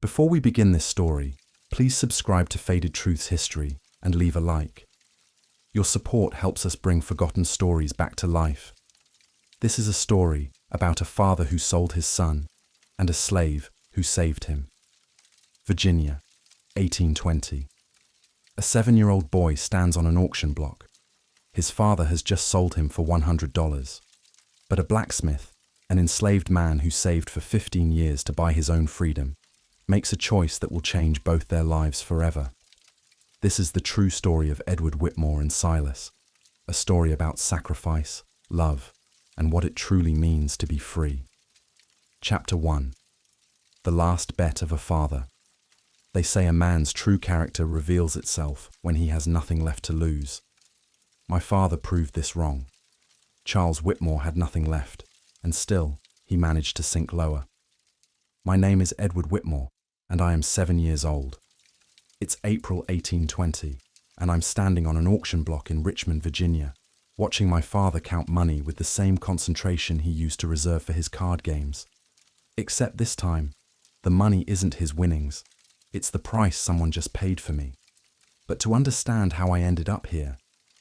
Before we begin this story, please subscribe to Faded Truths History and leave a like. Your support helps us bring forgotten stories back to life. This is a story about a father who sold his son and a slave who saved him. Virginia, 1820. A 7-year-old boy stands on an auction block. His father has just sold him for $100. But a blacksmith, an enslaved man who saved for 15 years to buy his own freedom, makes a choice that will change both their lives forever. This is the true story of Edward Whitmore and Silas, a story about sacrifice, love, and what it truly means to be free. Chapter 1. The Last Bet of a Father. They say a man's true character reveals itself when he has nothing left to lose. My father proved this wrong. Charles Whitmore had nothing left, and still he managed to sink lower. My name is Edward Whitmore, and I am 7 years old. It's April 1820, and I'm standing on an auction block in Richmond, Virginia, watching my father count money with the same concentration he used to reserve for his card games. Except this time, the money isn't his winnings. It's the price someone just paid for me. But to understand how I ended up here,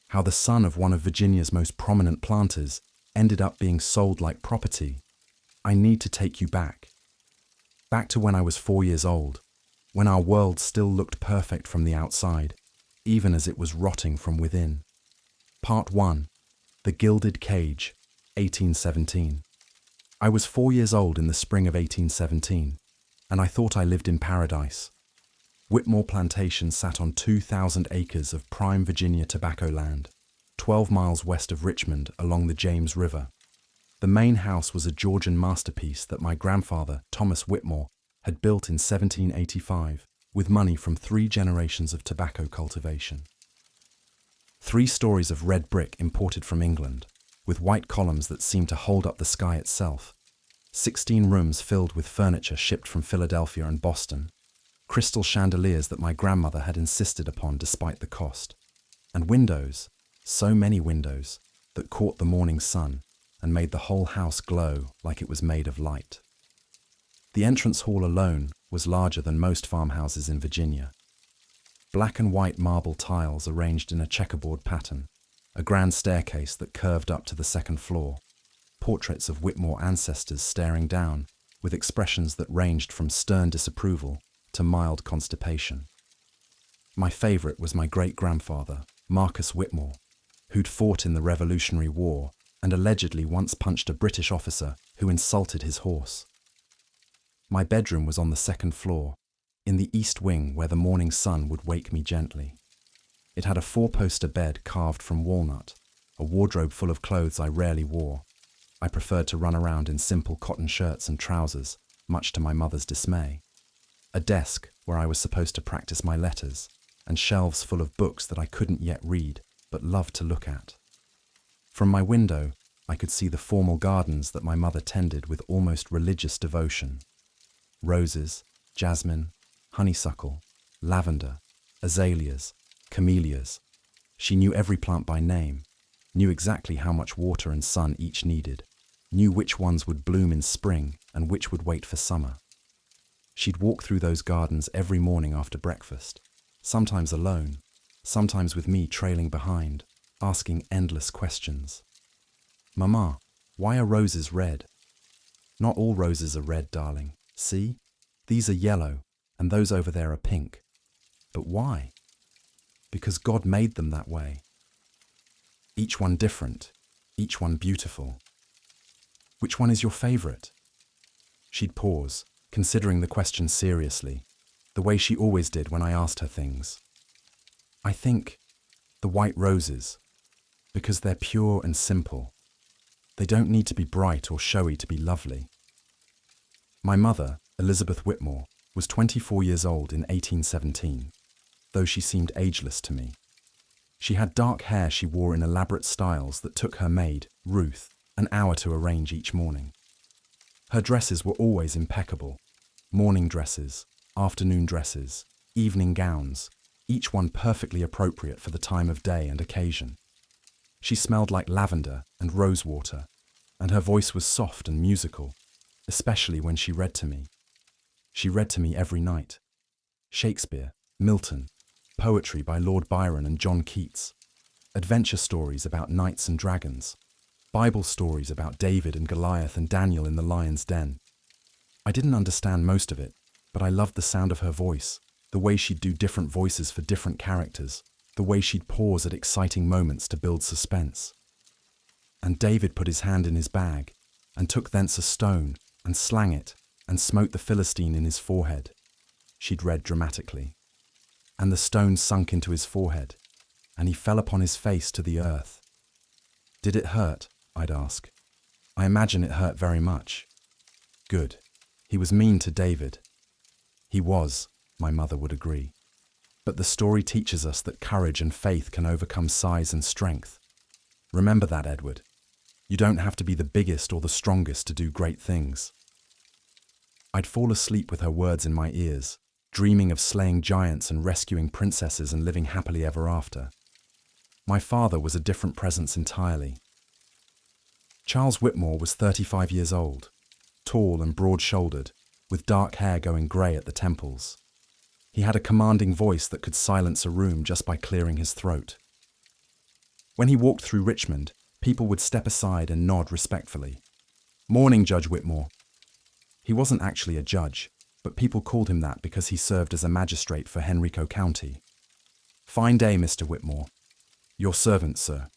how the son of one of Virginia's most prominent planters ended up being sold like property, I need to take you back. Back to when I was 4 years old, when our world still looked perfect from the outside, even as it was rotting from within. Part 1. The Gilded Cage, 1817. I was 4 years old in the spring of 1817, and I thought I lived in paradise. Whitmore Plantation sat on 2,000 acres of prime Virginia tobacco land, 12 miles west of Richmond along the James River. The main house was a Georgian masterpiece that my grandfather, Thomas Whitmore, had built in 1785 with money from 3 generations of tobacco cultivation. 3 stories of red brick imported from England, with white columns that seemed to hold up the sky itself. 16 rooms filled with furniture shipped from Philadelphia and Boston. Crystal chandeliers that my grandmother had insisted upon despite the cost. And windows, so many windows, that caught the morning sun and made the whole house glow like it was made of light. The entrance hall alone was larger than most farmhouses in Virginia. Black and white marble tiles arranged in a checkerboard pattern, a grand staircase that curved up to the second floor, portraits of Whitmore ancestors staring down, with expressions that ranged from stern disapproval to mild constipation. My favorite was my great-grandfather, Marcus Whitmore, who'd fought in the Revolutionary War and allegedly once punched a British officer who insulted his horse. My bedroom was on the second floor, in the east wing where the morning sun would wake me gently. It had a 4-poster bed carved from walnut, a wardrobe full of clothes I rarely wore. I preferred to run around in simple cotton shirts and trousers, much to my mother's dismay. A desk where I was supposed to practice my letters, and shelves full of books that I couldn't yet read but loved to look at. From my window, I could see the formal gardens that my mother tended with almost religious devotion. Roses, jasmine, honeysuckle, lavender, azaleas, camellias. She knew every plant by name, knew exactly how much water and sun each needed, knew which ones would bloom in spring and which would wait for summer. She'd walk through those gardens every morning after breakfast, sometimes alone, sometimes with me trailing behind, asking endless questions. "Mama, why are roses red?" "Not all roses are red, darling. See? These are yellow, and those over there are pink." "But why?" "Because God made them that way. Each one different, each one beautiful." "Which one is your favorite?" She'd pause, considering the question seriously, the way she always did when I asked her things. "I think the white roses, because they're pure and simple. They don't need to be bright or showy to be lovely." My mother, Elizabeth Whitmore, was 24 years old in 1817, though she seemed ageless to me. She had dark hair she wore in elaborate styles that took her maid, Ruth, an hour to arrange each morning. Her dresses were always impeccable. Morning dresses, afternoon dresses, evening gowns, each one perfectly appropriate for the time of day and occasion. She smelled like lavender and rosewater, and her voice was soft and musical, especially when she read to me. She read to me every night. Shakespeare, Milton, poetry by Lord Byron and John Keats, adventure stories about knights and dragons, Bible stories about David and Goliath and Daniel in the lion's den. I didn't understand most of it, but I loved the sound of her voice, the way she'd do different voices for different characters, the way she'd pause at exciting moments to build suspense. And David put his hand in his bag, and took thence a stone, and slang it, and smote the Philistine in his forehead. She'd read dramatically. And the stone sunk into his forehead, and he fell upon his face to the earth. Did it hurt? I'd ask. I imagine it hurt very much. Good. He was mean to David. He was, my mother would agree. But the story teaches us that courage and faith can overcome size and strength. Remember that, Edward. You don't have to be the biggest or the strongest to do great things. I'd fall asleep with her words in my ears, dreaming of slaying giants and rescuing princesses and living happily ever after. My father was a different presence entirely. Charles Whitmore was 35 years old, tall and broad-shouldered, with dark hair going grey at the temples. He had a commanding voice that could silence a room just by clearing his throat. When he walked through Richmond, people would step aside and nod respectfully. "Morning, Judge Whitmore." He wasn't actually a judge, but people called him that because he served as a magistrate for Henrico County. "Fine day, Mr. Whitmore." "Your servant, sir."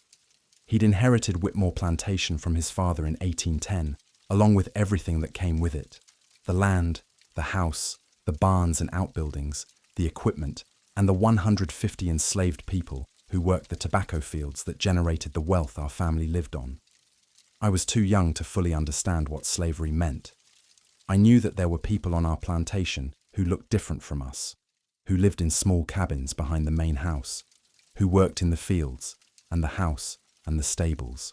He'd inherited Whitmore Plantation from his father in 1810, along with everything that came with it: the land, the house, the barns and outbuildings, the equipment, and the 150 enslaved people who worked the tobacco fields that generated the wealth our family lived on. I was too young to fully understand what slavery meant. I knew that there were people on our plantation who looked different from us, who lived in small cabins behind the main house, who worked in the fields and the house and the stables.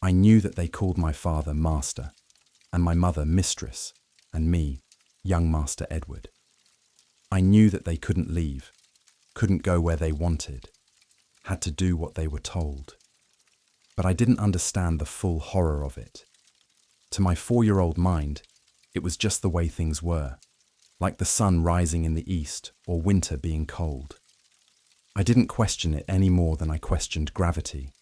I knew that they called my father Master, and my mother Mistress, and me, young Master Edward. I knew that they couldn't leave, couldn't go where they wanted, had to do what they were told. But I didn't understand the full horror of it. To my 4-year-old mind, it was just the way things were, like the sun rising in the east or winter being cold. I didn't question it any more than I questioned gravity.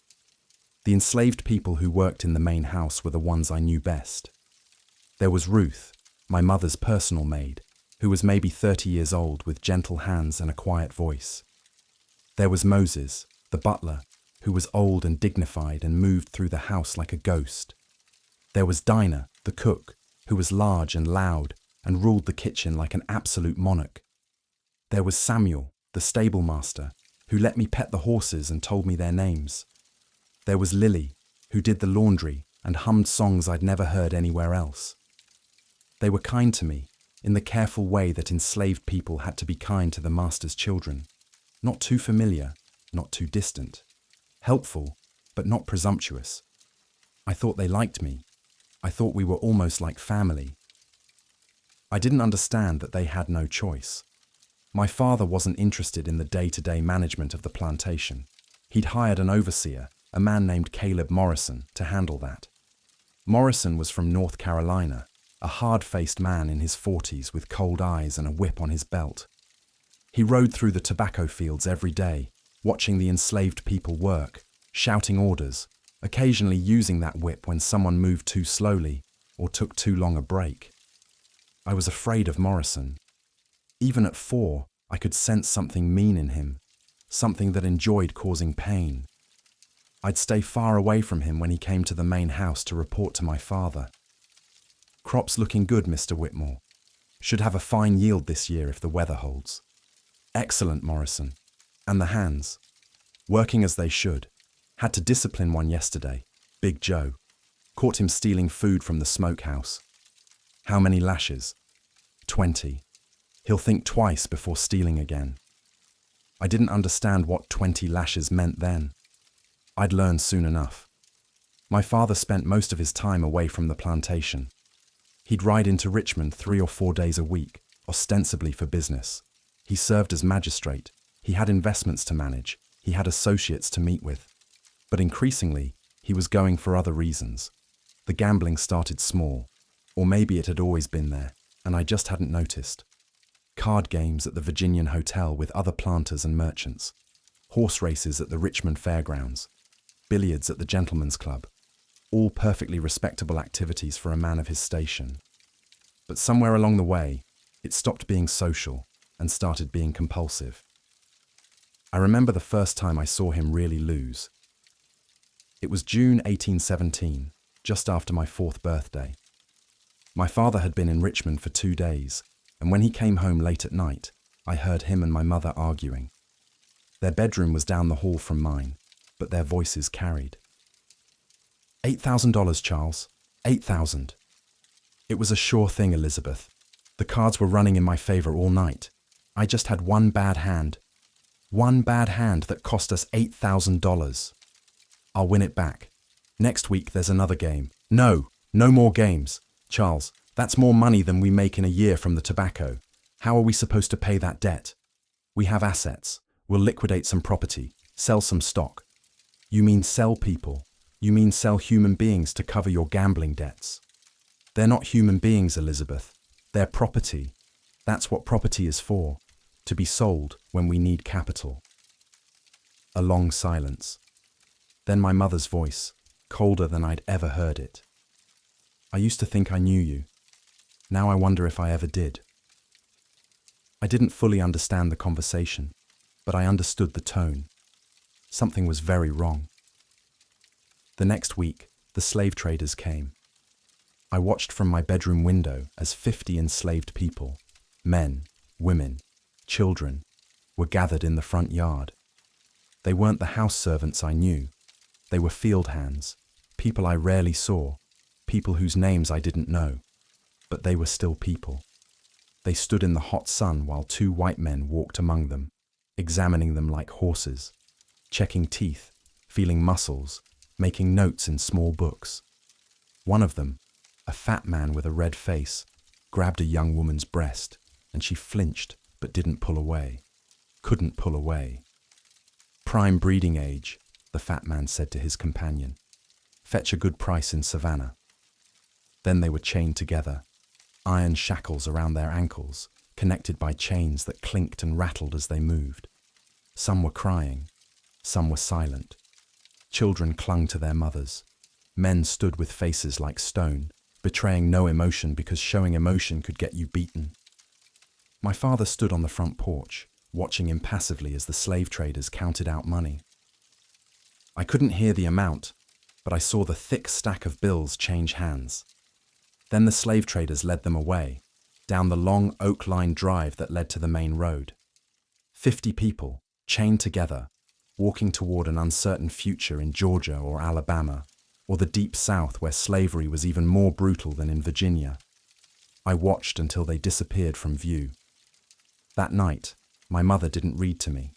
The enslaved people who worked in the main house were the ones I knew best. There was Ruth, my mother's personal maid, who was maybe 30 years old with gentle hands and a quiet voice. There was Moses, the butler, who was old and dignified and moved through the house like a ghost. There was Dinah, the cook, who was large and loud and ruled the kitchen like an absolute monarch. There was Samuel, the stable master, who let me pet the horses and told me their names. There was Lily, who did the laundry and hummed songs I'd never heard anywhere else. They were kind to me, in the careful way that enslaved people had to be kind to the master's children. Not too familiar, not too distant. Helpful, but not presumptuous. I thought they liked me. I thought we were almost like family. I didn't understand that they had no choice. My father wasn't interested in the day-to-day management of the plantation. He'd hired an overseer, a man named Caleb Morrison, to handle that. Morrison was from North Carolina, a hard-faced man in his 40s with cold eyes and a whip on his belt. He rode through the tobacco fields every day, watching the enslaved people work, shouting orders, occasionally using that whip when someone moved too slowly or took too long a break. I was afraid of Morrison. Even at 4, I could sense something mean in him, something that enjoyed causing pain. I'd stay far away from him when he came to the main house to report to my father. "Crop's looking good, Mr. Whitmore. Should have a fine yield this year if the weather holds." "Excellent, Morrison. And the hands? Working as they should. Had to discipline one yesterday, Big Joe. Caught him stealing food from the smokehouse." "How many lashes?" 20. He'll think twice before stealing again." I didn't understand what 20 lashes meant then. I'd learn soon enough. My father spent most of his time away from the plantation. He'd ride into Richmond 3 or 4 days a week, ostensibly for business. He served as magistrate. He had investments to manage. He had associates to meet with. But increasingly, he was going for other reasons. The gambling started small, or maybe it had always been there, and I just hadn't noticed. Card games at the Virginian Hotel with other planters and merchants. Horse races at the Richmond Fairgrounds. Billiards at the Gentlemen's Club. All perfectly respectable activities for a man of his station. But somewhere along the way, it stopped being social and started being compulsive. I remember the first time I saw him really lose. It was June 1817, just after my 4th birthday. My father had been in Richmond for 2 days, and when he came home late at night, I heard him and my mother arguing. Their bedroom was down the hall from mine, but their voices carried. $8,000, Charles. 8,000. It was a sure thing, Elizabeth. The cards were running in my favor all night. I just had one bad hand. One bad hand that cost us $8,000. I'll win it back. Next week there's another game. No more games. Charles, that's more money than we make in a year from the tobacco. How are we supposed to pay that debt? We have assets. We'll liquidate some property, sell some stock. You mean sell people? You mean sell human beings to cover your gambling debts? They're not human beings, Elizabeth. They're property. That's what property is for, to be sold when we need capital. A long silence. Then my mother's voice, colder than I'd ever heard it. I used to think I knew you. Now I wonder if I ever did. I didn't fully understand the conversation, but I understood the tone. Something was very wrong. The next week, the slave traders came. I watched from my bedroom window as 50 enslaved people, men, women, children, were gathered in the front yard. They weren't the house servants I knew. They were field hands, people I rarely saw, people whose names I didn't know. But they were still people. They stood in the hot sun while 2 white men walked among them, examining them like horses, checking teeth, feeling muscles, making notes in small books. One of them, a fat man with a red face, grabbed a young woman's breast, and she flinched but didn't pull away. Couldn't pull away. Prime breeding age, the fat man said to his companion. Fetch a good price in Savannah. Then they were chained together, iron shackles around their ankles, connected by chains that clinked and rattled as they moved. Some were crying, some were silent. Children clung to their mothers. Men stood with faces like stone, betraying no emotion because showing emotion could get you beaten. My father stood on the front porch, watching impassively as the slave traders counted out money. I couldn't hear the amount, but I saw the thick stack of bills change hands. Then the slave traders led them away, down the long oak-lined drive that led to the main road. 50 people, chained together, walking toward an uncertain future in Georgia or Alabama, or the deep South where slavery was even more brutal than in Virginia. I watched until they disappeared from view. That night, my mother didn't read to me.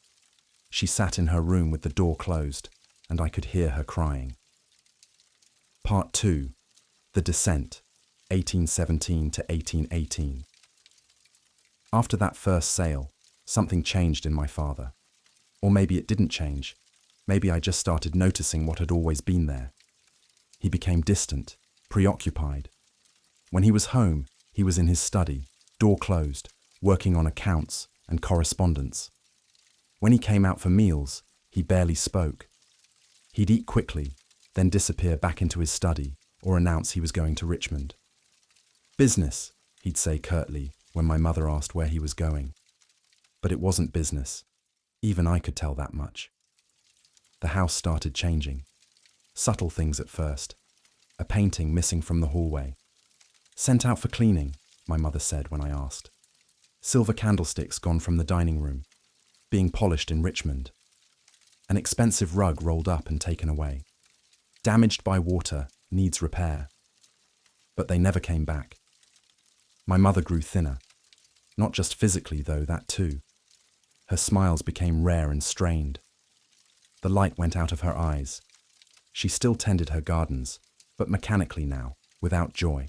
She sat in her room with the door closed, and I could hear her crying. Part 2. The Descent, 1817 to 1818. After that first sale, something changed in my father. Or maybe it didn't change. Maybe I just started noticing what had always been there. He became distant, preoccupied. When he was home, he was in his study, door closed, working on accounts and correspondence. When he came out for meals, he barely spoke. He'd eat quickly, then disappear back into his study or announce he was going to Richmond. Business, he'd say curtly when my mother asked where he was going. But it wasn't business. Even I could tell that much. The house started changing. Subtle things at first. A painting missing from the hallway. Sent out for cleaning, my mother said when I asked. Silver candlesticks gone from the dining room. Being polished in Richmond. An expensive rug rolled up and taken away. Damaged by water, needs repair. But they never came back. My mother grew thinner. Not just physically, though, that too. Her smiles became rare and strained. The light went out of her eyes. She still tended her gardens, but mechanically now, without joy.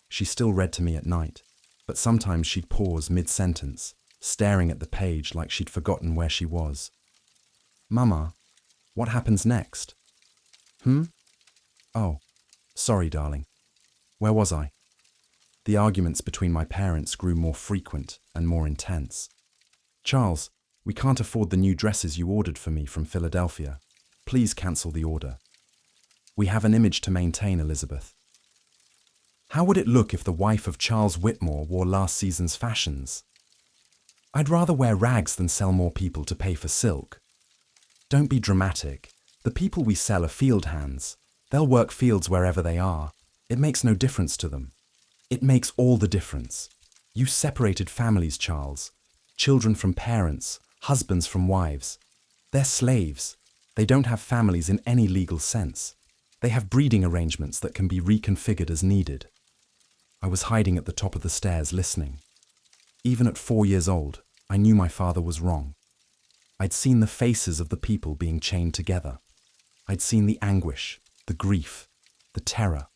She still read to me at night, but sometimes she'd pause mid-sentence, staring at the page like she'd forgotten where she was. Mama, what happens next? Oh, sorry, darling. Where was I? The arguments between my parents grew more frequent and more intense. "Charles, we can't afford the new dresses you ordered for me from Philadelphia. Please cancel the order. We have an image to maintain, Elizabeth. How would it look if the wife of Charles Whitmore wore last season's fashions? I'd rather wear rags than sell more people to pay for silk. Don't be dramatic. The people we sell are field hands. They'll work fields wherever they are. It makes no difference to them. It makes all the difference. You separated families, Charles. Children from parents, husbands from wives. They're slaves. They don't have families in any legal sense. They have breeding arrangements that can be reconfigured as needed." I was hiding at the top of the stairs listening. Even at 4 years old, I knew my father was wrong. I'd seen the faces of the people being chained together. I'd seen the anguish, the grief, the terror.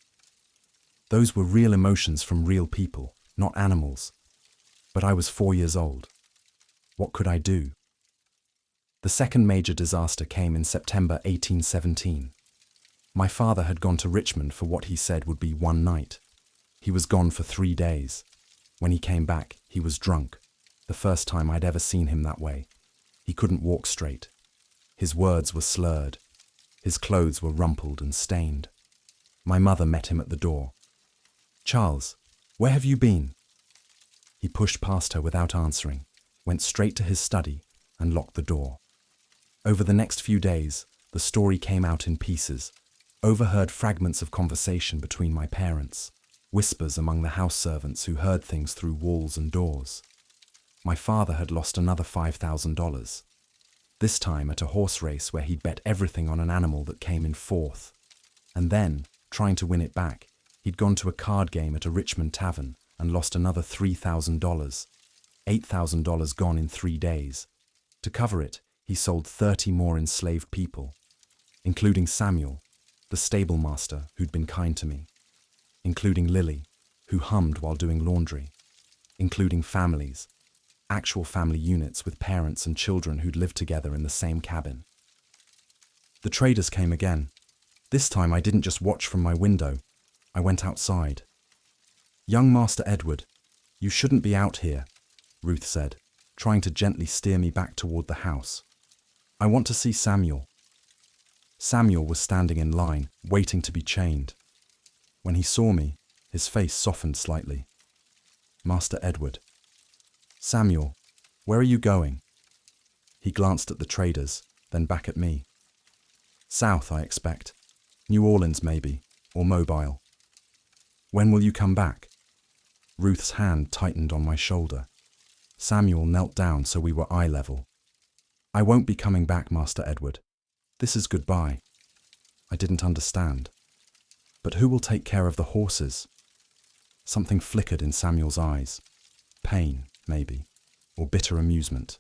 Those were real emotions from real people, not animals. But I was 4 years old. What could I do? The second major disaster came in September 1817. My father had gone to Richmond for what he said would be one night. He was gone for 3 days. When he came back, he was drunk. The first time I'd ever seen him that way. He couldn't walk straight. His words were slurred. His clothes were rumpled and stained. My mother met him at the door. "Charles, where have you been?" He pushed past her without answering, went straight to his study, and locked the door. Over the next few days, the story came out in pieces, overheard fragments of conversation between my parents, whispers among the house servants who heard things through walls and doors. My father had lost another $5,000, this time at a horse race where he'd bet everything on an animal that came in fourth. And then, trying to win it back, he'd gone to a card game at a Richmond tavern and lost another $3,000, $8,000 gone in 3 days. To cover it, he sold 30 more enslaved people, including Samuel, the stable master who'd been kind to me, including Lily, who hummed while doing laundry, including families, actual family units with parents and children who'd lived together in the same cabin. The traders came again. This time I didn't just watch from my window, I went outside. "Young Master Edward, you shouldn't be out here," Ruth said, trying to gently steer me back toward the house. "I want to see Samuel." Samuel was standing in line, waiting to be chained. When he saw me, his face softened slightly. "Master Edward." "Samuel, where are you going?" He glanced at the traders, then back at me. "South, I expect. New Orleans, maybe, or Mobile." "When will you come back?" Ruth's hand tightened on my shoulder. Samuel knelt down so we were eye level. "I won't be coming back, Master Edward. This is goodbye." I didn't understand. "But who will take care of the horses?" Something flickered in Samuel's eyes. Pain, maybe, or bitter amusement.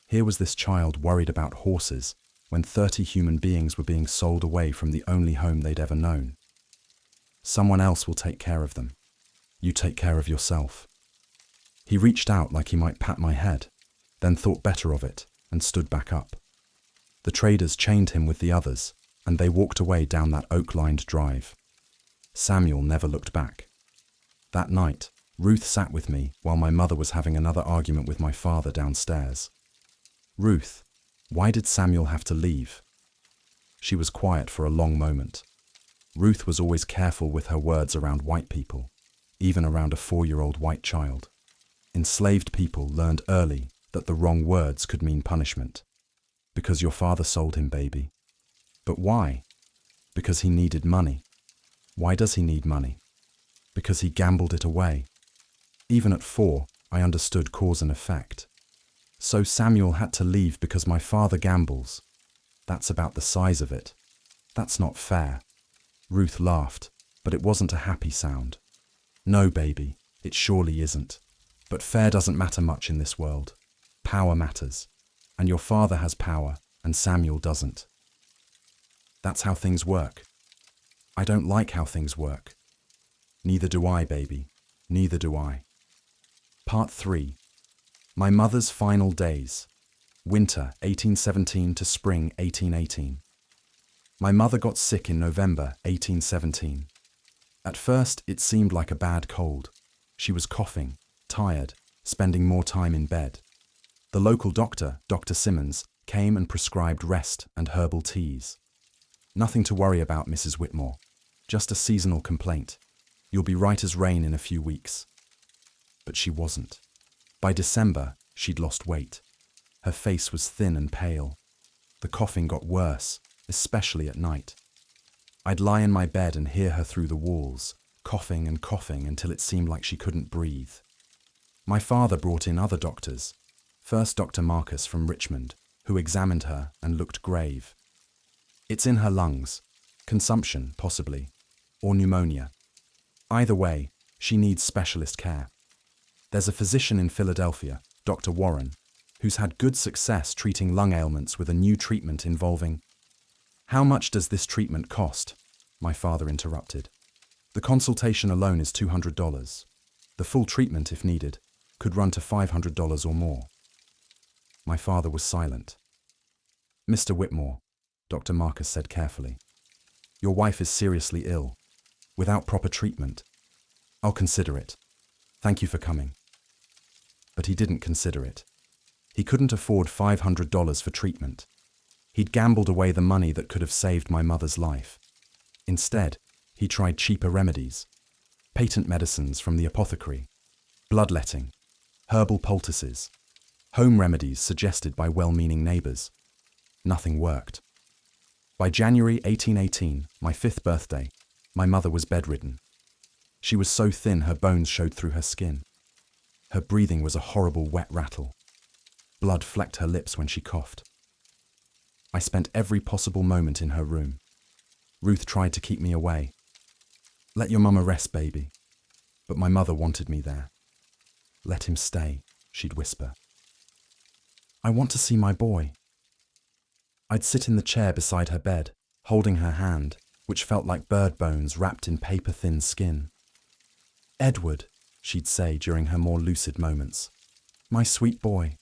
Here was this child worried about horses when 30 human beings were being sold away from the only home they'd ever known. "Someone else will take care of them. You take care of yourself." He reached out like he might pat my head, then thought better of it and stood back up. The traders chained him with the others, and they walked away down that oak-lined drive. Samuel never looked back. That night, Ruth sat with me while my mother was having another argument with my father downstairs. "Ruth, why did Samuel have to leave?" She was quiet for a long moment. Ruth was always careful with her words around white people, even around a 4-year-old white child. Enslaved people learned early that the wrong words could mean punishment. "Because your father sold him, baby." "But why?" "Because he needed money." "Why does he need money?" "Because he gambled it away." Even at 4, I understood cause and effect. So Samuel had to leave because my father gambles. That's about the size of it. That's not fair. Ruth laughed, but it wasn't a happy sound. "No, baby, it surely isn't. But fair doesn't matter much in this world. Power matters. And your father has power, and Samuel doesn't. That's how things work. I don't like how things work." "Neither do I, baby. Neither do I." Part 3. My mother's final days. Winter 1817 to spring 1818. My mother got sick in November 1817. At first, it seemed like a bad cold. She was coughing, tired, spending more time in bed. The local doctor, Dr. Simmons, came and prescribed rest and herbal teas. Nothing to worry about, Mrs. Whitmore. Just a seasonal complaint. You'll be right as rain in a few weeks. But she wasn't. By December, she'd lost weight. Her face was thin and pale. The coughing got worse, especially at night. I'd lie in my bed and hear her through the walls, coughing and coughing until it seemed like she couldn't breathe. My father brought in other doctors. First Dr. Marcus from Richmond, who examined her and looked grave. It's in her lungs, consumption possibly, or pneumonia. Either way, she needs specialist care. There's a physician in Philadelphia, Dr. Warren, who's had good success treating lung ailments with a new treatment involving... How much does this treatment cost? My father interrupted. The consultation alone is $200. The full treatment, if needed, could run to $500 or more. My father was silent. Mr. Whitmore, Dr. Marcus said carefully, your wife is seriously ill. Without proper treatment. I'll consider it. Thank you for coming. But he didn't consider it. He couldn't afford $500 for treatment. He'd gambled away the money that could have saved my mother's life. Instead, he tried cheaper remedies. Patent medicines from the apothecary, bloodletting, herbal poultices, home remedies suggested by well-meaning neighbours. Nothing worked. By January 1818, my 5th birthday, my mother was bedridden. She was so thin her bones showed through her skin. Her breathing was a horrible wet rattle. Blood flecked her lips when she coughed. I spent every possible moment in her room. Ruth tried to keep me away. Let your mama rest, baby. But my mother wanted me there. Let him stay, she'd whisper. I want to see my boy. I'd sit in the chair beside her bed, holding her hand, which felt like bird bones wrapped in paper-thin skin. Edward, she'd say during her more lucid moments. My sweet boy.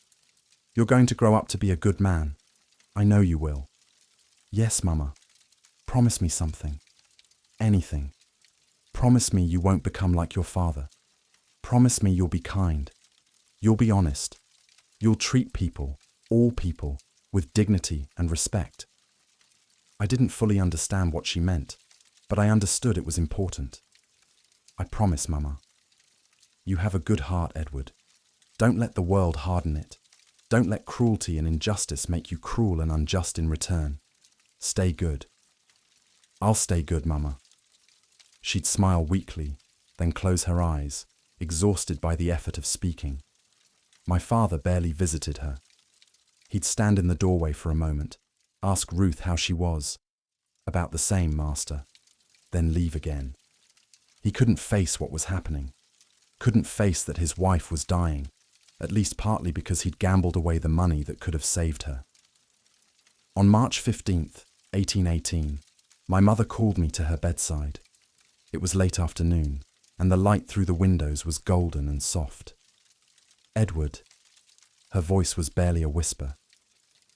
You're going to grow up to be a good man. I know you will. Yes, Mama. Promise me something. Anything. Promise me you won't become like your father. Promise me you'll be kind. You'll be honest. You'll treat people, all people, with dignity and respect. I didn't fully understand what she meant, but I understood it was important. I promise, Mama. You have a good heart, Edward. Don't let the world harden it. Don't let cruelty and injustice make you cruel and unjust in return. Stay good. I'll stay good, Mama. She'd smile weakly, then close her eyes, exhausted by the effort of speaking. My father barely visited her. He'd stand in the doorway for a moment, ask Ruth how she was. About the same, Master. Then leave again. He couldn't face what was happening. Couldn't face that his wife was dying. At least partly because he'd gambled away the money that could have saved her. On March 15th, 1818, my mother called me to her bedside. It was late afternoon, and the light through the windows was golden and soft. Edward. Her voice was barely a whisper.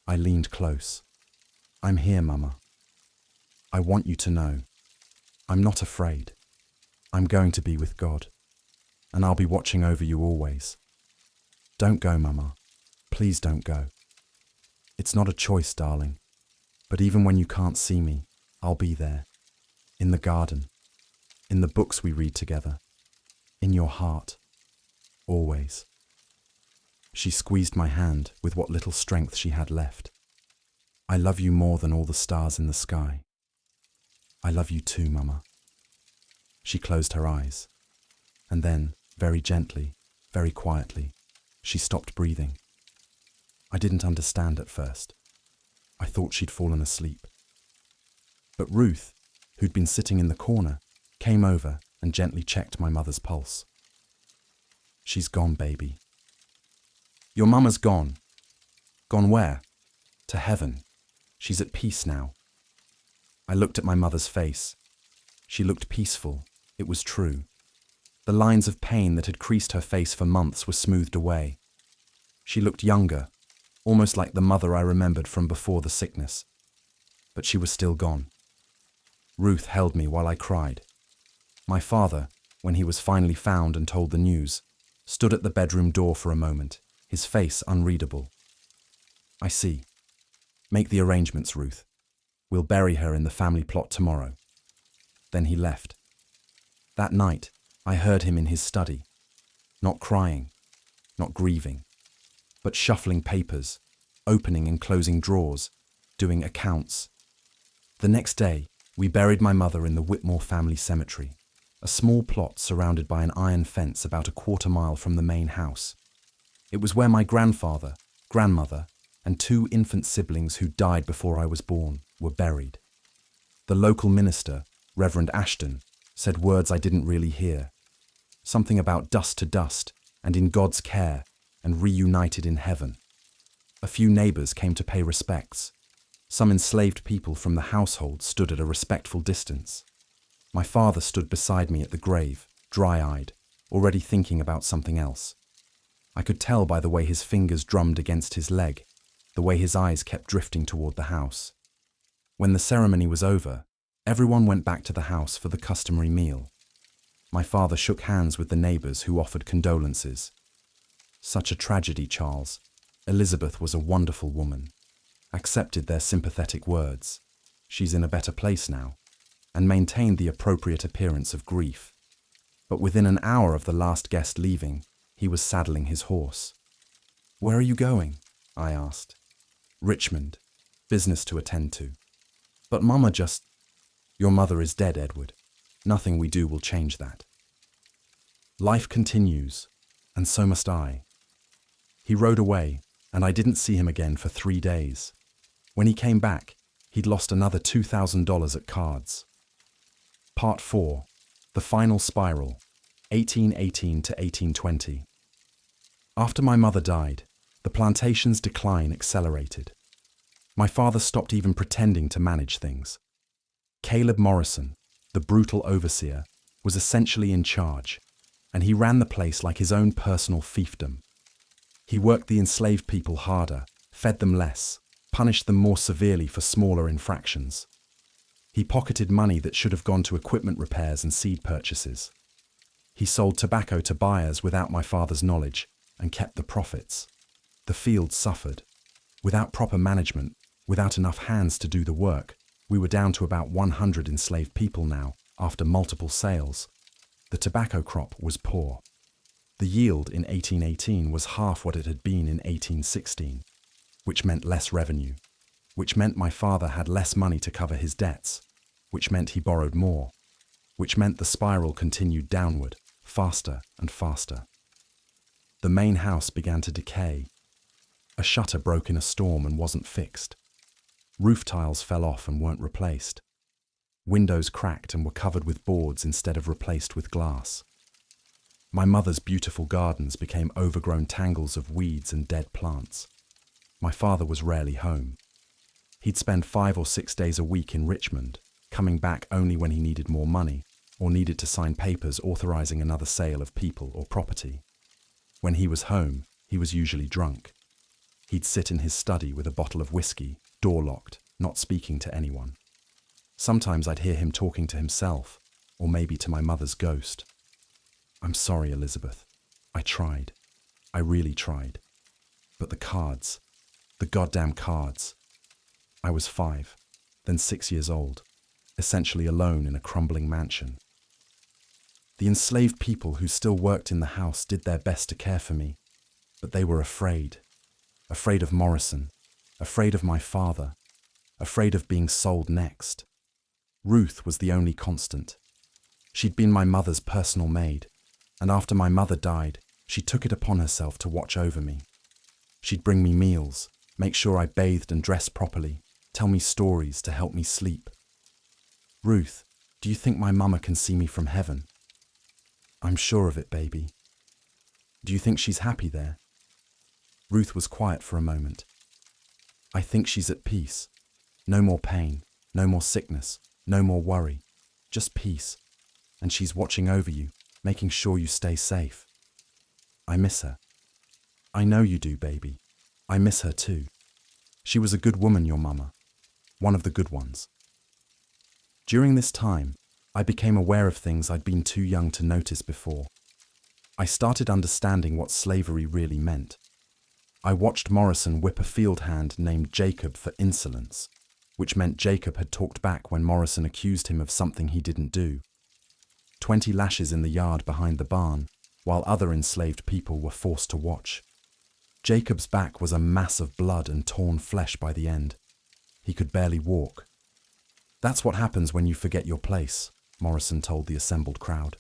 I leaned close. I'm here, Mama. I want you to know. I'm not afraid. I'm going to be with God, and I'll be watching over you always. Don't go, Mama. Please don't go. It's not a choice, darling. But even when you can't see me, I'll be there. In the garden. In the books we read together. In your heart. Always. She squeezed my hand with what little strength she had left. I love you more than all the stars in the sky. I love you too, Mama. She closed her eyes. And then, very gently, very quietly, she stopped breathing. I didn't understand at first. I thought she'd fallen asleep. But Ruth, who'd been sitting in the corner, came over and gently checked my mother's pulse. She's gone, baby. Your mama's gone. Gone where? To heaven. She's at peace now. I looked at my mother's face. She looked peaceful. It was true. The lines of pain that had creased her face for months were smoothed away. She looked younger, almost like the mother I remembered from before the sickness. But she was still gone. Ruth held me while I cried. My father, when he was finally found and told the news, stood at the bedroom door for a moment, his face unreadable. "I see. Make the arrangements, Ruth. We'll bury her in the family plot tomorrow." Then he left. That night, I heard him in his study, not crying, not grieving, but shuffling papers, opening and closing drawers, doing accounts. The next day, we buried my mother in the Whitmore family cemetery, a small plot surrounded by an iron fence about a quarter-mile from the main house. It was where my grandfather, grandmother, and 2 infant siblings who died before I was born were buried. The local minister, Reverend Ashton, said words I didn't really hear. Something about dust to dust and in God's care and reunited in heaven. A few neighbors came to pay respects. Some enslaved people from the household stood at a respectful distance. My father stood beside me at the grave, dry-eyed, already thinking about something else. I could tell by the way his fingers drummed against his leg, the way his eyes kept drifting toward the house. When the ceremony was over, everyone went back to the house for the customary meal. My father shook hands with the neighbors who offered condolences. "Such a tragedy, Charles. Elizabeth was a wonderful woman," accepted their sympathetic words. "She's in a better place now," and maintained the appropriate appearance of grief. But within an hour of the last guest leaving, he was saddling his horse. "Where are you going?" I asked. "Richmond. Business to attend to." "But Mama just—" "Your mother is dead, Edward. Nothing we do will change that. Life continues, and so must I." He rode away, and I didn't see him again for 3 days. When he came back, he'd lost another $2,000 at cards. Part 4. The Final Spiral, 1818 to 1820. After my mother died, the plantation's decline accelerated. My father stopped even pretending to manage things. Caleb Morrison, the brutal overseer, was essentially in charge, and he ran the place like his own personal fiefdom. He worked the enslaved people harder, fed them less, punished them more severely for smaller infractions. He pocketed money that should have gone to equipment repairs and seed purchases. He sold tobacco to buyers without my father's knowledge and kept the profits. The field suffered. Without proper management, without enough hands to do the work, we were down to about 100 enslaved people now, after multiple sales. The tobacco crop was poor. The yield in 1818 was half what it had been in 1816, which meant less revenue, which meant my father had less money to cover his debts, which meant he borrowed more, which meant the spiral continued downward, faster and faster. The main house began to decay. A shutter broke in a storm and wasn't fixed. Roof tiles fell off and weren't replaced. Windows cracked and were covered with boards instead of replaced with glass. My mother's beautiful gardens became overgrown tangles of weeds and dead plants. My father was rarely home. He'd spend 5 or 6 days a week in Richmond, coming back only when he needed more money or needed to sign papers authorizing another sale of people or property. When he was home, he was usually drunk. He'd sit in his study with a bottle of whiskey, door locked, not speaking to anyone. Sometimes I'd hear him talking to himself, or maybe to my mother's ghost. "I'm sorry, Elizabeth. I tried. I really tried. But the cards, the goddamn cards." I was 5, then 6 years old, essentially alone in a crumbling mansion. The enslaved people who still worked in the house did their best to care for me, but they were afraid. Afraid of Morrison, afraid of my father, afraid of being sold next. Ruth was the only constant. She'd been my mother's personal maid, and after my mother died, she took it upon herself to watch over me. She'd bring me meals, make sure I bathed and dressed properly, tell me stories to help me sleep. "Ruth, do you think my mama can see me from heaven?" "I'm sure of it, baby." "Do you think she's happy there?" Ruth was quiet for a moment. "I think she's at peace. No more pain, no more sickness, no more worry, just peace. And she's watching over you, making sure you stay safe. I miss her." "I know you do, baby. I miss her too. She was a good woman, your mama. One of the good ones." During this time, I became aware of things I'd been too young to notice before. I started understanding what slavery really meant. I watched Morrison whip a field hand named Jacob for insolence, which meant Jacob had talked back when Morrison accused him of something he didn't do. 20 lashes in the yard behind the barn, while other enslaved people were forced to watch. Jacob's back was a mass of blood and torn flesh by the end. He could barely walk. "That's what happens when you forget your place," Morrison told the assembled crowd.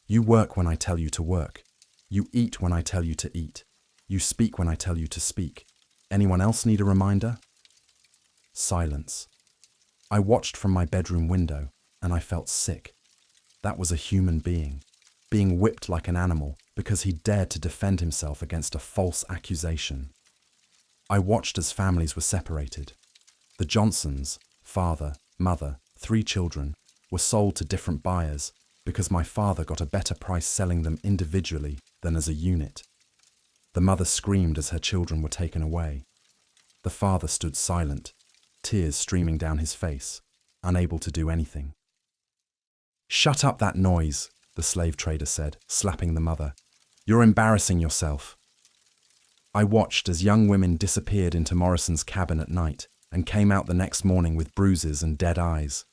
"You work when I tell you to work. You eat when I tell you to eat. You speak when I tell you to speak. Anyone else need a reminder?" Silence. I watched from my bedroom window, and I felt sick. That was a human being whipped like an animal because he dared to defend himself against a false accusation. I watched as families were separated. The Johnsons, father, mother, 3 children, were sold to different buyers because my father got a better price selling them individually than as a unit. The mother screamed as her children were taken away. The father stood silent, tears streaming down his face, unable to do anything. "Shut up that noise," the slave trader said, slapping the mother. "You're embarrassing yourself." I watched as young women disappeared into Morrison's cabin at night and came out the next morning with bruises and dead eyes.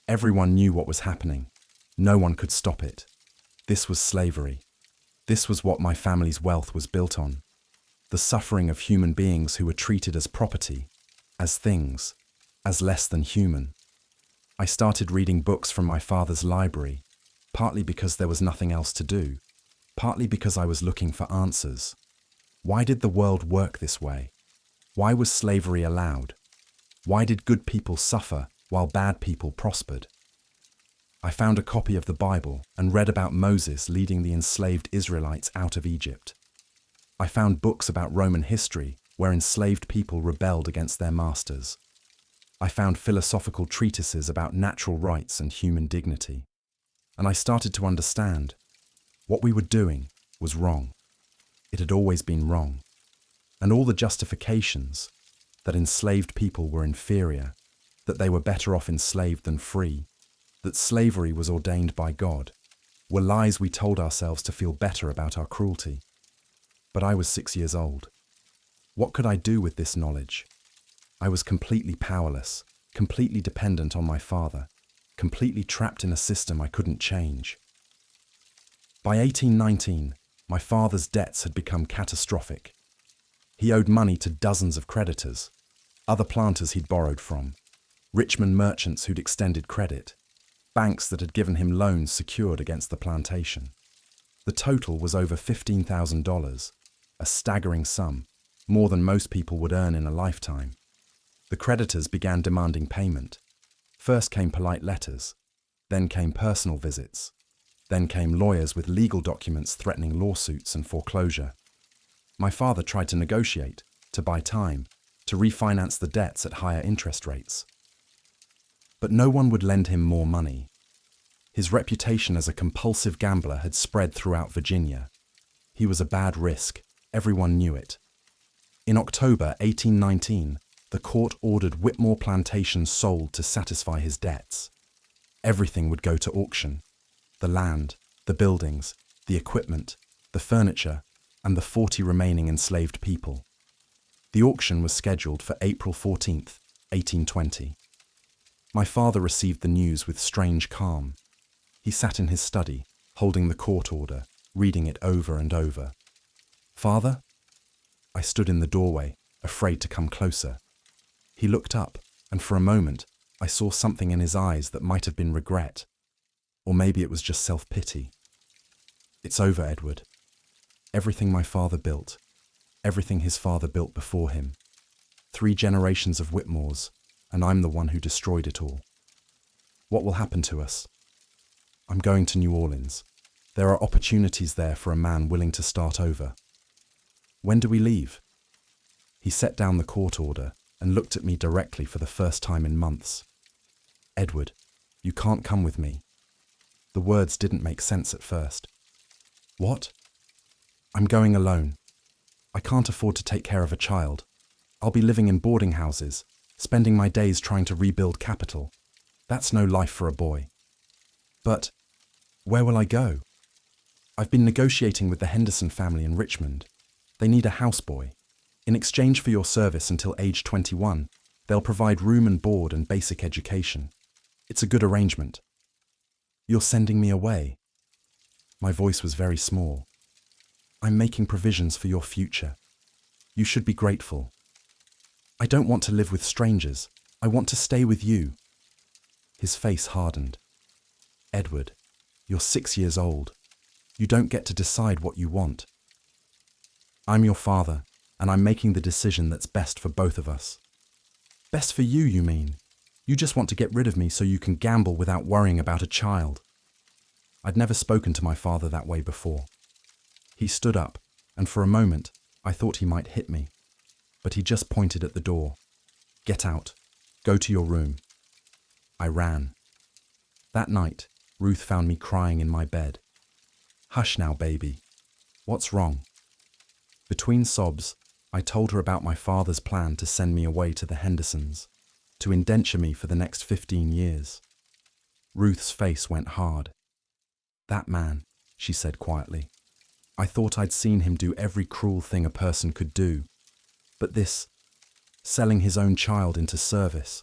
Everyone knew what was happening. No one could stop it. This was slavery. This was what my family's wealth was built on. The suffering of human beings who were treated as property, as things, as less than human. I started reading books from my father's library, partly because there was nothing else to do, partly because I was looking for answers. Why did the world work this way? Why was slavery allowed? Why did good people suffer while bad people prospered? I found a copy of the Bible and read about Moses leading the enslaved Israelites out of Egypt. I found books about Roman history where enslaved people rebelled against their masters. I found philosophical treatises about natural rights and human dignity. And I started to understand what we were doing was wrong. It had always been wrong. And all the justifications that enslaved people were inferior, that they were better off enslaved than free, that slavery was ordained by God, were lies we told ourselves to feel better about our cruelty. But I was 6 years old. What could I do with this knowledge? I was completely powerless, completely dependent on my father, completely trapped in a system I couldn't change. By 1819, my father's debts had become catastrophic. He owed money to dozens of creditors, other planters he'd borrowed from, Richmond merchants who'd extended credit, banks that had given him loans secured against the plantation. The total was over $15,000, a staggering sum, more than most people would earn in a lifetime. The creditors began demanding payment. First came polite letters, then came personal visits, then came lawyers with legal documents threatening lawsuits and foreclosure. My father tried to negotiate, to buy time, to refinance the debts at higher interest rates. But no one would lend him more money. His reputation as a compulsive gambler had spread throughout Virginia. He was a bad risk. Everyone knew it. In October 1819, the court ordered Whitmore Plantation sold to satisfy his debts. Everything would go to auction. The land, the buildings, the equipment, the furniture, and the 40 remaining enslaved people. The auction was scheduled for April 14th, 1820. My father received the news with strange calm. He sat in his study, holding the court order, reading it over and over. "Father?" I stood in the doorway, afraid to come closer. He looked up, and for a moment, I saw something in his eyes that might have been regret. Or maybe it was just self-pity. "It's over, Edward. Everything my father built, everything his father built before him. 3 generations of Whitmores, and I'm the one who destroyed it all. What will happen to us? I'm going to New Orleans. There are opportunities there for a man willing to start over. When do we leave?" He set down the court order and looked at me directly for the first time in months. "Edward, you can't come with me." The words didn't make sense at first. "What?" "I'm going alone. I can't afford to take care of a child. I'll be living in boarding houses, spending my days trying to rebuild capital. That's no life for a boy." But where will I go? I've been negotiating with the Henderson family in Richmond. They need a houseboy. In exchange for your service until age 21, they'll provide room and board and basic education. It's a good arrangement. You're sending me away. My voice was very small. I'm making provisions for your future. You should be grateful. I don't want to live with strangers. I want to stay with you. His face hardened. Edward, you're 6 years old. You don't get to decide what you want. I'm your father, and I'm making the decision that's best for both of us. Best for you, you mean? You just want to get rid of me so you can gamble without worrying about a child. I'd never spoken to my father that way before. He stood up, and for a moment, I thought he might hit me. But he just pointed at the door. Get out. Go to your room. I ran. That night, Ruth found me crying in my bed. Hush now, baby. What's wrong? Between sobs, I told her about my father's plan to send me away to the Hendersons, to indenture me for the next 15 years. Ruth's face went hard. That man, she said quietly. I thought I'd seen him do every cruel thing a person could do. But this, selling his own child into service.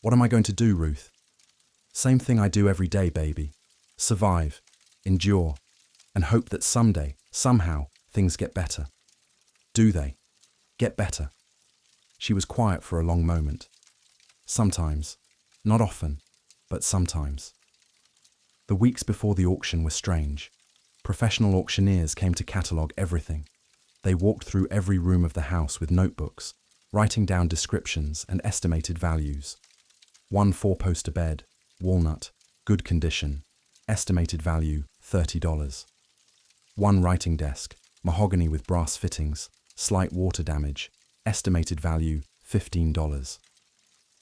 What am I going to do, Ruth? Same thing I do every day, baby. Survive, endure, and hope that someday, somehow, things get better. Do they? Get better? She was quiet for a long moment. Sometimes. Not often, but sometimes. The weeks before the auction were strange. Professional auctioneers came to catalogue everything. They walked through every room of the house with notebooks, writing down descriptions and estimated values. 1 4-poster bed, walnut, good condition, estimated value $30. 1 writing desk, mahogany with brass fittings, slight water damage, estimated value $15.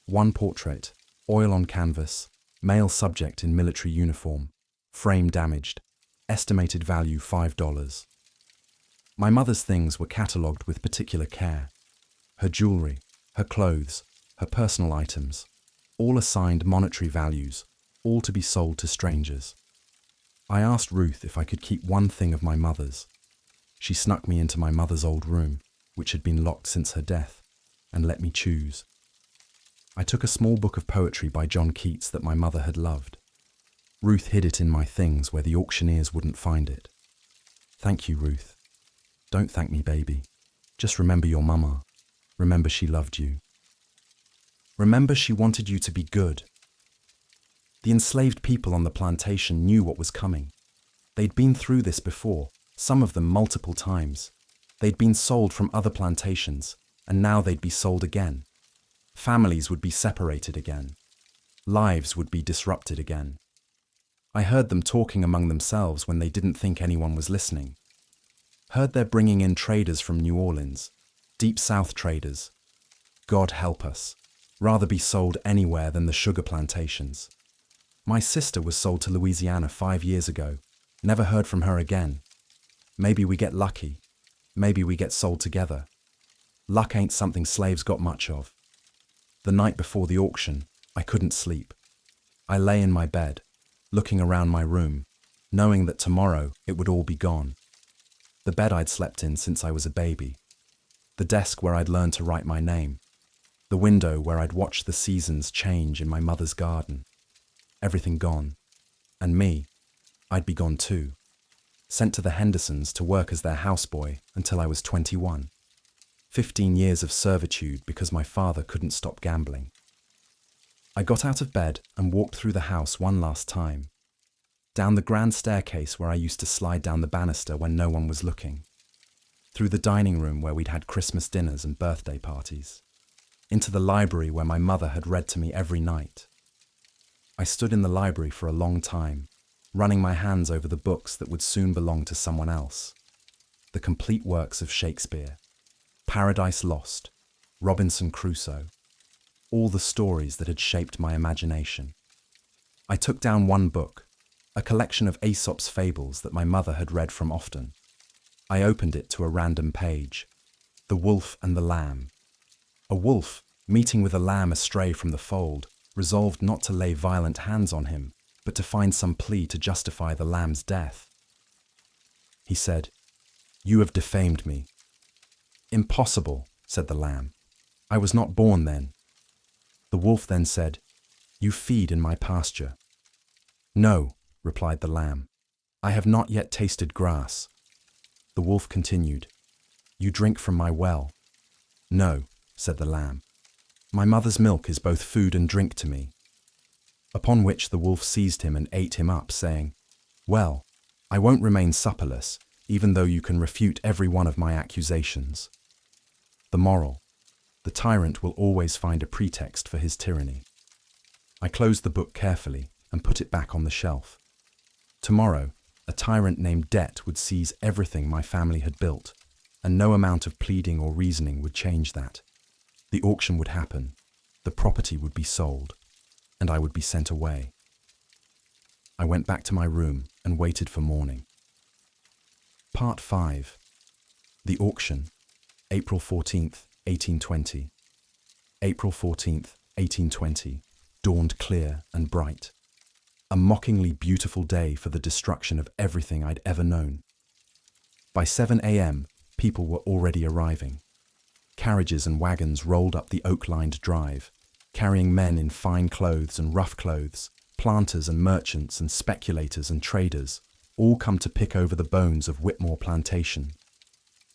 1 portrait, oil on canvas, male subject in military uniform, frame damaged, estimated value $5. My mother's things were catalogued with particular care. Her jewellery, her clothes, her personal items, all assigned monetary values, all to be sold to strangers. I asked Ruth if I could keep one thing of my mother's. She snuck me into my mother's old room, which had been locked since her death, and let me choose. I took a small book of poetry by John Keats that my mother had loved. Ruth hid it in my things where the auctioneers wouldn't find it. Thank you, Ruth. Don't thank me, baby. Just remember your mama. Remember she loved you. Remember she wanted you to be good. The enslaved people on the plantation knew what was coming. They'd been through this before, some of them multiple times. They'd been sold from other plantations, and now they'd be sold again. Families would be separated again. Lives would be disrupted again. I heard them talking among themselves when they didn't think anyone was listening. Heard they're bringing in traders from New Orleans, Deep South traders. God help us. Rather be sold anywhere than the sugar plantations. My sister was sold to Louisiana 5 years ago. Never heard from her again. Maybe we get lucky. Maybe we get sold together. Luck ain't something slaves got much of. The night before the auction, I couldn't sleep. I lay in my bed, looking around my room, knowing that tomorrow it would all be gone. The bed I'd slept in since I was a baby. The desk where I'd learned to write my name. The window where I'd watched the seasons change in my mother's garden. Everything gone. And me, I'd be gone too. Sent to the Hendersons to work as their houseboy until I was 21. 15 years of servitude because my father couldn't stop gambling. I got out of bed and walked through the house one last time. Down the grand staircase where I used to slide down the banister when no one was looking. Through the dining room where we'd had Christmas dinners and birthday parties. Into the library where my mother had read to me every night. I stood in the library for a long time, running my hands over the books that would soon belong to someone else. The complete works of Shakespeare, Paradise Lost, Robinson Crusoe, all the stories that had shaped my imagination. I took down one book, a collection of Aesop's fables that my mother had read from often. I opened it to a random page, The Wolf and the Lamb. A wolf, meeting with a lamb astray from the fold, resolved not to lay violent hands on him, but to find some plea to justify the lamb's death. He said, "You have defamed me." "Impossible," said the lamb. "I was not born then." The wolf then said, "You feed in my pasture." "No," replied the lamb, "I have not yet tasted grass." The wolf continued, "You drink from my well." "No," said the lamb, "my mother's milk is both food and drink to me." Upon which the wolf seized him and ate him up, saying, "Well, I won't remain supperless, even though you can refute every one of my accusations." The moral: the tyrant will always find a pretext for his tyranny. I closed the book carefully and put it back on the shelf. Tomorrow, a tyrant named Debt would seize everything my family had built, and no amount of pleading or reasoning would change that. The auction would happen, the property would be sold, and I would be sent away. I went back to my room and waited for morning. Part 5. The auction, April 14th, 1820. April 14th, 1820, dawned clear and bright. A mockingly beautiful day for the destruction of everything I'd ever known. By 7 a.m., people were already arriving. Carriages and wagons rolled up the oak-lined drive, carrying men in fine clothes and rough clothes, planters and merchants and speculators and traders, all come to pick over the bones of Whitmore Plantation.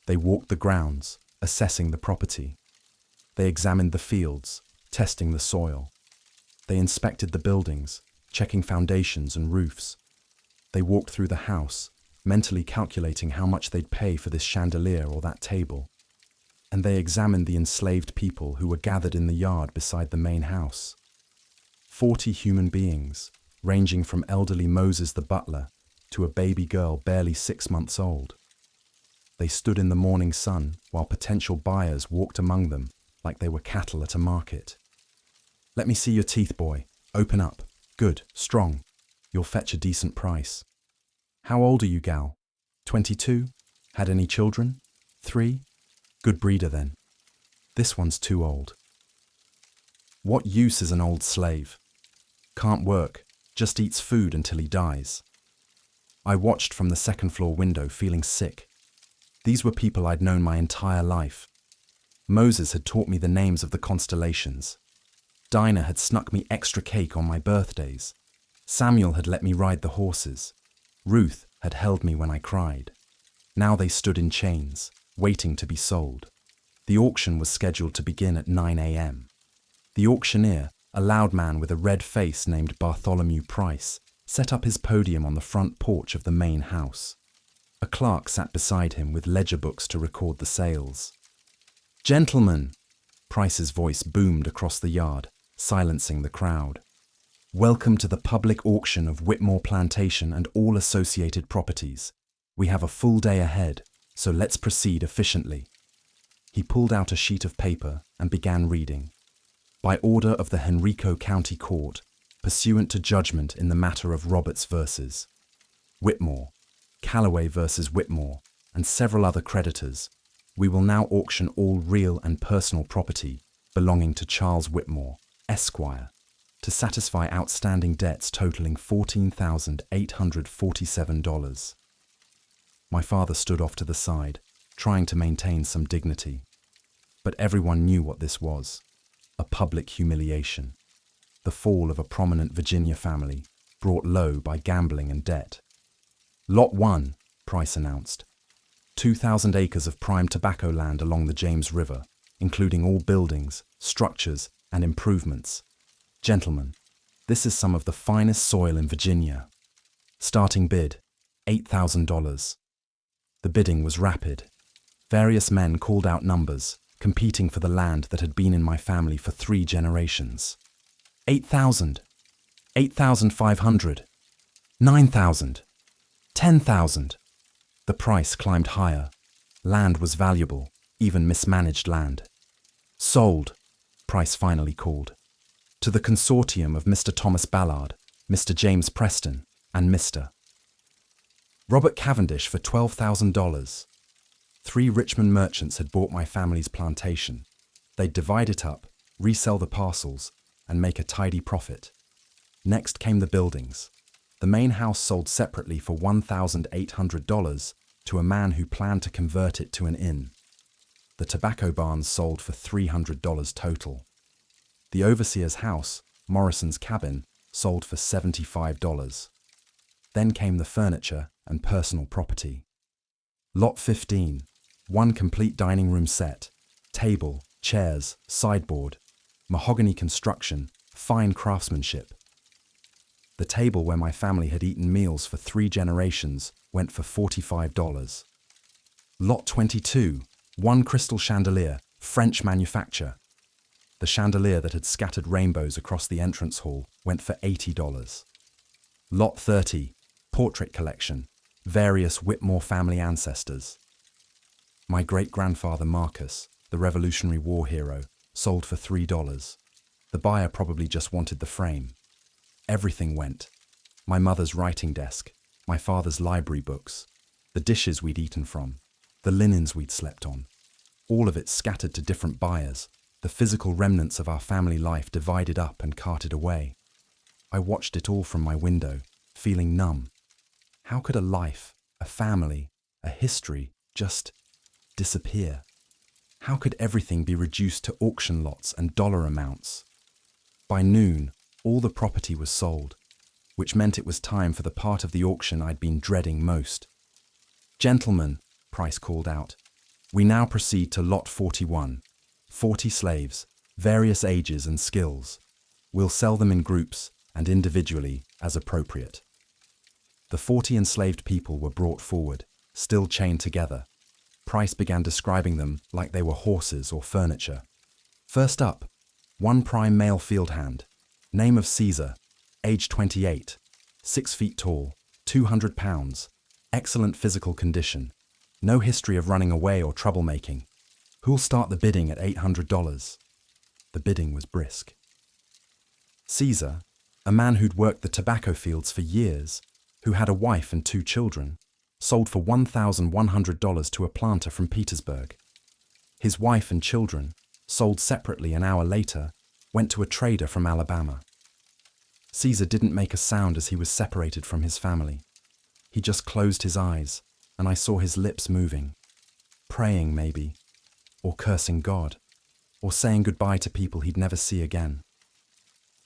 They walked the grounds, assessing the property. They examined the fields, testing the soil. They inspected the buildings, checking foundations and roofs. They walked through the house, mentally calculating how much they'd pay for this chandelier or that table. And they examined the enslaved people who were gathered in the yard beside the main house. 40 human beings, ranging from elderly Moses the butler to a baby girl barely 6 months old. They stood in the morning sun while potential buyers walked among them like they were cattle at a market. "Let me see your teeth, boy. Open up. Good, strong. You'll fetch a decent price." "How old are you, gal?" 22. "Had any children?" 3. "Good breeder then." "This one's too old." "What use is an old slave?" "Can't work, just eats food until he dies." I watched from the second-floor window, feeling sick. These were people I'd known my entire life. Moses had taught me the names of the constellations. Dinah had snuck me extra cake on my birthdays. Samuel had let me ride the horses. Ruth had held me when I cried. Now they stood in chains, waiting to be sold. The auction was scheduled to begin at 9 a.m. The auctioneer, a loud man with a red face named Bartholomew Price, set up his podium on the front porch of the main house. A clerk sat beside him with ledger books to record the sales. "Gentlemen," Price's voice boomed across the yard, silencing the crowd. "Welcome to the public auction of Whitmore Plantation and all associated properties. We have a full day ahead, so let's proceed efficiently." He pulled out a sheet of paper and began reading. By order of the Henrico County Court, pursuant to judgment in the matter of Roberts versus Whitmore, Callaway versus Whitmore, and several other creditors, we will now auction all real and personal property belonging to Charles Whitmore, Esquire, to satisfy outstanding debts totaling $14,847. My father stood off to the side, trying to maintain some dignity. But everyone knew what this was: a public humiliation. The fall of a prominent Virginia family, brought low by gambling and debt. "Lot 1, Price announced. 2,000 acres of prime tobacco land along the James River, including all buildings, structures, and improvements. Gentlemen, this is some of the finest soil in Virginia. Starting bid, $8,000. The bidding was rapid. Various men called out numbers, competing for the land that had been in my family for 3 generations. 8,000, 8,500, 9,000, 10,000. The price climbed higher. Land was valuable, even mismanaged land. "Sold," Price finally called. "To the consortium of Mr. Thomas Ballard, Mr. James Preston, and Mr. Robert Cavendish for $12,000. 3 Richmond merchants had bought my family's plantation. They'd divide it up, resell the parcels, and make a tidy profit. Next came the buildings, The main house sold separately for $1,800 to a man who planned to convert it to an inn. The tobacco barns sold for $300 total. The overseer's house, Morrison's cabin, sold for $75. Then came the furniture and personal property. Lot 15, one complete dining room set, table, chairs, sideboard, mahogany construction, fine craftsmanship. The table where my family had eaten meals for 3 generations went for $45. Lot 22, one crystal chandelier, French manufacture. The chandelier that had scattered rainbows across the entrance hall went for $80. Lot 30, portrait collection, various Whitmore family ancestors. My great-grandfather Marcus, the Revolutionary War hero, sold for $3. The buyer probably just wanted the frame. Everything went. My mother's writing desk, my father's library books, the dishes we'd eaten from, the linens we'd slept on. All of it scattered to different buyers, the physical remnants of our family life divided up and carted away. I watched it all from my window, feeling numb. How could a life, a family, a history just disappear? How could everything be reduced to auction lots and dollar amounts? By noon, all the property was sold, which meant it was time for the part of the auction I'd been dreading most. "Gentlemen," Price called out, "we now proceed to Lot 41, 40 slaves, various ages and skills. We'll sell them in groups and individually as appropriate." The 40 enslaved people were brought forward, still chained together. Price began describing them like they were horses or furniture. First up, one prime male field hand, name of Caesar, age 28, 6 feet tall, 200 pounds, excellent physical condition, no history of running away or troublemaking. Who'll start the bidding at $800? The bidding was brisk. Caesar, a man who'd worked the tobacco fields for years, who had a wife and 2 children, sold for $1,100 to a planter from Petersburg. His wife and children, sold separately an hour later, went to a trader from Alabama. Caesar didn't make a sound as he was separated from his family. He just closed his eyes, and I saw his lips moving. Praying, maybe, or cursing God, or saying goodbye to people he'd never see again.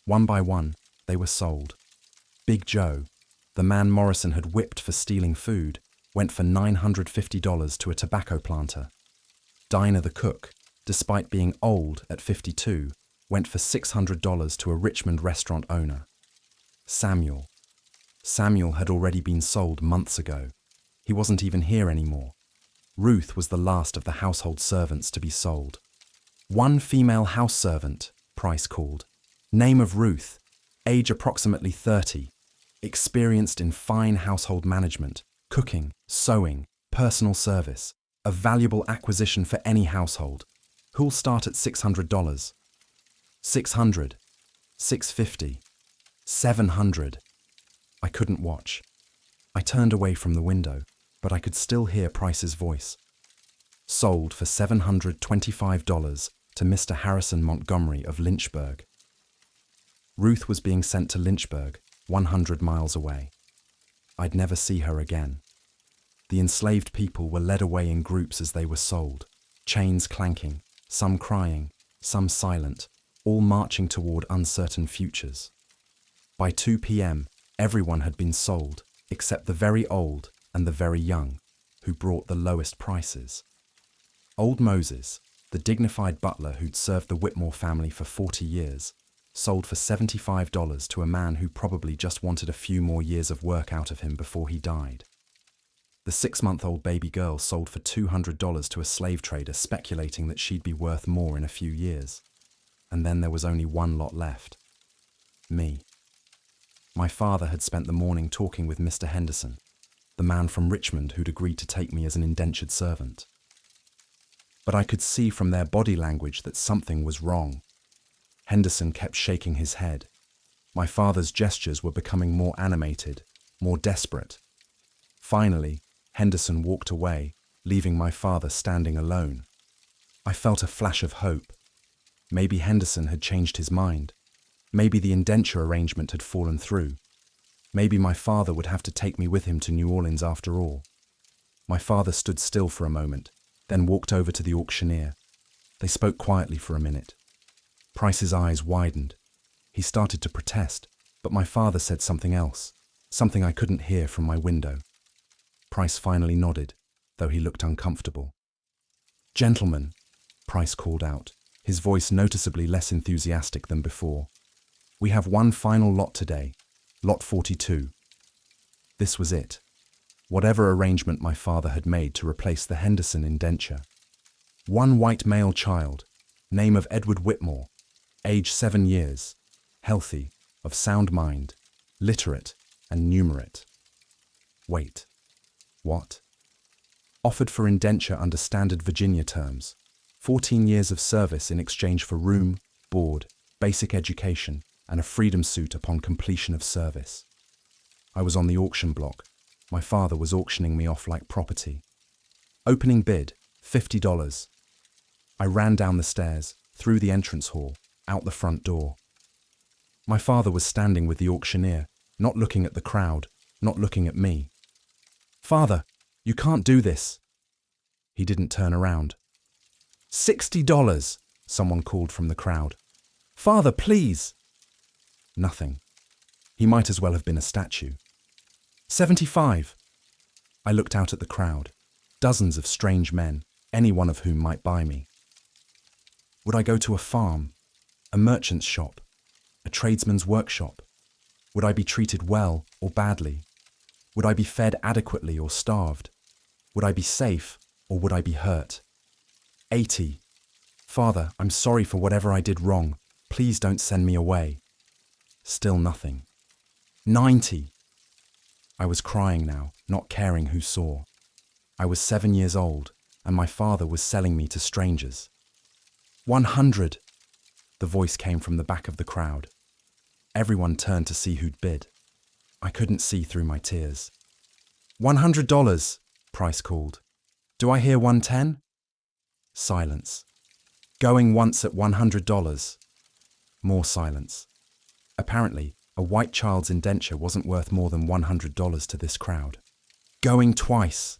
One by one, they were sold. Big Joe, the man Morrison had whipped for stealing food, went for $950 to a tobacco planter. Dinah the cook, despite being old at 52, went for $600 to a Richmond restaurant owner. Samuel had already been sold months ago. He wasn't even here anymore. Ruth was the last of the household servants to be sold. One female house servant, Price called. Name of Ruth, age approximately 30, experienced in fine household management, cooking, sewing, personal service, a valuable acquisition for any household. Who'll start at $600? $600, $650, $700. I couldn't watch. I turned away from the window, but I could still hear Price's voice. Sold for $725 to Mr. Harrison Montgomery of Lynchburg. Ruth was being sent to Lynchburg, 100 miles away. I'd never see her again. The enslaved people were led away in groups as they were sold, chains clanking, some crying, some silent, all marching toward uncertain futures. By 2 p.m., everyone had been sold, except the very old and the very young, who brought the lowest prices. Old Moses, the dignified butler who'd served the Whitmore family for 40 years, sold for $75 to a man who probably just wanted a few more years of work out of him before he died. The 6-month-old baby girl sold for $200 to a slave trader speculating that she'd be worth more in a few years. And then there was only one lot left. Me. My father had spent the morning talking with Mr. Henderson, the man from Richmond who'd agreed to take me as an indentured servant. But I could see from their body language that something was wrong. Henderson kept shaking his head. My father's gestures were becoming more animated, more desperate. Finally, Henderson walked away, leaving my father standing alone. I felt a flash of hope. Maybe Henderson had changed his mind. Maybe the indenture arrangement had fallen through. Maybe my father would have to take me with him to New Orleans after all. My father stood still for a moment, then walked over to the auctioneer. They spoke quietly for a minute. Price's eyes widened. He started to protest, but my father said something else, something I couldn't hear from my window. Price finally nodded, though he looked uncomfortable. "Gentlemen," Price called out, his voice noticeably less enthusiastic than before. "We have one final lot today, lot 42. This was it. Whatever arrangement my father had made to replace the Henderson indenture. One white male child, name of Edward Whitmore, age 7 years, healthy, of sound mind, literate and numerate. Wait. What? Offered for indenture under standard Virginia terms. 14 years of service in exchange for room, board, basic education, and a freedom suit upon completion of service. I was on the auction block. My father was auctioning me off like property. Opening bid, $50. I ran down the stairs, through the entrance hall, out the front door. My father was standing with the auctioneer, not looking at the crowd, not looking at me. "Father, you can't do this." He didn't turn around. $60, someone called from the crowd. "Father, please." Nothing. He might as well have been a statue. 75. I looked out at the crowd. Dozens of strange men, any one of whom might buy me. Would I go to a farm, a merchant's shop, a tradesman's workshop? Would I be treated well or badly? Would I be fed adequately or starved? Would I be safe or would I be hurt? 80. Father, I'm sorry for whatever I did wrong. Please don't send me away. Still nothing. 90. I was crying now, not caring who saw. I was 7 years old, and my father was selling me to strangers. 100. The voice came from the back of the crowd. Everyone turned to see who'd bid. I couldn't see through my tears. $100, Price called. Do I hear 110? Silence. Going once at $100. More silence. Apparently, a white child's indenture wasn't worth more than $100 to this crowd. Going twice.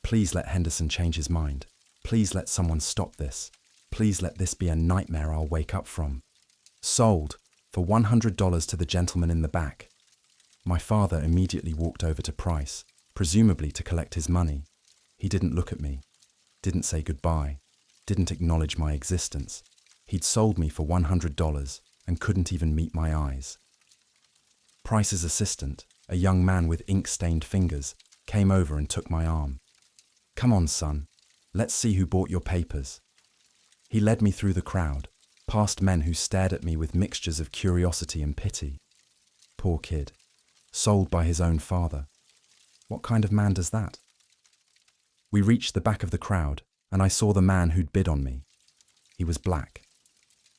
Please let Henderson change his mind. Please let someone stop this. Please let this be a nightmare I'll wake up from. Sold, for $100 to the gentleman in the back. My father immediately walked over to Price, presumably to collect his money. He didn't look at me, didn't say goodbye, didn't acknowledge my existence. He'd sold me for $100 and couldn't even meet my eyes. Price's assistant, a young man with ink-stained fingers, came over and took my arm. "Come on, son. Let's see who bought your papers." He led me through the crowd, past men who stared at me with mixtures of curiosity and pity. Poor kid. Sold by his own father. What kind of man does that? We reached the back of the crowd, and I saw the man who'd bid on me. He was black.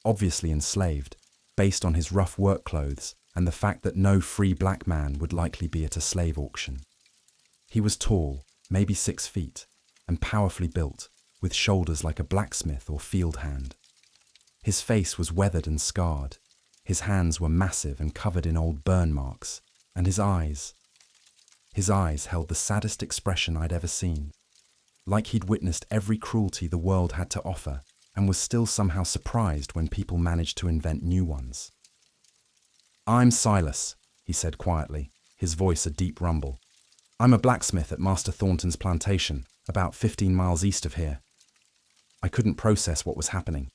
Obviously enslaved, based on his rough work clothes and the fact that no free black man would likely be at a slave auction. He was tall, maybe 6 feet, and powerfully built, with shoulders like a blacksmith or field hand. His face was weathered and scarred. His hands were massive and covered in old burn marks, and his eyes held the saddest expression I'd ever seen, like he'd witnessed every cruelty the world had to offer and was still somehow surprised when people managed to invent new ones. "I'm Silas," he said quietly, his voice a deep rumble. "I'm a blacksmith at Master Thornton's plantation, about 15 miles east of here." I couldn't process what was happening.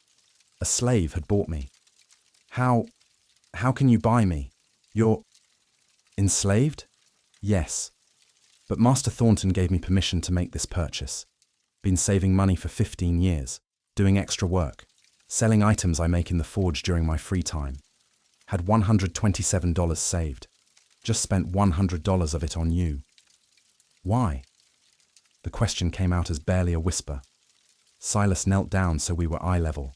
A slave had bought me. How can you buy me? You're enslaved? Yes. But Master Thornton gave me permission to make this purchase. Been saving money for 15 years, doing extra work, selling items I make in the forge during my free time. Had $127 saved. Just spent $100 of it on you. Why? The question came out as barely a whisper. Silas knelt down so we were eye level.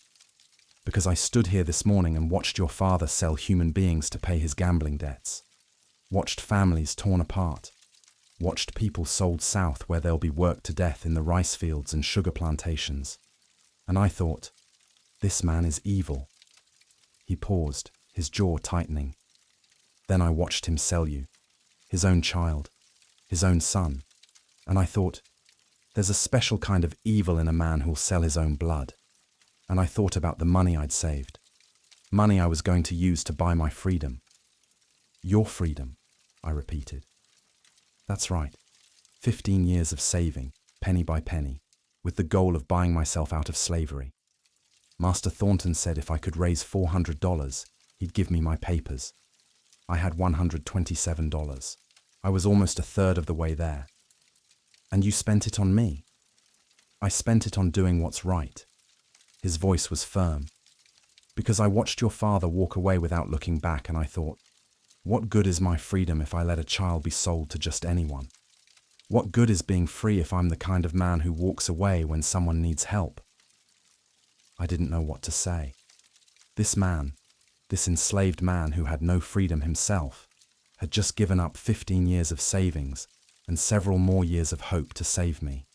Because I stood here this morning and watched your father sell human beings to pay his gambling debts. Watched families torn apart. Watched people sold south where they'll be worked to death in the rice fields and sugar plantations. And I thought, this man is evil. He paused, his jaw tightening. Then I watched him sell you. his own child, his own son. And I thought, there's a special kind of evil in a man who'll sell his own blood. And I thought about the money I'd saved, money I was going to use to buy my freedom. Your freedom, I repeated. That's right, 15 years of saving, penny by penny, with the goal of buying myself out of slavery. Master Thornton said if I could raise $400, he'd give me my papers. I had $127. I was almost a third of the way there. And you spent it on me. I spent it on doing what's right. His voice was firm. Because I watched your father walk away without looking back, and I thought, what good is my freedom if I let a child be sold to just anyone? What good is being free if I'm the kind of man who walks away when someone needs help? I didn't know what to say. This man, this enslaved man who had no freedom himself, had just given up 15 years of savings and several more years of hope to save me.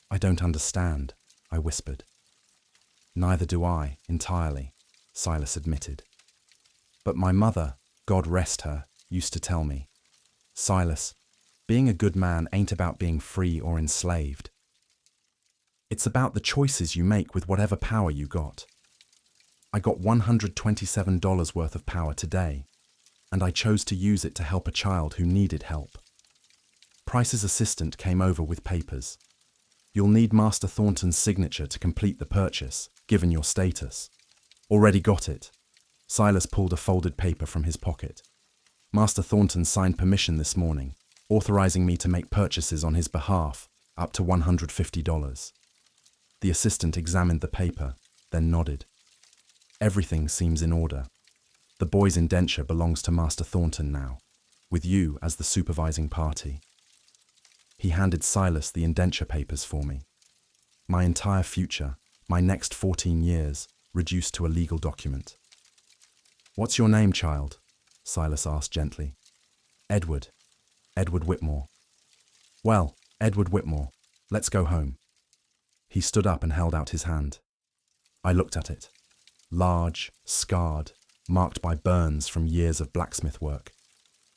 I don't understand, I whispered. Neither do I, entirely, Silas admitted. But my mother, God rest her, used to tell me, Silas, being a good man ain't about being free or enslaved. It's about the choices you make with whatever power you got. I got $127 worth of power today, and I chose to use it to help a child who needed help. Price's assistant came over with papers. You'll need Master Thornton's signature to complete the purchase, given your status. Already got it. Silas pulled a folded paper from his pocket. Master Thornton signed permission this morning, authorizing me to make purchases on his behalf, up to $150. The assistant examined the paper, then nodded. Everything seems in order. The boy's indenture belongs to Master Thornton now, with you as the supervising party. He handed Silas the indenture papers for me. My entire future, my next 14 years, reduced to a legal document. What's your name, child? Silas asked gently. Edward. Edward Whitmore. Well, Edward Whitmore, let's go home. He stood up and held out his hand. I looked at it. Large, scarred, marked by burns from years of blacksmith work,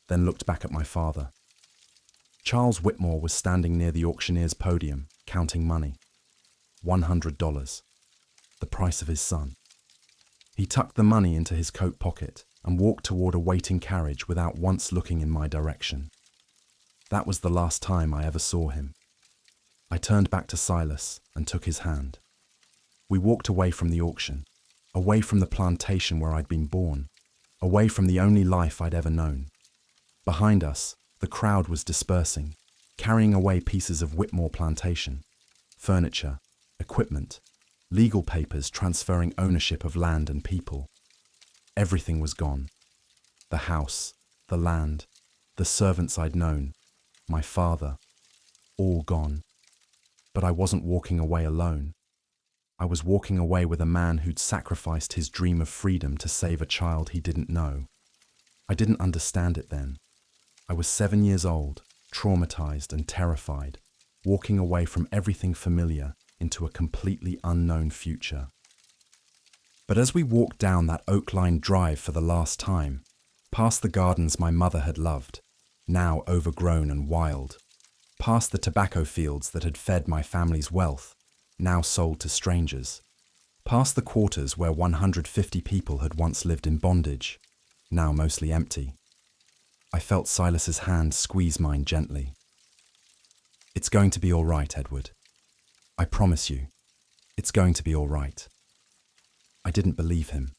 then looked back at my father. Charles Whitmore was standing near the auctioneer's podium, counting money. $100, the price of his son. He tucked the money into his coat pocket and walked toward a waiting carriage without once looking in my direction. That was the last time I ever saw him. I turned back to Silas and took his hand. We walked away from the auction, away from the plantation where I'd been born, away from the only life I'd ever known. Behind us, the crowd was dispersing, carrying away pieces of Whitmore plantation, furniture, equipment, legal papers transferring ownership of land and people. Everything was gone. The house, the land, the servants I'd known, my father, all gone. But I wasn't walking away alone. I was walking away with a man who'd sacrificed his dream of freedom to save a child he didn't know. I didn't understand it then. I was 7 years old, traumatized and terrified, walking away from everything familiar into a completely unknown future. But as we walked down that oak-lined drive for the last time, past the gardens my mother had loved, now overgrown and wild, past the tobacco fields that had fed my family's wealth, now sold to strangers, past the quarters where 150 people had once lived in bondage, now mostly empty, I felt Silas's hand squeeze mine gently. It's going to be all right, Edward. I promise you, it's going to be all right. I didn't believe him.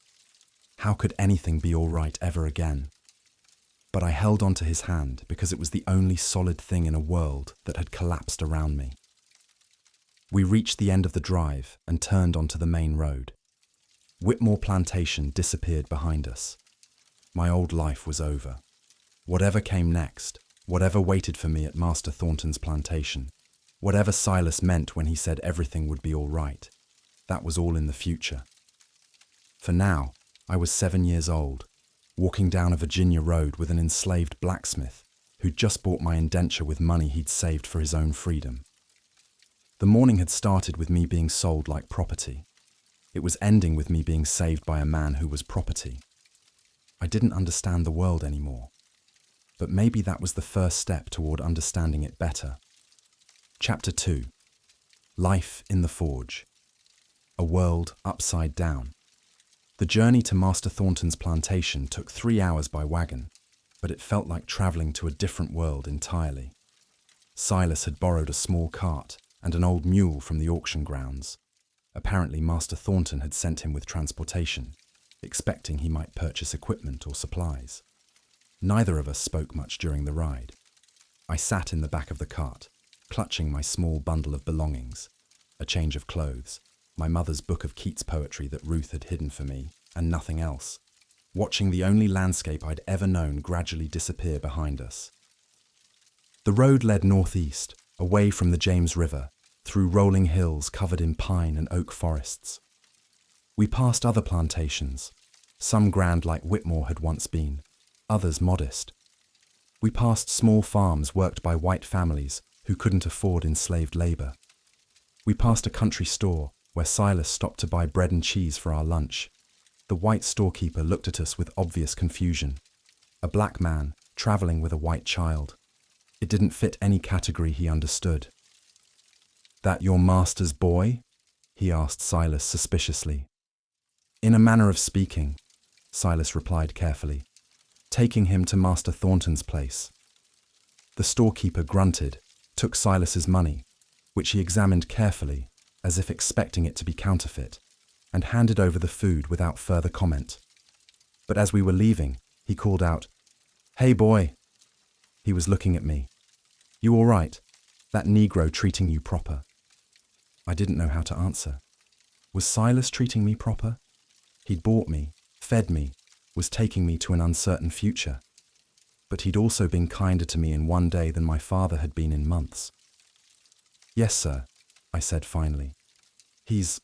How could anything be all right ever again? But I held onto his hand because it was the only solid thing in a world that had collapsed around me. We reached the end of the drive and turned onto the main road. Whitmore Plantation disappeared behind us. My old life was over. Whatever came next, whatever waited for me at Master Thornton's plantation, whatever Silas meant when he said everything would be all right, that was all in the future. For now, I was 7 years old, walking down a Virginia road with an enslaved blacksmith who'd just bought my indenture with money he'd saved for his own freedom. The morning had started with me being sold like property. It was ending with me being saved by a man who was property. I didn't understand the world anymore. but maybe that was the first step toward understanding it better. Chapter 2. Life in the Forge. A world upside down. The journey to Master Thornton's plantation took 3 hours by wagon, but it felt like traveling to a different world entirely. Silas had borrowed a small cart and an old mule from the auction grounds. Apparently, Master Thornton had sent him with transportation, expecting he might purchase equipment or supplies. Neither of us spoke much during the ride. I sat in the back of the cart, clutching my small bundle of belongings, a change of clothes, my mother's book of Keats poetry that Ruth had hidden for me, and nothing else, watching the only landscape I'd ever known gradually disappear behind us. The road led northeast, away from the James River, through rolling hills covered in pine and oak forests. We passed other plantations, some grand like Whitmore had once been, others modest. We passed small farms worked by white families who couldn't afford enslaved labor. We passed a country store where Silas stopped to buy bread and cheese for our lunch. The white storekeeper looked at us with obvious confusion. A black man traveling with a white child. It didn't fit any category he understood. "That your master's boy?" he asked Silas suspiciously. "In a manner of speaking," Silas replied carefully, "taking him to Master Thornton's place." The storekeeper grunted, took Silas's money, which he examined carefully, as if expecting it to be counterfeit, and handed over the food without further comment. But as we were leaving, he called out, "Hey boy!" He was looking at me. "You all right? That Negro treating you proper?" I didn't know how to answer. Was Silas treating me proper? He'd bought me, fed me, was taking me to an uncertain future. But he'd also been kinder to me in one day than my father had been in months. "Yes, sir," I said finally. He's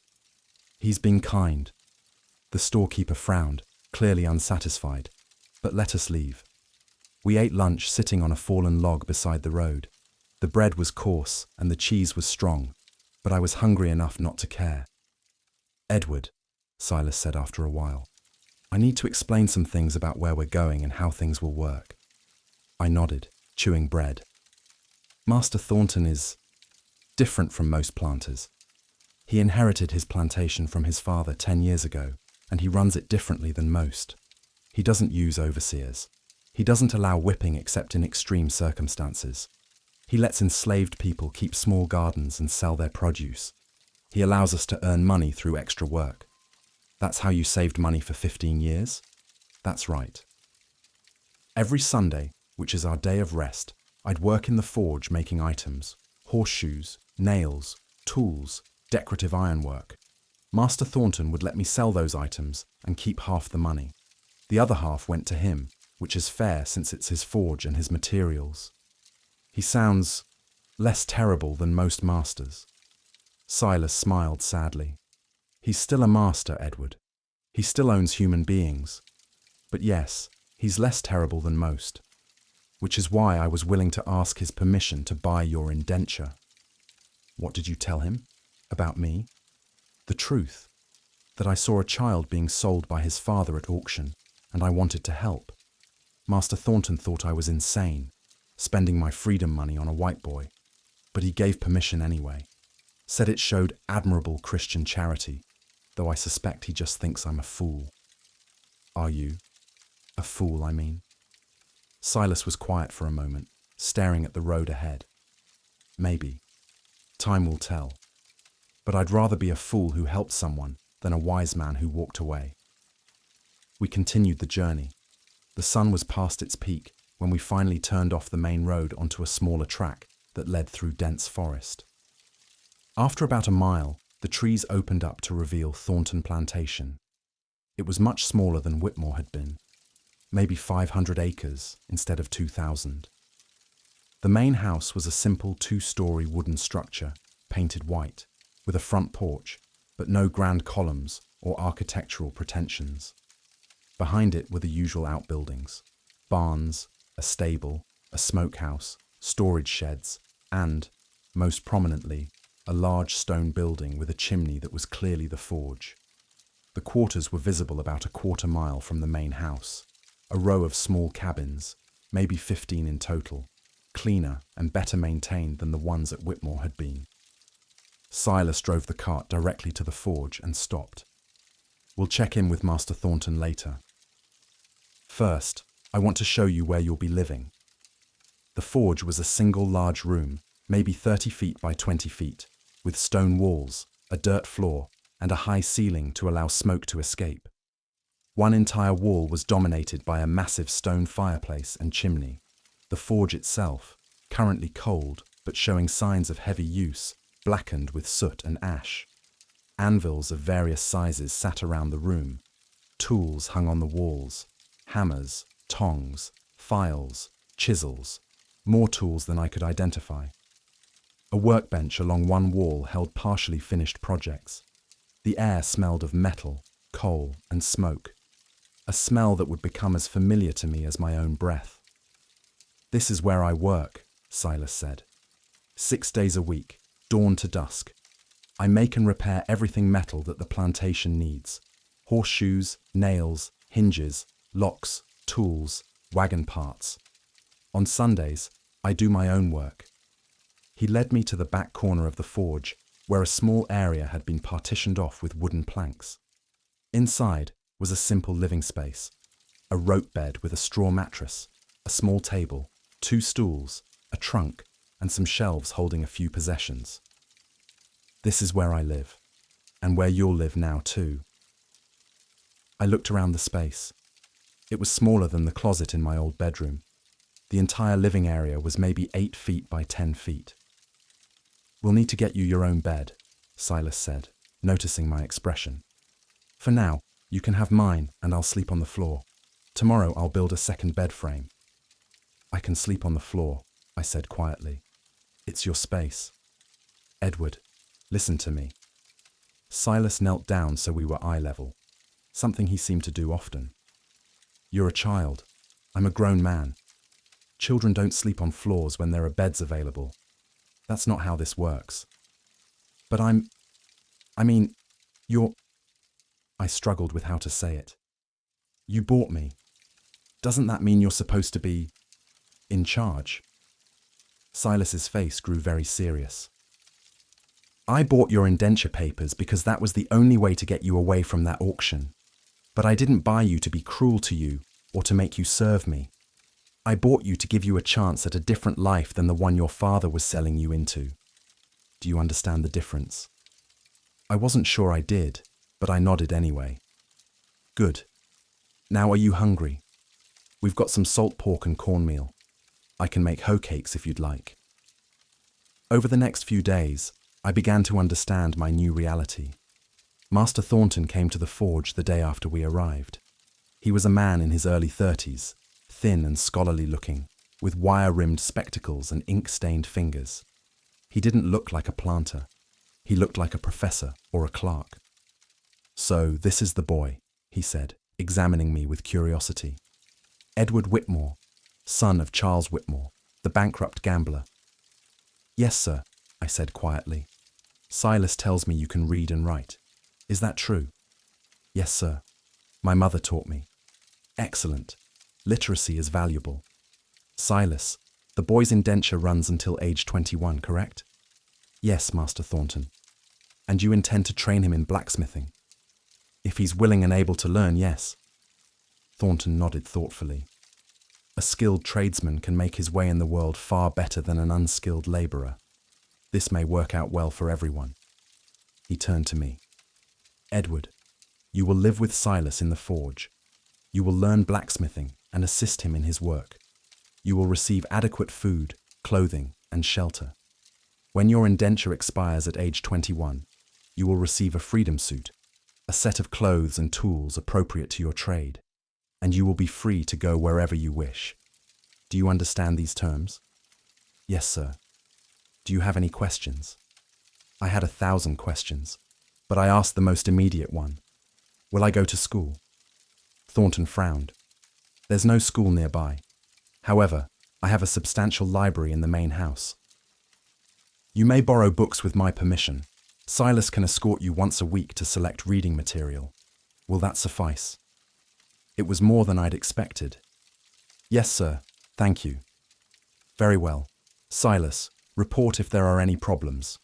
been kind." The storekeeper frowned, clearly unsatisfied, but let us leave. We ate lunch sitting on a fallen log beside the road. The bread was coarse and the cheese was strong, but I was hungry enough not to care. "Edward," Silas said after a while, "I need to explain some things about where we're going and how things will work." I nodded, chewing bread. "Master Thornton is different from most planters. He inherited his plantation from his father 10 years ago, and he runs it differently than most. He doesn't use overseers. He doesn't allow whipping except in extreme circumstances. He lets enslaved people keep small gardens and sell their produce. He allows us to earn money through extra work. That's how you saved money for 15 years? That's right. Every Sunday, which is our day of rest, I'd work in the forge making items, horseshoes, nails, tools, decorative ironwork. Master Thornton would let me sell those items and keep half the money. The other half went to him, which is fair since it's his forge and his materials. He sounds less terrible than most masters. Silas smiled sadly. He's still a master, Edward. He still owns human beings. But yes, he's less terrible than most. Which is why I was willing to ask his permission to buy your indenture. What did you tell him? About me? The truth. That I saw a child being sold by his father at auction, and I wanted to help. Master Thornton thought I was insane, spending my freedom money on a white boy, but he gave permission anyway. Said it showed admirable Christian charity, though I suspect he just thinks I'm a fool. Are you? A fool, I mean. Silas was quiet for a moment, staring at the road ahead. Maybe. Time will tell. But I'd rather be a fool who helped someone than a wise man who walked away. We continued the journey. The sun was past its peak when we finally turned off the main road onto a smaller track that led through dense forest. After about a mile, the trees opened up to reveal Thornton Plantation. It was much smaller than Whitmore had been, maybe 500 acres instead of 2,000. The main house was a simple 2-story wooden structure, painted white, with a front porch, but no grand columns or architectural pretensions. Behind it were the usual outbuildings: barns, a stable, a smokehouse, storage sheds, and, most prominently, a large stone building with a chimney that was clearly the forge. The quarters were visible about a quarter mile from the main house, a row of small cabins, maybe 15 in total, cleaner and better maintained than the ones at Whitmore had been. Silas drove the cart directly to the forge and stopped. We'll check in with Master Thornton later. First, I want to show you where you'll be living. The forge was a single large room, maybe 30 feet by 20 feet, with stone walls, a dirt floor, and a high ceiling to allow smoke to escape. One entire wall was dominated by a massive stone fireplace and chimney. The forge itself, currently cold but showing signs of heavy use, blackened with soot and ash. Anvils of various sizes sat around the room. Tools hung on the walls. Hammers, tongs, files, chisels, more tools than I could identify. A workbench along one wall held partially finished projects. The air smelled of metal, coal, and smoke, a smell that would become as familiar to me as my own breath. "This is where I work," Silas said. 6 days a week, dawn to dusk. I make and repair everything metal that the plantation needs. Horseshoes, nails, hinges, locks, tools, wagon parts. On Sundays, I do my own work. He led me to the back corner of the forge, where a small area had been partitioned off with wooden planks. Inside was a simple living space, a rope bed with a straw mattress, a small table, 2 stools, a trunk, and some shelves holding a few possessions. This is where I live, and where you'll live now too. I looked around the space. It was smaller than the closet in my old bedroom. The entire living area was maybe 8 feet by 10 feet. "We'll need to get you your own bed," Silas said, noticing my expression. "For now, you can have mine and I'll sleep on the floor. Tomorrow I'll build a second bed frame." "I can sleep on the floor," I said quietly. "It's your space." "Edward, listen to me." Silas knelt down so we were eye level, something he seemed to do often. "You're a child. I'm a grown man. Children don't sleep on floors when there are beds available. That's not how this works." "But you're—" I struggled with how to say it. "You bought me. Doesn't that mean you're supposed to be in charge?" Silas's face grew very serious. "I bought your indenture papers because that was the only way to get you away from that auction. But I didn't buy you to be cruel to you or to make you serve me. I bought you to give you a chance at a different life than the one your father was selling you into. Do you understand the difference?" I wasn't sure I did, but I nodded anyway. "Good. Now are you hungry? We've got some salt pork and cornmeal. I can make hoe cakes if you'd like." Over the next few days, I began to understand my new reality. Master Thornton came to the forge the day after we arrived. He was a man in his early 30s, thin and scholarly looking, with wire-rimmed spectacles and ink-stained fingers. He didn't look like a planter. He looked like a professor or a clerk. "So this is the boy," he said, examining me with curiosity. "Edward Whitmore, son of Charles Whitmore, the bankrupt gambler." "Yes, sir," I said quietly. "Silas tells me you can read and write. Is that true?" "Yes, sir. My mother taught me." "Excellent. Literacy is valuable. Silas, the boy's indenture runs until age 21, correct?" "Yes, Master Thornton." "And you intend to train him in blacksmithing?" "If he's willing and able to learn, yes." Thornton nodded thoughtfully. "A skilled tradesman can make his way in the world far better than an unskilled labourer. This may work out well for everyone." He turned to me. "Edward, you will live with Silas in the forge. You will learn blacksmithing and assist him in his work. You will receive adequate food, clothing, and shelter. When your indenture expires at age 21, you will receive a freedom suit, a set of clothes and tools appropriate to your trade, and you will be free to go wherever you wish. Do you understand these terms?" "Yes, sir." "Do you have any questions?" I had 1,000 questions, but I asked the most immediate one. "Will I go to school?" Thornton frowned. "There's no school nearby. However, I have a substantial library in the main house. You may borrow books with my permission. Silas can escort you once a week to select reading material. Will that suffice?" It was more than I'd expected. "Yes, sir. Thank you. Very well. Silas, report if there are any problems.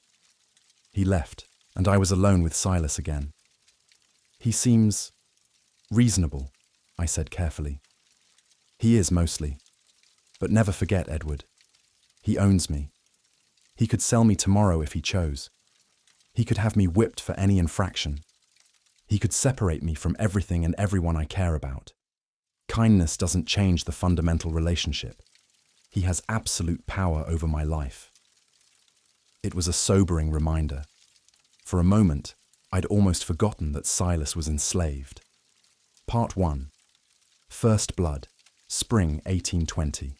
He left, and I was alone with Silas again. He seems reasonable, I said carefully. He is mostly. But never forget, Edward. He owns me. He could sell me tomorrow if he chose. He could have me whipped for any infraction. He could separate me from everything and everyone I care about. Kindness doesn't change the fundamental relationship. He has absolute power over my life. It was a sobering reminder. For a moment, I'd almost forgotten that Silas was enslaved. Part 1. First Blood, Spring 1820.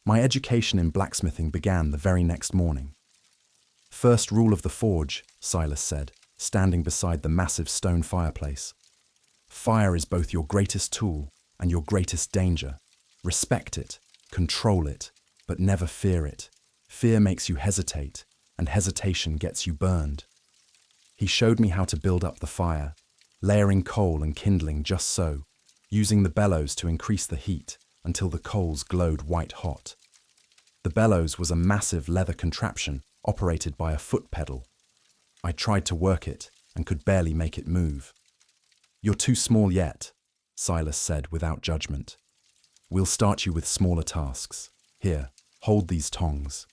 My education in blacksmithing began the very next morning. First rule of the forge, Silas said, standing beside the massive stone fireplace. Fire is both your greatest tool and your greatest danger. Respect it, control it, but never fear it. Fear makes you hesitate, and hesitation gets you burned. He showed me how to build up the fire, layering coal and kindling just so, using the bellows to increase the heat until the coals glowed white hot. The bellows was a massive leather contraption operated by a foot pedal. I tried to work it and could barely make it move. "You're too small yet," Silas said without judgment. "We'll start you with smaller tasks. Here, hold these tongs."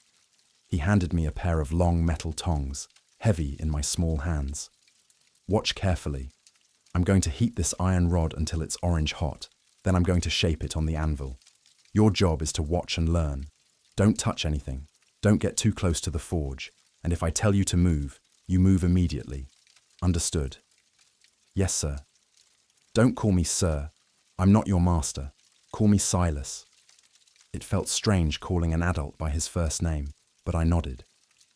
He handed me a pair of long metal tongs, heavy in my small hands. "Watch carefully. I'm going to heat this iron rod until it's orange hot. Then I'm going to shape it on the anvil. Your job is to watch and learn. Don't touch anything. Don't get too close to the forge. And if I tell you to move, you move immediately. Understood?" "Yes, sir." "Don't call me sir. I'm not your master. Call me Silas." It felt strange calling an adult by his first name, but I nodded.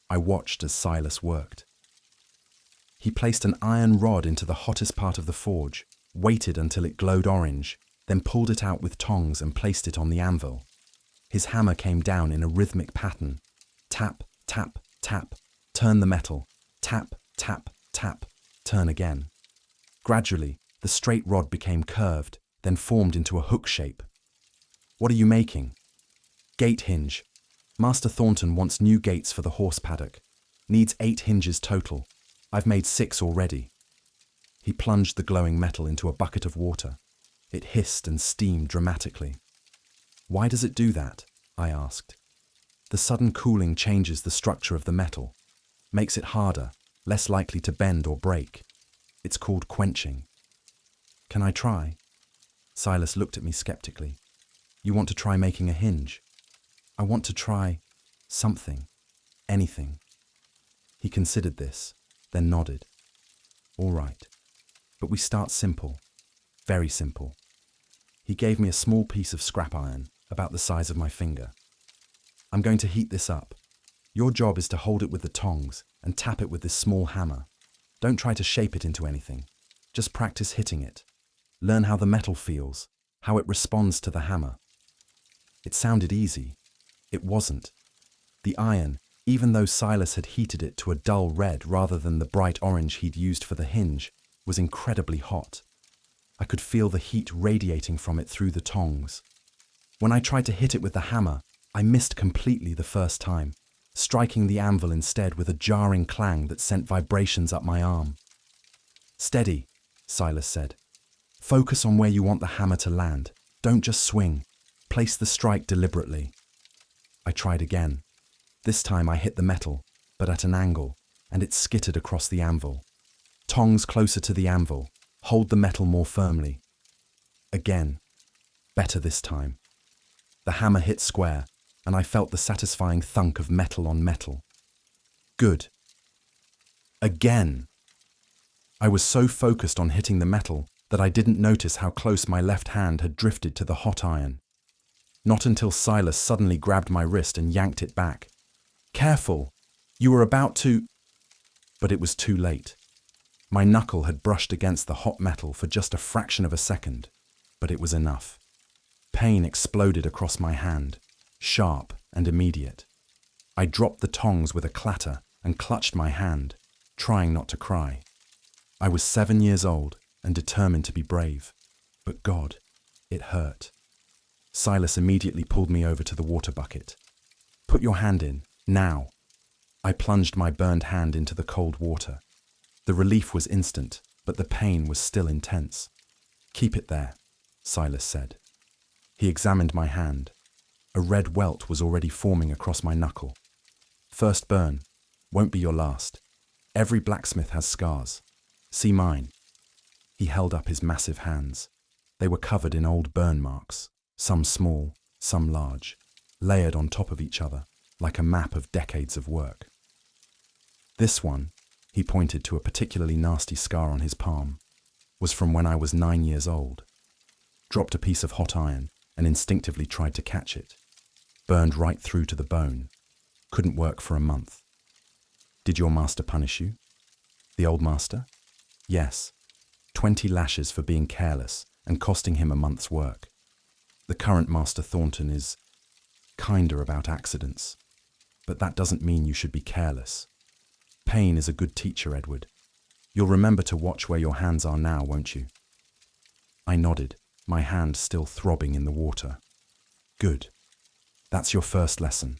I watched as Silas worked. He placed an iron rod into the hottest part of the forge, waited until it glowed orange, then pulled it out with tongs and placed it on the anvil. His hammer came down in a rhythmic pattern. Tap, tap, tap, turn the metal. Tap, tap, tap, turn again. Gradually, the straight rod became curved, then formed into a hook shape. "What are you making?" "Gate hinge. Master Thornton wants new gates for the horse paddock. Needs 8 hinges total. I've made 6 already." He plunged the glowing metal into a bucket of water. It hissed and steamed dramatically. "Why does it do that?" I asked. "The sudden cooling changes the structure of the metal, makes it harder, less likely to bend or break. It's called quenching." "Can I try?" Silas looked at me skeptically. "You want to try making a hinge?" "I want to try something, anything." He considered this, then nodded. "All right, but we start simple, very simple." He gave me a small piece of scrap iron, about the size of my finger. "I'm going to heat this up. Your job is to hold it with the tongs and tap it with this small hammer. Don't try to shape it into anything. Just practice hitting it. Learn how the metal feels, how it responds to the hammer." It sounded easy. It wasn't. The iron, even though Silas had heated it to a dull red rather than the bright orange he'd used for the hinge, was incredibly hot. I could feel the heat radiating from it through the tongs. When I tried to hit it with the hammer, I missed completely the first time, striking the anvil instead with a jarring clang that sent vibrations up my arm. "Steady," Silas said. "Focus on where you want the hammer to land. Don't just swing. Place the strike deliberately." I tried again. This time I hit the metal, but at an angle, and it skittered across the anvil. Tongs closer to the anvil. Hold the metal more firmly. Again. Better this time. The hammer hit square, and I felt the satisfying thunk of metal on metal. Good. Again. I was so focused on hitting the metal that I didn't notice how close my left hand had drifted to the hot iron. Not until Silas suddenly grabbed my wrist and yanked it back. "Careful! You were about to—" But it was too late. My knuckle had brushed against the hot metal for just a fraction of a second, but it was enough. Pain exploded across my hand, sharp and immediate. I dropped the tongs with a clatter and clutched my hand, trying not to cry. I was 7 years old and determined to be brave, but God, it hurt. Silas immediately pulled me over to the water bucket. "Put your hand in, now." I plunged my burned hand into the cold water. The relief was instant, but the pain was still intense. "Keep it there," Silas said. He examined my hand. A red welt was already forming across my knuckle. "First burn, won't be your last. Every blacksmith has scars. See mine." He held up his massive hands. They were covered in old burn marks, some small, some large, layered on top of each other, like a map of decades of work. This one, he pointed to a particularly nasty scar on his palm, was from when I was 9 years old. Dropped a piece of hot iron and instinctively tried to catch it. Burned right through to the bone. Couldn't work for a month. "Did your master punish you?" "The old master?" "Yes. 20 lashes for being careless and costing him a month's work. The current Master Thornton is kinder about accidents. But that doesn't mean you should be careless. Pain is a good teacher, Edward. You'll remember to watch where your hands are now, won't you?" I nodded, my hand still throbbing in the water. "Good. That's your first lesson.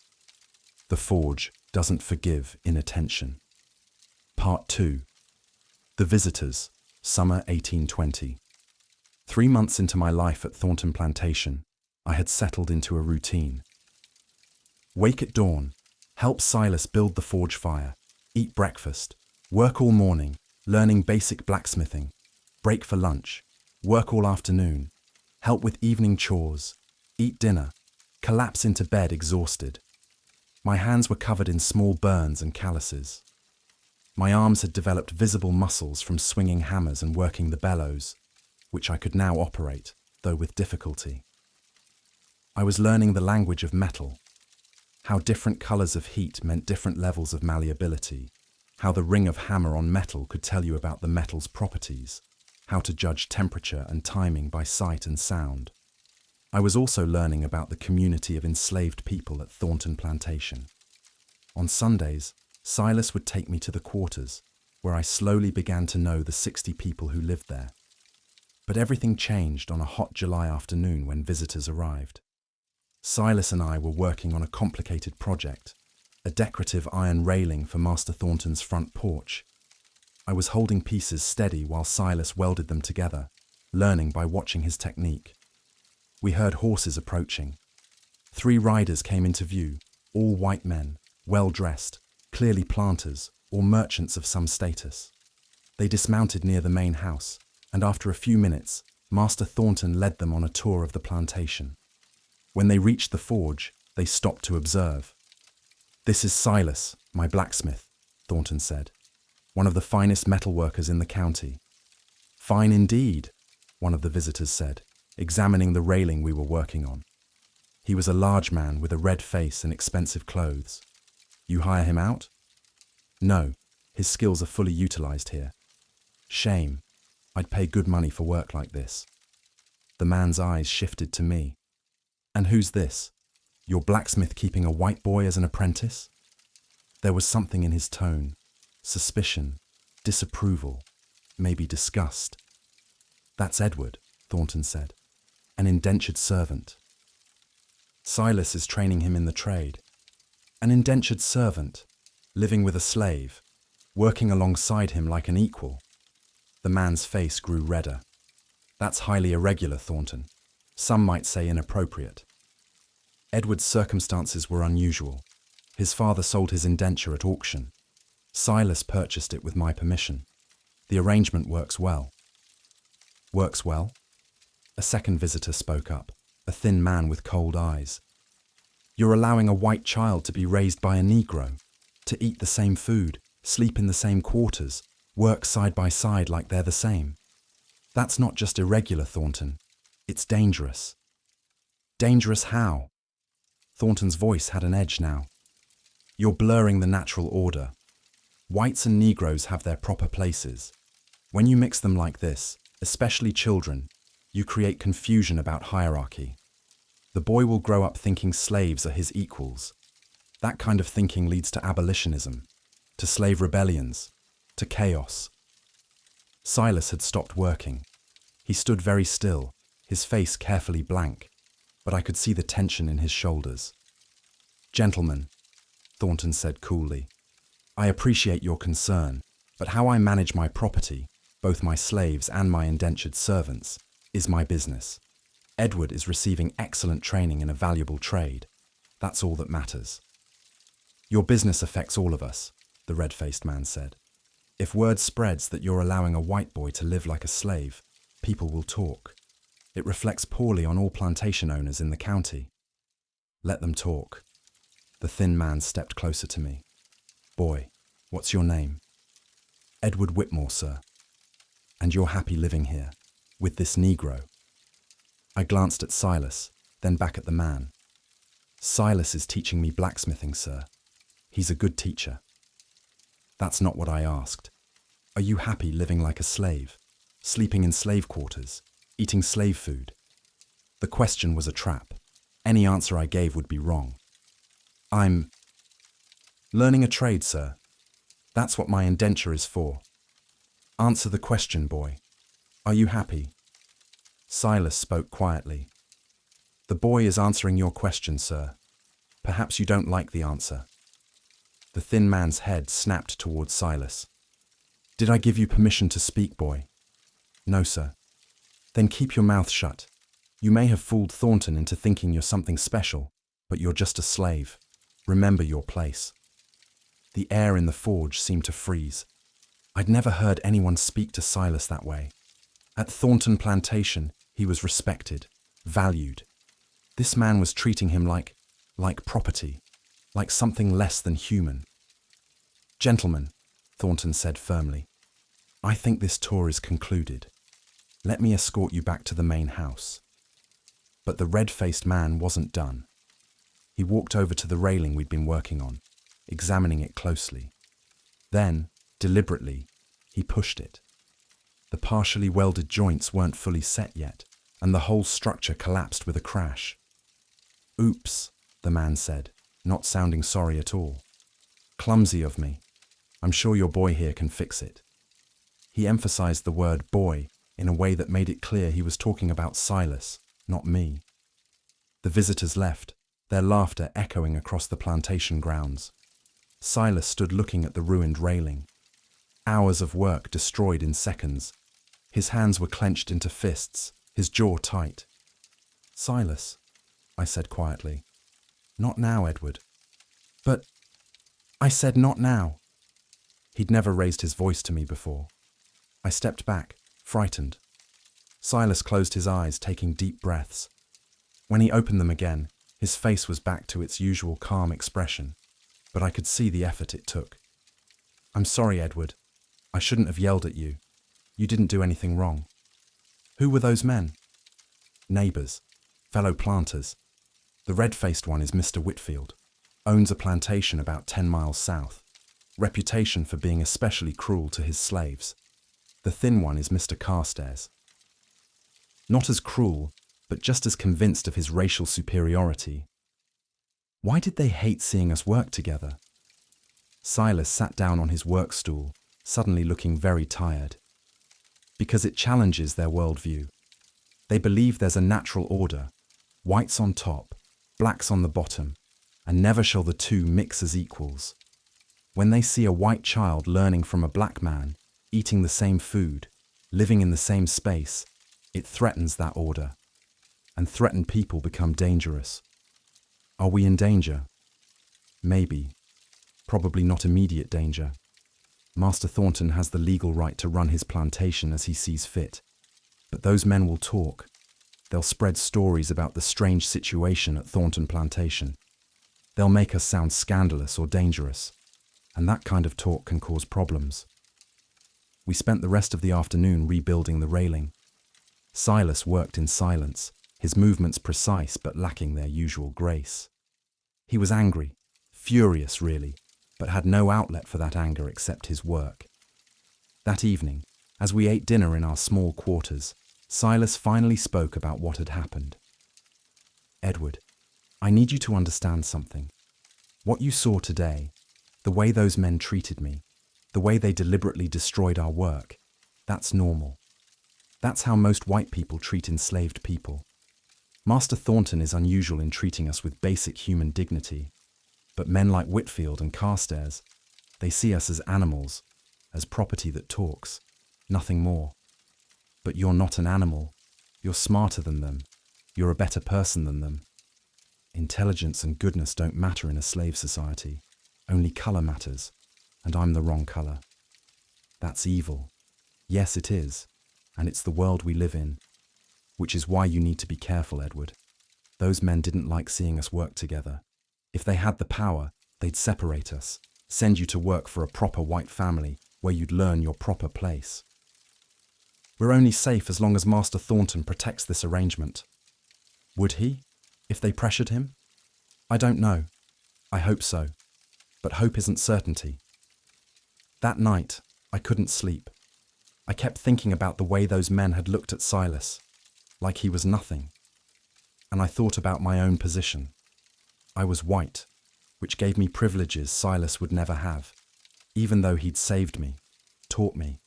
The forge doesn't forgive inattention." Part 2. The Visitors, Summer 1820. 3 months into my life at Thornton Plantation, I had settled into a routine. Wake at dawn, help Silas build the forge fire, eat breakfast, work all morning, learning basic blacksmithing, break for lunch, work all afternoon, help with evening chores, eat dinner, collapse into bed exhausted. My hands were covered in small burns and calluses. My arms had developed visible muscles from swinging hammers and working the bellows, which I could now operate, though with difficulty. I was learning the language of metal, how different colors of heat meant different levels of malleability, how the ring of hammer on metal could tell you about the metal's properties, how to judge temperature and timing by sight and sound. I was also learning about the community of enslaved people at Thornton Plantation. On Sundays, Silas would take me to the quarters, where I slowly began to know the 60 people who lived there. But everything changed on a hot July afternoon when visitors arrived. Silas and I were working on a complicated project, a decorative iron railing for Master Thornton's front porch. I was holding pieces steady while Silas welded them together, learning by watching his technique. We heard horses approaching. 3 riders came into view, all white men, well-dressed, clearly planters or merchants of some status. They dismounted near the main house, and after a few minutes, Master Thornton led them on a tour of the plantation. When they reached the forge, they stopped to observe. "This is Silas, my blacksmith," Thornton said, "one of the finest metalworkers in the county." "Fine indeed," one of the visitors said, examining the railing we were working on. He was a large man with a red face and expensive clothes. "You hire him out?" "No, his skills are fully utilized here." "Shame. I'd pay good money for work like this." The man's eyes shifted to me. "And who's this? Your blacksmith keeping a white boy as an apprentice?" There was something in his tone, suspicion, disapproval, maybe disgust. "That's Edward," Thornton said, "an indentured servant. Silas is training him in the trade. An indentured servant, living with a slave, working alongside him like an equal." The man's face grew redder. "That's highly irregular, Thornton. Some might say inappropriate." Edward's circumstances were unusual. His father sold his indenture at auction. Silas purchased it with my permission. The arrangement works well. "Works well?" A second visitor spoke up, a thin man with cold eyes. "You're allowing a white child to be raised by a Negro, to eat the same food, sleep in the same quarters, work side by side like they're the same. That's not just irregular, Thornton. It's dangerous." "Dangerous how?" Thornton's voice had an edge now. "You're blurring the natural order. Whites and Negroes have their proper places. When you mix them like this, especially children, you create confusion about hierarchy. The boy will grow up thinking slaves are his equals. That kind of thinking leads to abolitionism, to slave rebellions, to chaos." Silas had stopped working. He stood very still, his face carefully blank. but I could see the tension in his shoulders. "Gentlemen," Thornton said coolly, "I appreciate your concern, but how I manage my property, both my slaves and my indentured servants, is my business. Edward is receiving excellent training in a valuable trade. That's all that matters." "Your business affects all of us," the red-faced man said. "If word spreads that you're allowing a white boy to live like a slave, people will talk. It reflects poorly on all plantation owners in the county." "Let them talk." The thin man stepped closer to me. "Boy, what's your name?" "Edward Whitmore, sir." "And you're happy living here, with this Negro?" I glanced at Silas, then back at the man. "Silas is teaching me blacksmithing, sir. He's a good teacher." "That's not what I asked. Are you happy living like a slave, sleeping in slave quarters, eating slave food?" The question was a trap. Any answer I gave would be wrong. "I'm learning a trade, sir. That's what my indenture is for." "Answer the question, boy. Are you happy?" Silas spoke quietly. "The boy is answering your question, sir. Perhaps you don't like the answer." The thin man's head snapped towards Silas. "Did I give you permission to speak, boy?" "No, sir." "Then keep your mouth shut. You may have fooled Thornton into thinking you're something special, but you're just a slave. Remember your place." The air in the forge seemed to freeze. I'd never heard anyone speak to Silas that way. At Thornton Plantation, he was respected, valued. This man was treating him like property, like something less than human. "Gentlemen," Thornton said firmly, "I think this tour is concluded. Let me escort you back to the main house." But the red-faced man wasn't done. He walked over to the railing we'd been working on, examining it closely. Then, deliberately, he pushed it. The partially welded joints weren't fully set yet, and the whole structure collapsed with a crash. "Oops," the man said, not sounding sorry at all. "Clumsy of me. I'm sure your boy here can fix it." He emphasized the word boy in a way that made it clear he was talking about Silas, not me. The visitors left, their laughter echoing across the plantation grounds. Silas stood looking at the ruined railing. Hours of work destroyed in seconds. His hands were clenched into fists, his jaw tight. "Silas," I said quietly. "Not now, Edward." "But," I said, "not now." He'd never raised his voice to me before. I stepped back, frightened. Silas closed his eyes, taking deep breaths. When he opened them again, his face was back to its usual calm expression, but I could see the effort it took. "I'm sorry, Edward. I shouldn't have yelled at you. You didn't do anything wrong." "Who were those men?" "Neighbors, fellow planters. The red-faced one is Mr. Whitfield. Owns a plantation about 10 miles south. Reputation for being especially cruel to his slaves. The thin one is Mr. Carstairs. Not as cruel, but just as convinced of his racial superiority." Why did they hate seeing us work together? Silas sat down on his work stool, suddenly looking very tired. Because it challenges their worldview. They believe there's a natural order, whites on top, blacks on the bottom, and never shall the two mix as equals. When they see a white child learning from a black man, eating the same food, living in the same space, it threatens that order. And threatened people become dangerous. Are we in danger? Maybe. Probably not immediate danger. Master Thornton has the legal right to run his plantation as he sees fit. But those men will talk. They'll spread stories about the strange situation at Thornton Plantation. They'll make us sound scandalous or dangerous. And that kind of talk can cause problems. We spent the rest of the afternoon rebuilding the railing. Silas worked in silence, his movements precise but lacking their usual grace. He was angry, furious really, but had no outlet for that anger except his work. That evening, as we ate dinner in our small quarters, Silas finally spoke about what had happened. "Edward, I need you to understand something. What you saw today, the way those men treated me, the way they deliberately destroyed our work, that's normal. That's how most white people treat enslaved people. Master Thornton is unusual in treating us with basic human dignity, but men like Whitfield and Carstairs, they see us as animals, as property that talks, nothing more. But you're not an animal. You're smarter than them. You're a better person than them. Intelligence and goodness don't matter in a slave society. Only colour matters, and I'm the wrong colour. That's evil. Yes, it is, and it's the world we live in, which is why you need to be careful, Edward. Those men didn't like seeing us work together. If they had the power, they'd separate us, send you to work for a proper white family where you'd learn your proper place. We're only safe as long as Master Thornton protects this arrangement. Would he, if they pressured him? I don't know. I hope so. But hope isn't certainty. That night, I couldn't sleep. I kept thinking about the way those men had looked at Silas, like he was nothing. And I thought about my own position. I was white, which gave me privileges Silas would never have, even though he'd saved me, taught me,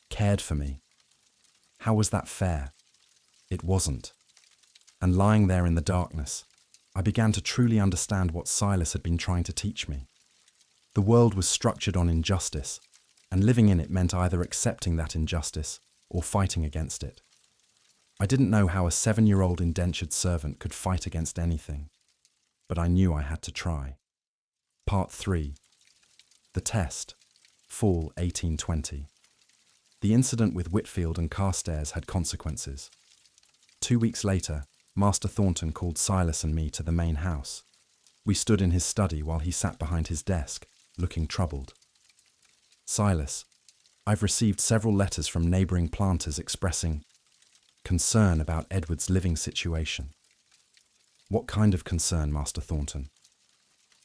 cared for me. How was that fair? It wasn't. And lying there in the darkness, I began to truly understand what Silas had been trying to teach me. The world was structured on injustice, and living in it meant either accepting that injustice or fighting against it. I didn't know how a 7-year-old indentured servant could fight against anything, but I knew I had to try. Part 3. The Test. Fall 1820. The incident with Whitfield and Carstairs had consequences. 2 weeks later, Master Thornton called Silas and me to the main house. We stood in his study while he sat behind his desk, looking troubled. Silas, I've received several letters from neighbouring planters expressing concern about Edward's living situation. What kind of concern, Master Thornton?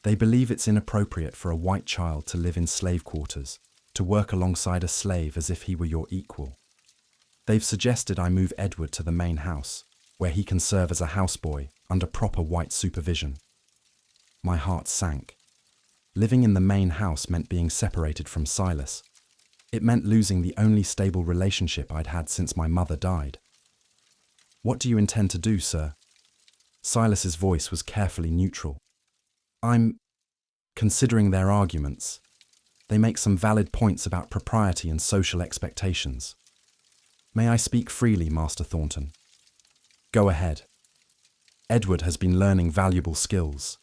They believe it's inappropriate for a white child to live in slave quarters, to work alongside a slave as if he were your equal. They've suggested I move Edward to the main house, where he can serve as a houseboy under proper white supervision. My heart sank. Living in the main house meant being separated from Silas. It meant losing the only stable relationship I'd had since my mother died. What do you intend to do, sir? Silas's voice was carefully neutral. I'm considering their arguments. They make some valid points about propriety and social expectations. May I speak freely, Master Thornton? Go ahead. Edward has been learning valuable skills.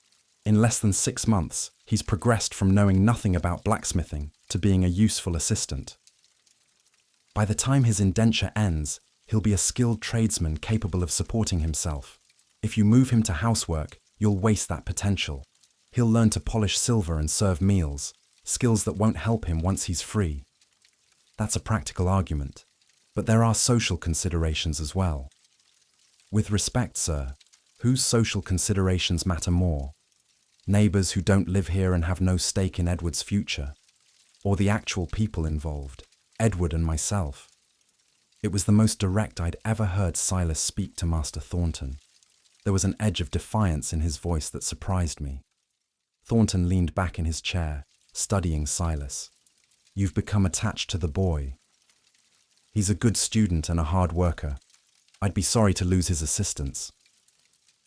In less than 6 months, he's progressed from knowing nothing about blacksmithing to being a useful assistant. By the time his indenture ends, he'll be a skilled tradesman capable of supporting himself. If you move him to housework, you'll waste that potential. He'll learn to polish silver and serve meals, skills that won't help him once he's free. That's a practical argument, but there are social considerations as well. With respect, sir, whose social considerations matter more? Neighbours who don't live here and have no stake in Edward's future, or the actual people involved, Edward and myself? It was the most direct I'd ever heard Silas speak to Master Thornton. There was an edge of defiance in his voice that surprised me. Thornton leaned back in his chair, studying Silas. You've become attached to the boy. He's a good student and a hard worker. I'd be sorry to lose his assistance.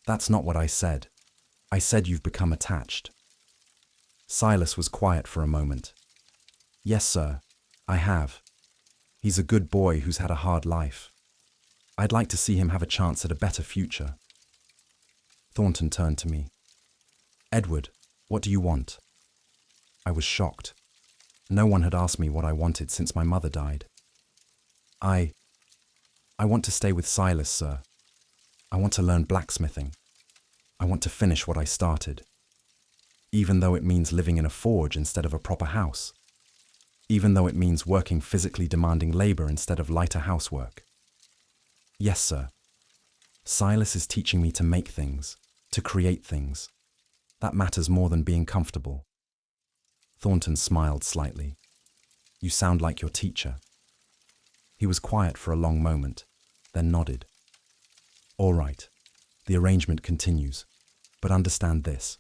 That's not what I said. I said you've become attached. Silas was quiet for a moment. Yes, sir, I have. He's a good boy who's had a hard life. I'd like to see him have a chance at a better future. Thornton turned to me. Edward, what do you want? I was shocked. No one had asked me what I wanted since my mother died. I want to stay with Silas, sir. I want to learn blacksmithing. I want to finish what I started. Even though it means living in a forge instead of a proper house. Even though it means working physically demanding labour instead of lighter housework. Yes, sir. Silas is teaching me to make things, to create things. That matters more than being comfortable. Thornton smiled slightly. You sound like your teacher. He was quiet for a long moment, then nodded. All right. The arrangement continues, but understand this.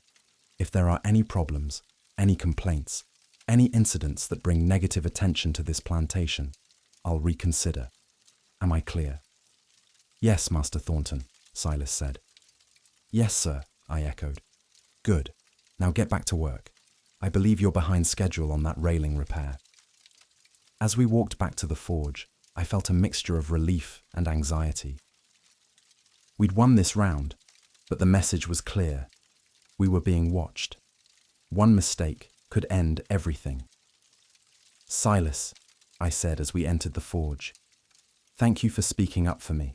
If there are any problems, any complaints, any incidents that bring negative attention to this plantation, I'll reconsider. Am I clear? Yes, Master Thornton, Silas said. "Yes, sir," I echoed. "Good. Now get back to work. I believe you're behind schedule on that railing repair." As we walked back to the forge, I felt a mixture of relief and anxiety. We'd won this round, but the message was clear. We were being watched. One mistake could end everything. "Silas," I said as we entered the forge, "thank you for speaking up for me.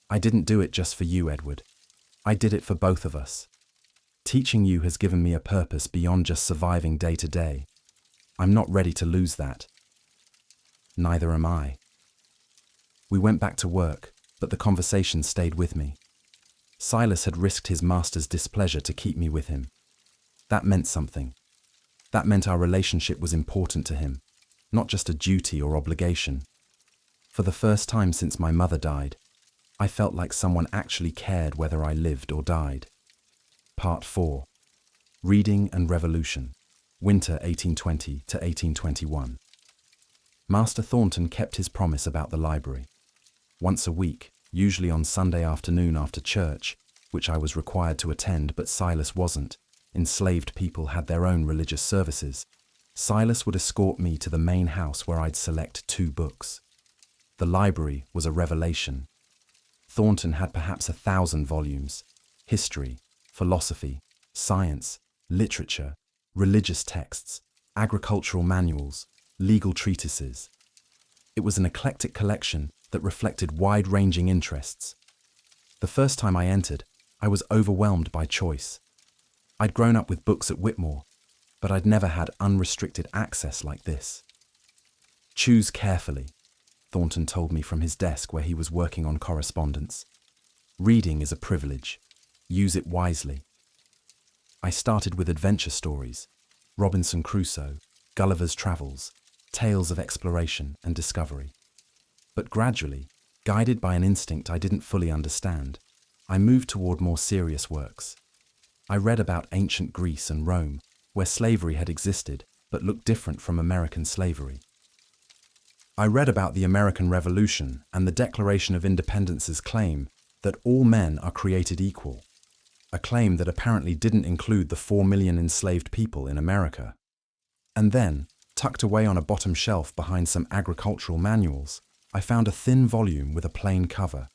I didn't do it just for you, Edward. I did it for both of us. Teaching you has given me a purpose beyond just surviving day to day. I'm not ready to lose that." "Neither am I." We went back to work, but the conversation stayed with me. Silas had risked his master's displeasure to keep me with him. That meant something. That meant our relationship was important to him, not just a duty or obligation. For the first time since my mother died, I felt like someone actually cared whether I lived or died. Part 4. Reading and Revolution, Winter 1820 to 1821. Master Thornton kept his promise about the library. Once a week, usually on Sunday afternoon after church, which I was required to attend but Silas wasn't, enslaved people had their own religious services, Silas would escort me to the main house where I'd select 2 books. The library was a revelation. Thornton had perhaps 1,000 volumes: history, philosophy, science, literature, religious texts, agricultural manuals, legal treatises. It was an eclectic collection that reflected wide-ranging interests. The first time I entered, I was overwhelmed by choice. I'd grown up with books at Whitmore, but I'd never had unrestricted access like this. "Choose carefully," Thornton told me from his desk where he was working on correspondence. "Reading is a privilege. Use it wisely." I started with adventure stories: Robinson Crusoe, Gulliver's Travels, tales of exploration and discovery. But gradually, guided by an instinct I didn't fully understand, I moved toward more serious works. I read about ancient Greece and Rome, where slavery had existed but looked different from American slavery. I read about the American Revolution and the Declaration of Independence's claim that all men are created equal, a claim that apparently didn't include the 4 million enslaved people in America. And then, tucked away on a bottom shelf behind some agricultural manuals, I found a thin volume with a plain cover,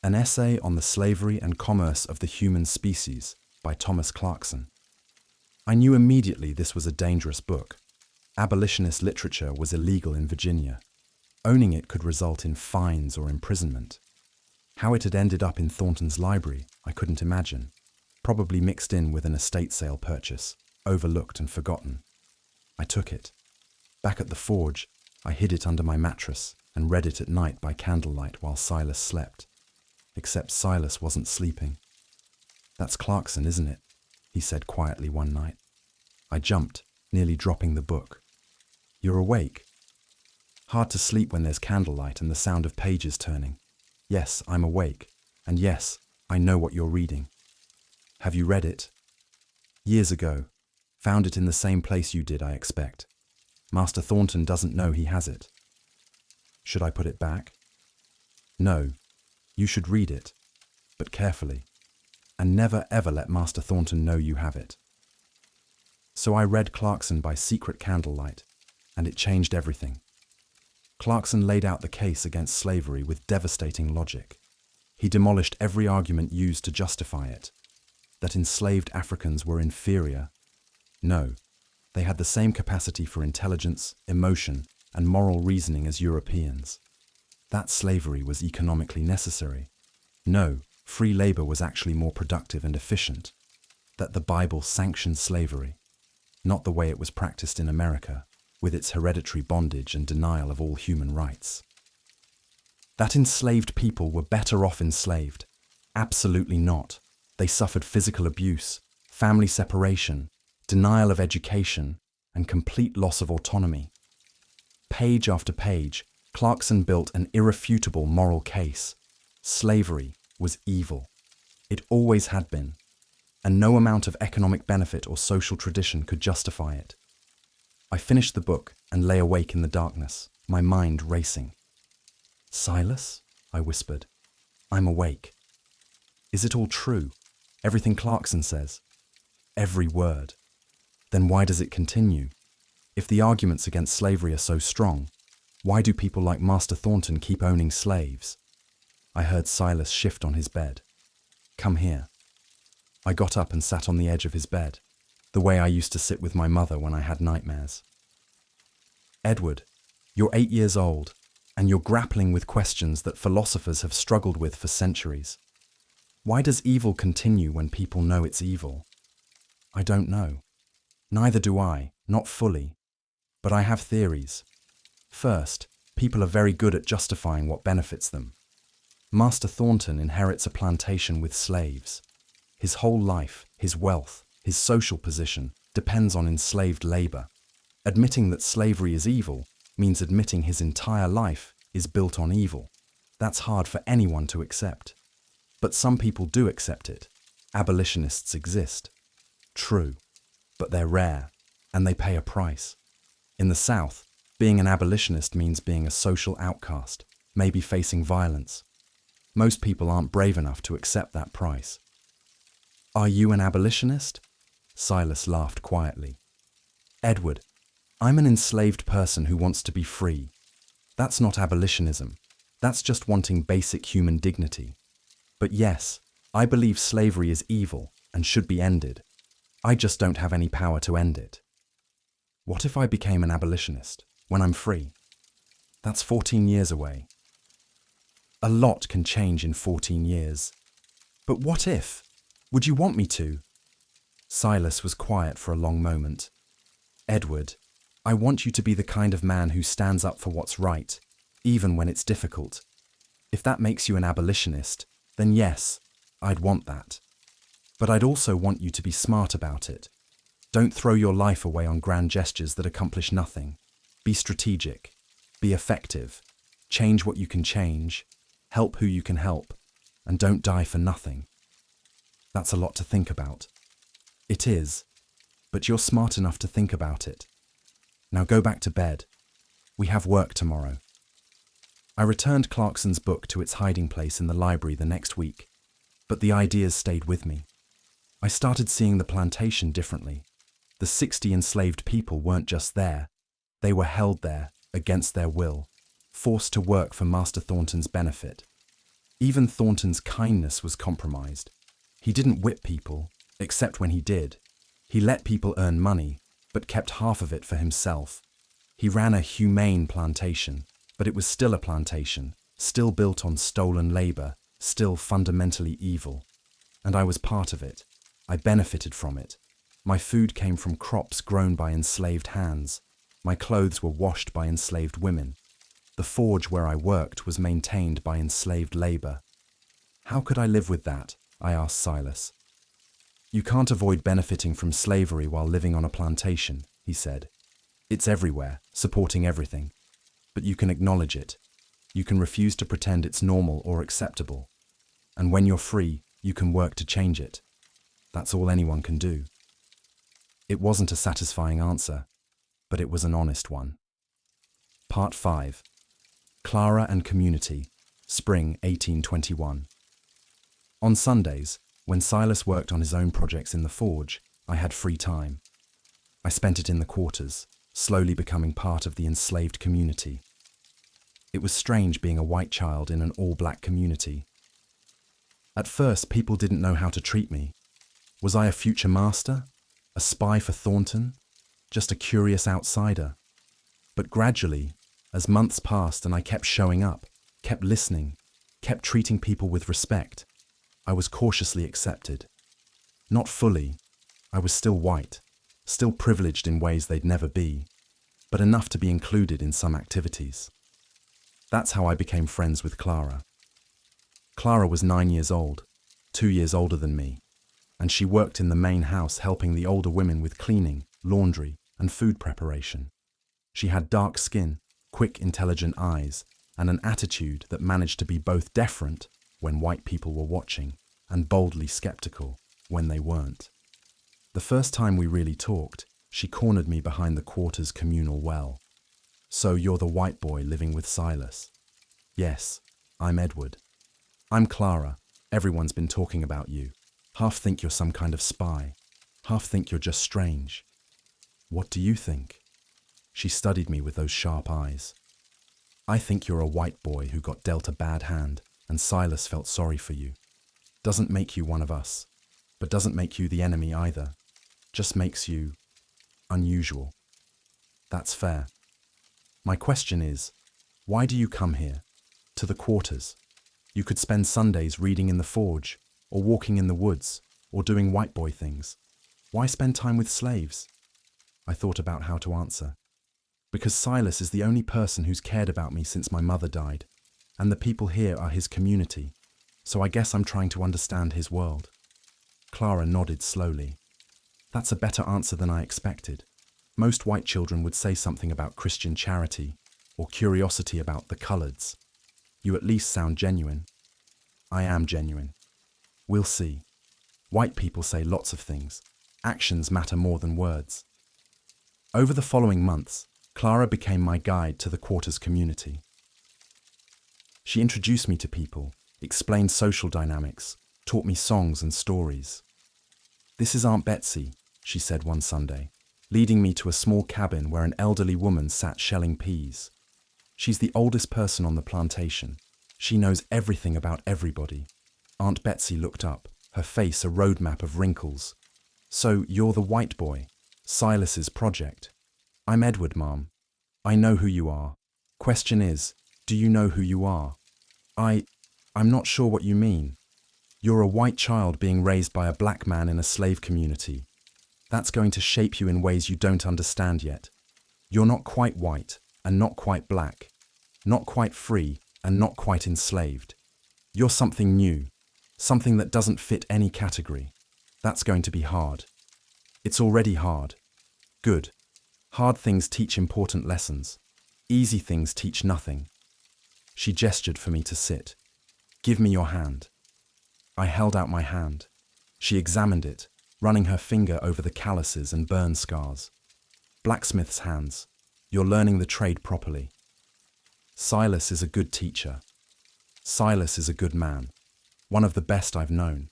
an essay on the slavery and commerce of the human species by Thomas Clarkson. I knew immediately this was a dangerous book. Abolitionist literature was illegal in Virginia. Owning it could result in fines or imprisonment. How it had ended up in Thornton's library, I couldn't imagine. Probably mixed in with an estate sale purchase, overlooked and forgotten. I took it. Back at the forge, I hid it under my mattress and read it at night by candlelight while Silas slept. Except Silas wasn't sleeping. "That's Clarkson, isn't it?" he said quietly one night. I jumped, nearly dropping the book. "You're awake?" "Hard to sleep when there's candlelight and the sound of pages turning. Yes, I'm awake. And yes, I know what you're reading." "Have you read it?" "Years ago. Found it in the same place you did, I expect. Master Thornton doesn't know he has it." "Should I put it back?" "No. You should read it, but carefully. And never ever let Master Thornton know you have it." So I read Clarkson by secret candlelight, and it changed everything. Clarkson laid out the case against slavery with devastating logic. He demolished every argument used to justify it. That enslaved Africans were inferior. No, they had the same capacity for intelligence, emotion, and moral reasoning as Europeans. That slavery was economically necessary. No, free labor was actually more productive and efficient. That the Bible sanctioned slavery, not the way it was practiced in America, with its hereditary bondage and denial of all human rights. That enslaved people were better off enslaved. Absolutely not. They suffered physical abuse, family separation, denial of education, and complete loss of autonomy. Page after page, Clarkson built an irrefutable moral case. Slavery was evil. It always had been, and no amount of economic benefit or social tradition could justify it. I finished the book and lay awake in the darkness, my mind racing. "Silas?" I whispered. "I'm awake. Is it all true? Everything Clarkson says. Every word. Then why does it continue? If the arguments against slavery are so strong, why do people like Master Thornton keep owning slaves? I heard Silas shift on his bed. Come here. I got up and sat on the edge of his bed, the way I used to sit with my mother when I had nightmares. Edward, you're 8 years old, and you're grappling with questions that philosophers have struggled with for centuries. Why does evil continue when people know it's evil? I don't know. Neither do I, not fully. But I have theories. First, people are very good at justifying what benefits them. Master Thornton inherits a plantation with slaves. His whole life, his wealth, his social position depends on enslaved labor. Admitting that slavery is evil means admitting his entire life is built on evil. That's hard for anyone to accept. But some people do accept it. Abolitionists exist. True, but they're rare, and they pay a price. In the South, being an abolitionist means being a social outcast, maybe facing violence. Most people aren't brave enough to accept that price. Are you an abolitionist? Silas laughed quietly. Edward, I'm an enslaved person who wants to be free. That's not abolitionism. That's just wanting basic human dignity. But yes, I believe slavery is evil and should be ended. I just don't have any power to end it. What if I became an abolitionist when I'm free? That's 14 years away. A lot can change in 14 years. But what if? Would you want me to? Silas was quiet for a long moment. Edward, I want you to be the kind of man who stands up for what's right, even when it's difficult. If that makes you an abolitionist, then yes, I'd want that. But I'd also want you to be smart about it. Don't throw your life away on grand gestures that accomplish nothing. Be strategic. Be effective. Change what you can change. Help who you can help. And don't die for nothing. That's a lot to think about. It is, but you're smart enough to think about it. Now go back to bed. We have work tomorrow. I returned Clarkson's book to its hiding place in the library the next week, but the ideas stayed with me. I started seeing the plantation differently. The 60 enslaved people weren't just there. They were held there, against their will, forced to work for Master Thornton's benefit. Even Thornton's kindness was compromised. He didn't whip people, except when he did. He let people earn money, but kept half of it for himself. He ran a humane plantation, but it was still a plantation, still built on stolen labor, still fundamentally evil. And I was part of it. I benefited from it. My food came from crops grown by enslaved hands. My clothes were washed by enslaved women. The forge where I worked was maintained by enslaved labor. How could I live with that? I asked Silas. You can't avoid benefiting from slavery while living on a plantation, he said. It's everywhere, supporting everything. But you can acknowledge it. You can refuse to pretend it's normal or acceptable. And when you're free, you can work to change it. That's all anyone can do. It wasn't a satisfying answer, but it was an honest one. Part 5. Clara and Community, Spring 1821. On Sundays, when Silas worked on his own projects in the forge, I had free time. I spent it in the quarters, slowly becoming part of the enslaved community. It was strange being a white child in an all-black community. At first, people didn't know how to treat me. Was I a future master? A spy for Thornton? Just a curious outsider? But gradually, as months passed and I kept showing up, kept listening, kept treating people with respect, I was cautiously accepted. Not fully. I was still white, still privileged in ways they'd never be, but enough to be included in some activities. That's how I became friends with Clara. Clara was 9 years old, 2 years older than me, and she worked in the main house helping the older women with cleaning, laundry, and food preparation. She had dark skin, quick, intelligent eyes, and an attitude that managed to be both deferent when white people were watching and boldly skeptical when they weren't. The first time we really talked, she cornered me behind the quarter's communal well. So you're the white boy living with Silas? Yes, I'm Edward. I'm Clara. Everyone's been talking about you. Half think you're some kind of spy, half think you're just strange. What do you think? She studied me with those sharp eyes. I think you're a white boy who got dealt a bad hand, and Silas felt sorry for you. Doesn't make you one of us, but doesn't make you the enemy either. Just makes you unusual. That's fair. My question is, why do you come here? To the quarters. You could spend Sundays reading in the forge, or walking in the woods, or doing white boy things. Why spend time with slaves? I thought about how to answer. Because Silas is the only person who's cared about me since my mother died, and the people here are his community, so I guess I'm trying to understand his world. Clara nodded slowly. That's a better answer than I expected. Most white children would say something about Christian charity, or curiosity about the coloreds. You at least sound genuine. I am genuine. We'll see. White people say lots of things. Actions matter more than words. Over the following months, Clara became my guide to the quarters community. She introduced me to people, explained social dynamics, taught me songs and stories. This is Aunt Betsy, she said one Sunday, leading me to a small cabin where an elderly woman sat shelling peas. She's the oldest person on the plantation. She knows everything about everybody. Aunt Betsy looked up, her face a roadmap of wrinkles. So you're the white boy, Silas's project. I'm Edward, Mom. I know who you are. Question is, do you know who you are? I'm not sure what you mean. You're a white child being raised by a black man in a slave community. That's going to shape you in ways you don't understand yet. You're not quite white and not quite black, not quite free and not quite enslaved. You're something new, something that doesn't fit any category. That's going to be hard. It's already hard. Good. Hard things teach important lessons. Easy things teach nothing. She gestured for me to sit. Give me your hand. I held out my hand. She examined it, running her finger over the calluses and burn scars. Blacksmith's hands. You're learning the trade properly. Silas is a good teacher. Silas is a good man. One of the best I've known.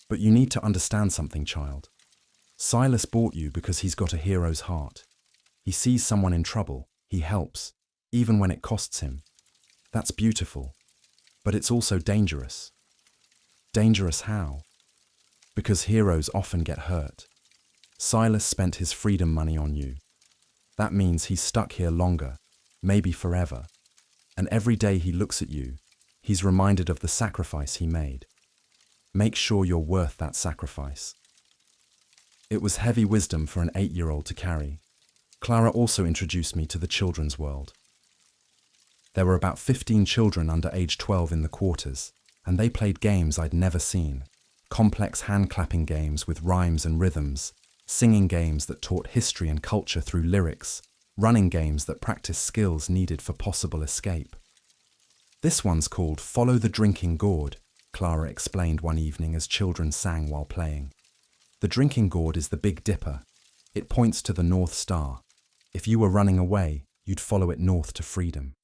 But you need to understand something, child. Silas bought you because he's got a hero's heart. He sees someone in trouble, he helps, even when it costs him. That's beautiful. But it's also dangerous. Dangerous how? Because heroes often get hurt. Silas spent his freedom money on you. That means he's stuck here longer, maybe forever. And every day he looks at you, he's reminded of the sacrifice he made. Make sure you're worth that sacrifice. It was heavy wisdom for an 8-year-old to carry. Clara also introduced me to the children's world. There were about 15 children under age 12 in the quarters, and they played games I'd never seen. Complex hand-clapping games with rhymes and rhythms, singing games that taught history and culture through lyrics, running games that practiced skills needed for possible escape. This one's called Follow the Drinking Gourd, Clara explained one evening as children sang while playing. The drinking gourd is the Big Dipper. It points to the North Star. If you were running away, you'd follow it north to freedom.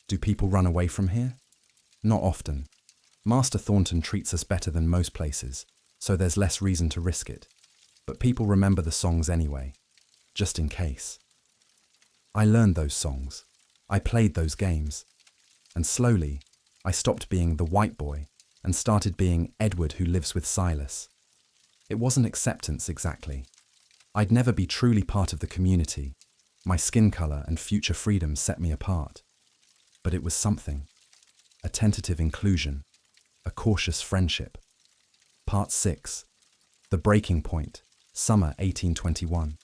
Do people run away from here? Not often. Master Thornton treats us better than most places, so there's less reason to risk it. But people remember the songs anyway, just in case. I learned those songs. I played those games. And slowly, I stopped being the white boy and started being Edward who lives with Silas. It wasn't acceptance exactly. I'd never be truly part of the community. My skin color and future freedom set me apart. But it was something. A tentative inclusion. A cautious friendship. Part 6. The Breaking Point. Summer 1821.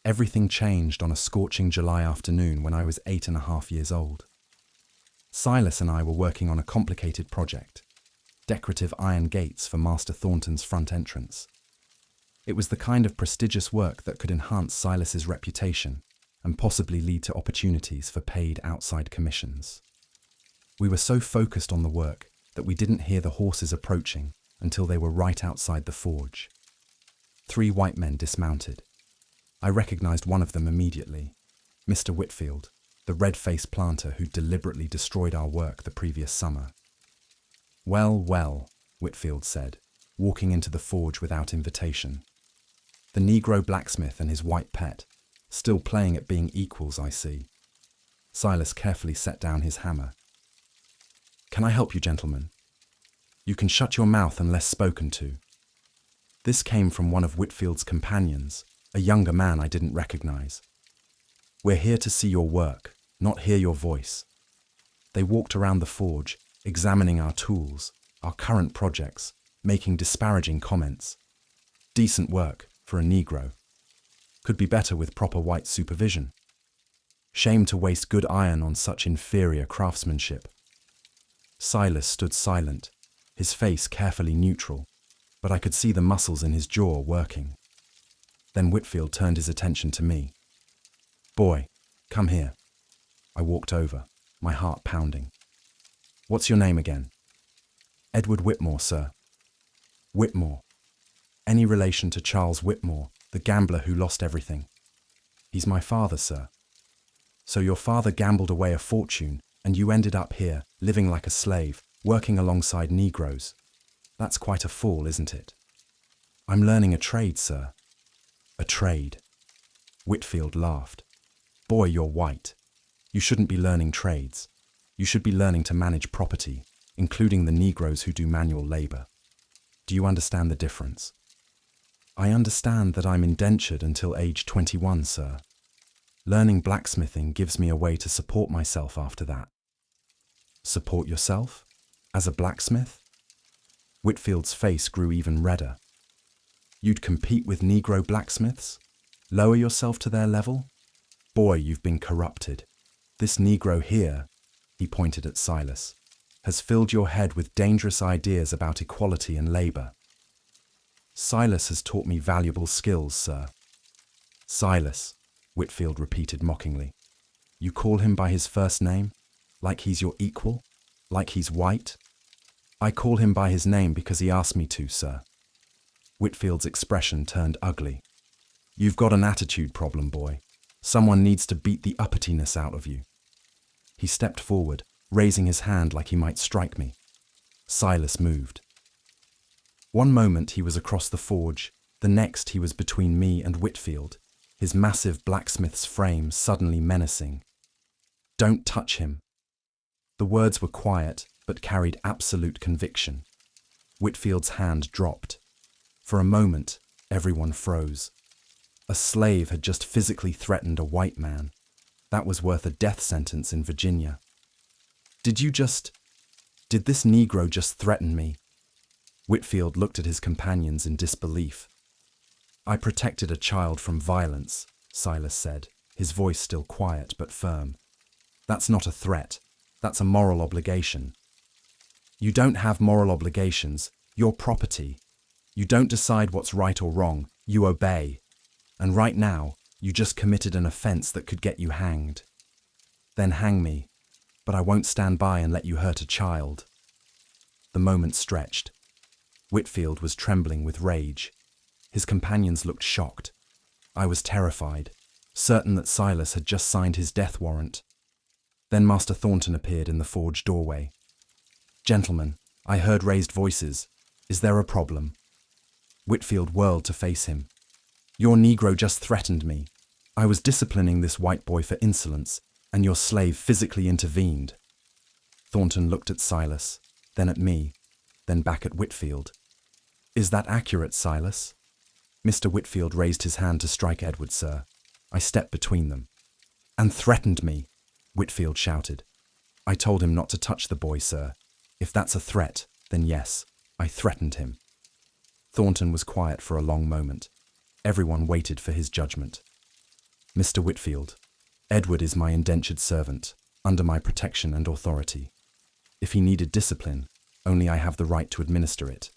Everything changed on a scorching July afternoon when I was 8.5 years old. Silas and I were working on a complicated project. Decorative iron gates for Master Thornton's front entrance. It was the kind of prestigious work that could enhance Silas's reputation and possibly lead to opportunities for paid outside commissions. We were so focused on the work that we didn't hear the horses approaching until they were right outside the forge. 3 white men dismounted. I recognized one of them immediately, Mr. Whitfield, the red-faced planter who deliberately destroyed our work the previous summer. Well, well, Whitfield said. walking into the forge without invitation. The Negro blacksmith and his white pet, still playing at being equals, I see. Silas carefully set down his hammer. "Can I help you, gentlemen? You can shut your mouth unless spoken to." This came from one of Whitfield's companions, a younger man I didn't recognize. "We're here to see your work, not hear your voice." They walked around the forge, examining our tools, our current projects, making disparaging comments. Decent work for a Negro. Could be better with proper white supervision. Shame to waste good iron on such inferior craftsmanship. Silas stood silent, his face carefully neutral, but I could see the muscles in his jaw working. Then Whitfield turned his attention to me. "Boy, come here." I walked over, my heart pounding. "What's your name again?" "Edward Whitmore, sir." "Whitmore. Any relation to Charles Whitmore, the gambler who lost everything?" "He's my father, sir." "So your father gambled away a fortune, and you ended up here, living like a slave, working alongside Negroes. That's quite a fall, isn't it?" "I'm learning a trade, sir." "A trade?" Whitfield laughed. "Boy, you're white. You shouldn't be learning trades. You should be learning to manage property, including the Negroes who do manual labor. Do you understand the difference?" "I understand that I'm indentured until age 21, sir. Learning blacksmithing gives me a way to support myself after that." "Support yourself? As a blacksmith?" Whitfield's face grew even redder. "You'd compete with Negro blacksmiths? Lower yourself to their level? Boy, you've been corrupted. This Negro here," he pointed at Silas, "has filled your head with dangerous ideas about equality and labor." "Silas has taught me valuable skills, sir." "Silas," Whitfield repeated mockingly. "You call him by his first name? Like he's your equal? Like he's white?" "I call him by his name because he asked me to, sir." Whitfield's expression turned ugly. "You've got an attitude problem, boy. Someone needs to beat the uppityness out of you." He stepped forward, raising his hand like he might strike me. Silas moved. One moment he was across the forge, the next he was between me and Whitfield, his massive blacksmith's frame suddenly menacing. "Don't touch him." The words were quiet, but carried absolute conviction. Whitfield's hand dropped. For a moment, everyone froze. A slave had just physically threatened a white man. That was worth a death sentence in Virginia. Did this Negro just threaten me?" Whitfield looked at his companions in disbelief. "I protected a child from violence," Silas said, his voice still quiet but firm. "That's not a threat. That's a moral obligation." "You don't have moral obligations. You're property. You don't decide what's right or wrong. You obey. And right now, you just committed an offense that could get you hanged. Then hang me, but I won't stand by and let you hurt a child." The moment stretched. Whitfield was trembling with rage. His companions looked shocked. I was terrified, certain that Silas had just signed his death warrant. Then Master Thornton appeared in the forge doorway. "Gentlemen, I heard raised voices. Is there a problem?" Whitfield whirled to face him. "Your Negro just threatened me. I was disciplining this white boy for insolence, and your slave physically intervened." Thornton looked at Silas, then at me, then back at Whitfield. "Is that accurate, Silas?" Mr. Whitfield raised his hand to strike Edward, sir. I stepped between them. "And threatened me," Whitfield shouted. "I told him not to touch the boy, sir. If that's a threat, then yes, I threatened him." Thornton was quiet for a long moment. Everyone waited for his judgment. "Mr. Whitfield, Edward is my indentured servant, under my protection and authority. If he needed discipline, only I have the right to administer it.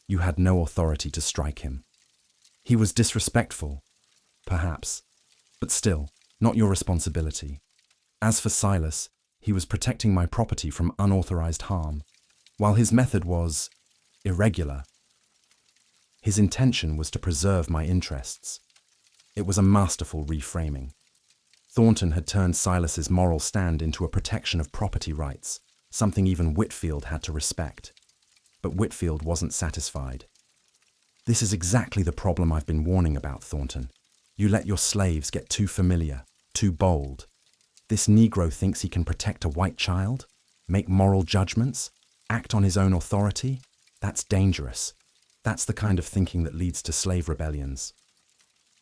You had no authority to strike him. He was disrespectful, perhaps, but still, not your responsibility. As for Silas, he was protecting my property from unauthorized harm, while his method was irregular. His intention was to preserve my interests. It was a masterful reframing. Thornton had turned Silas's moral stand into a protection of property rights, something even Whitfield had to respect. But Whitfield wasn't satisfied. This is exactly the problem I've been warning about, Thornton. You let your slaves get too familiar, too bold. This Negro thinks he can protect a white child, make moral judgments, act on his own authority. That's dangerous. That's the kind of thinking that leads to slave rebellions.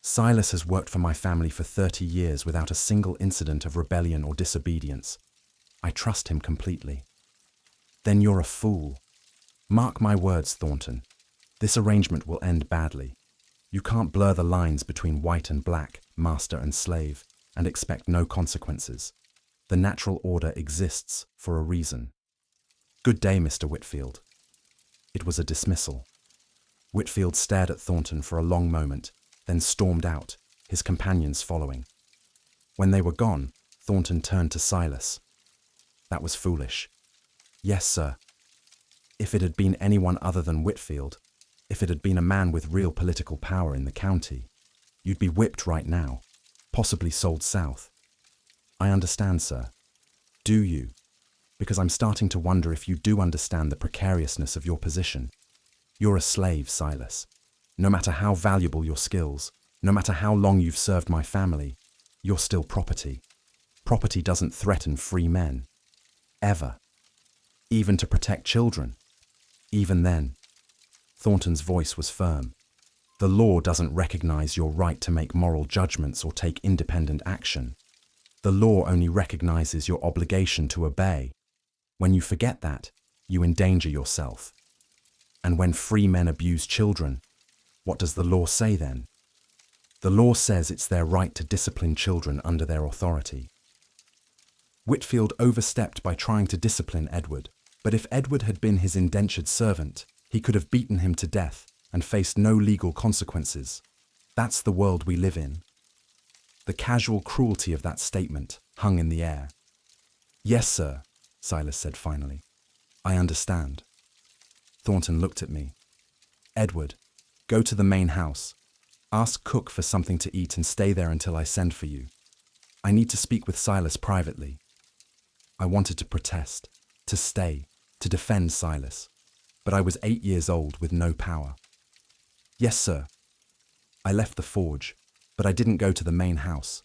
Silas has worked for my family for 30 years without a single incident of rebellion or disobedience. I trust him completely. Then you're a fool. Mark my words, Thornton. This arrangement will end badly. You can't blur the lines between white and black, master and slave, and expect no consequences. The natural order exists for a reason. Good day, Mr. Whitfield. It was a dismissal. Whitfield stared at Thornton for a long moment, then stormed out, his companions following. When they were gone, Thornton turned to Silas. That was foolish. Yes, sir. If it had been anyone other than Whitfield, if it had been a man with real political power in the county, you'd be whipped right now, possibly sold south. I understand, sir. Do you? Because I'm starting to wonder if you do understand the precariousness of your position. You're a slave, Silas. No matter how valuable your skills, no matter how long you've served my family, you're still property. Property doesn't threaten free men. Ever. Even to protect children. Even then. Thornton's voice was firm. The law doesn't recognize your right to make moral judgments or take independent action. The law only recognizes your obligation to obey. When you forget that, you endanger yourself. And when free men abuse children, what does the law say then? The law says it's their right to discipline children under their authority. Whitfield overstepped by trying to discipline Edward, but if Edward had been his indentured servant, he could have beaten him to death and faced no legal consequences. That's the world we live in. The casual cruelty of that statement hung in the air. Yes, sir, Silas said finally. I understand. Thornton looked at me. Edward, go to the main house. Ask cook for something to eat and stay there until I send for you. I need to speak with Silas privately. I wanted to protest, to stay, to defend Silas, but I was 8 years old with no power. Yes, sir. I left the forge, but I didn't go to the main house.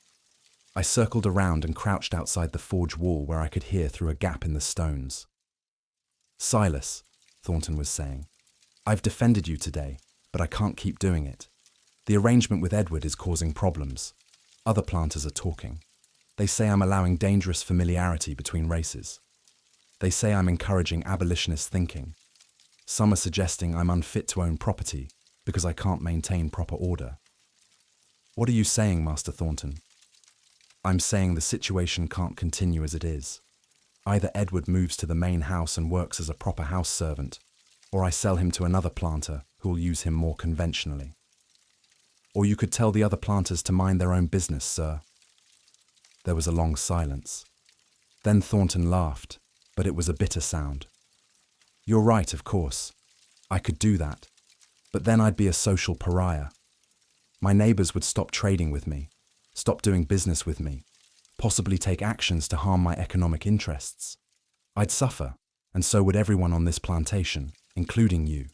I circled around and crouched outside the forge wall where I could hear through a gap in the stones. Silas, Thornton was saying, I've defended you today, but I can't keep doing it. The arrangement with Edward is causing problems. Other planters are talking. They say I'm allowing dangerous familiarity between races. They say I'm encouraging abolitionist thinking. Some are suggesting I'm unfit to own property because I can't maintain proper order. What are you saying, Master Thornton? I'm saying the situation can't continue as it is. Either Edward moves to the main house and works as a proper house servant, or I sell him to another planter who will use him more conventionally. Or you could tell the other planters to mind their own business, sir. There was a long silence. Then Thornton laughed, but it was a bitter sound. You're right, of course. I could do that. But then I'd be a social pariah. My neighbors would stop trading with me, stop doing business with me, possibly take actions to harm my economic interests. I'd suffer, and so would everyone on this plantation, including you.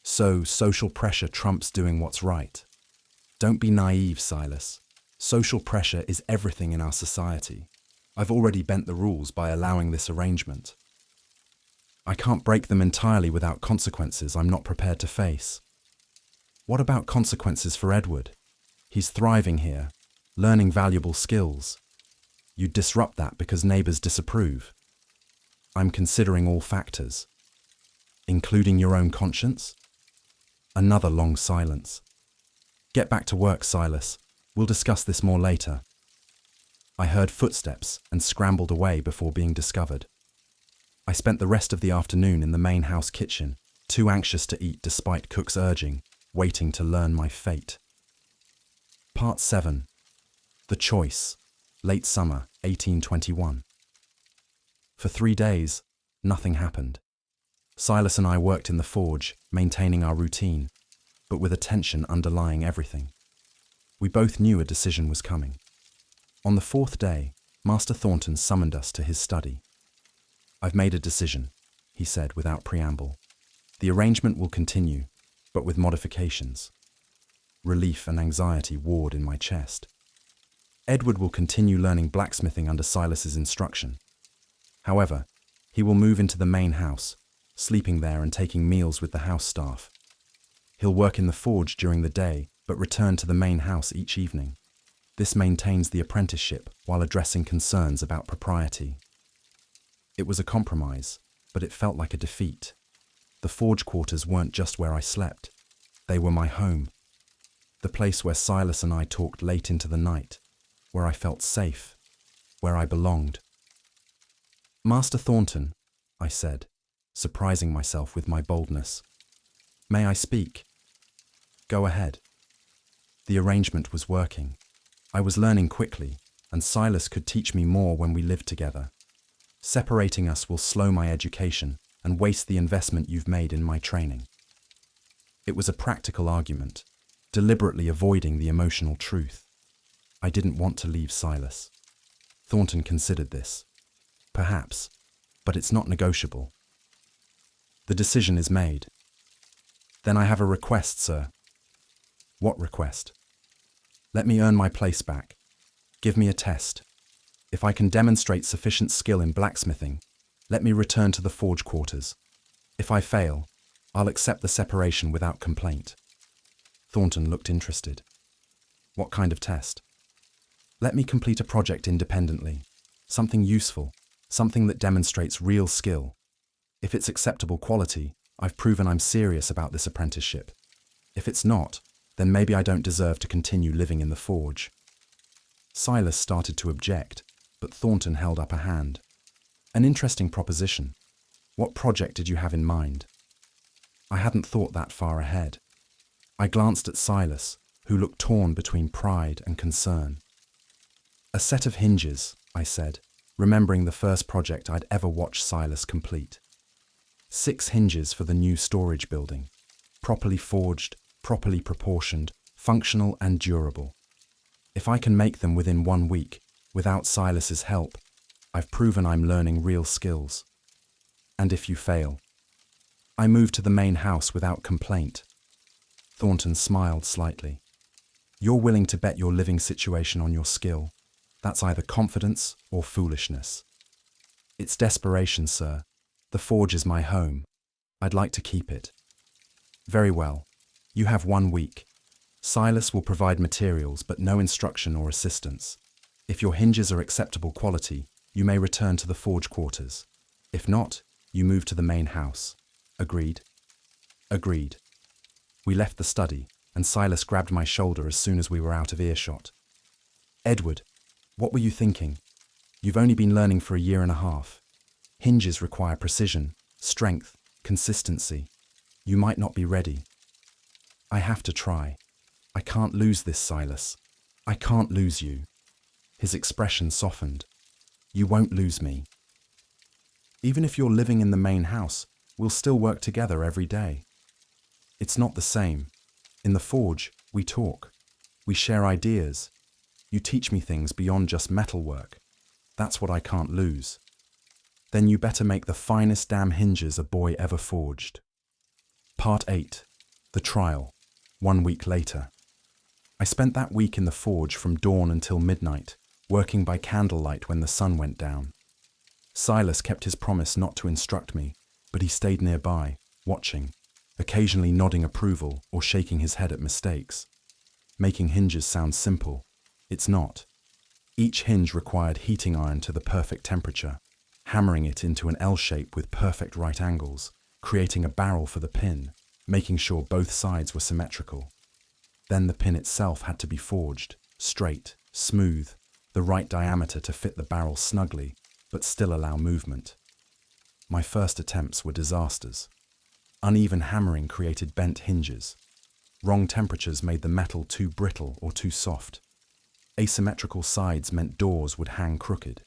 So social pressure trumps doing what's right. Don't be naive, Silas. Social pressure is everything in our society. I've already bent the rules by allowing this arrangement. I can't break them entirely without consequences I'm not prepared to face. What about consequences for Edward? He's thriving here, learning valuable skills. You'd disrupt that because neighbors disapprove. I'm considering all factors. Including your own conscience? Another long silence. Get back to work, Silas. We'll discuss this more later. I heard footsteps and scrambled away before being discovered. I spent the rest of the afternoon in the main house kitchen, too anxious to eat despite cook's urging, waiting to learn my fate. Part 7. The Choice. Late summer, 1821. For 3 days, nothing happened. Silas and I worked in the forge, maintaining our routine, but with a tension underlying everything. We both knew a decision was coming. On the 4th day, Master Thornton summoned us to his study. I've made a decision, he said without preamble. The arrangement will continue, but with modifications. Relief and anxiety warred in my chest. Edward will continue learning blacksmithing under Silas's instruction. However, he will move into the main house, sleeping there and taking meals with the house staff. He'll work in the forge during the day, but return to the main house each evening. This maintains the apprenticeship while addressing concerns about propriety. It was a compromise, but it felt like a defeat. The forge quarters weren't just where I slept. They were my home. The place where Silas and I talked late into the night, where I felt safe, where I belonged. "Master Thornton," I said, surprising myself with my boldness. "May I speak?" "Go ahead." The arrangement was working. I was learning quickly, and Silas could teach me more when we lived together. Separating us will slow my education and waste the investment you've made in my training. It was a practical argument, deliberately avoiding the emotional truth. I didn't want to leave Silas. Thornton considered this. Perhaps, but it's not negotiable. The decision is made. "Then I have a request, sir." "What request?" "Let me earn my place back. Give me a test. If I can demonstrate sufficient skill in blacksmithing, let me return to the forge quarters. If I fail, I'll accept the separation without complaint." Thornton looked interested. "What kind of test?" "Let me complete a project independently. Something useful, something that demonstrates real skill. If it's acceptable quality, I've proven I'm serious about this apprenticeship. If it's not, then maybe I don't deserve to continue living in the forge." Silas started to object, but Thornton held up a hand. "An interesting proposition. What project did you have in mind?" I hadn't thought that far ahead. I glanced at Silas, who looked torn between pride and concern. "A set of hinges," I said, remembering the first project I'd ever watched Silas complete. 6 hinges for the new storage building, properly forged, properly proportioned, functional and durable. If I can make them within 1 week, without Silas's help, I've proven I'm learning real skills. "And if you fail?" "I move to the main house without complaint." Thornton smiled slightly. "You're willing to bet your living situation on your skill. That's either confidence or foolishness." "It's desperation, sir. The forge is my home. I'd like to keep it." "Very well. You have 1 week. Silas will provide materials but no instruction or assistance. If your hinges are acceptable quality, you may return to the forge quarters. If not, you move to the main house. Agreed?" "Agreed." We left the study, and Silas grabbed my shoulder as soon as we were out of earshot. "Edward, what were you thinking? You've only been learning for a year and a half. Hinges require precision, strength, consistency. You might not be ready." "I have to try. I can't lose this, Silas. I can't lose you." His expression softened. "You won't lose me. Even if you're living in the main house, we'll still work together every day." "It's not the same. In the forge, we talk. We share ideas. You teach me things beyond just metalwork. That's what I can't lose." "Then you better make the finest damn hinges a boy ever forged." Part 8. The Trial. 1 week later. I spent that week in the forge from dawn until midnight, working by candlelight when the sun went down. Silas kept his promise not to instruct me, but he stayed nearby, watching, occasionally nodding approval or shaking his head at mistakes. Making hinges sounds simple. It's not. Each hinge required heating iron to the perfect temperature, hammering it into an L shape with perfect right angles, creating a barrel for the pin, making sure both sides were symmetrical. Then the pin itself had to be forged, straight, smooth, the right diameter to fit the barrel snugly, but still allow movement. My first attempts were disasters. Uneven hammering created bent hinges. Wrong temperatures made the metal too brittle or too soft. Asymmetrical sides meant doors would hang crooked.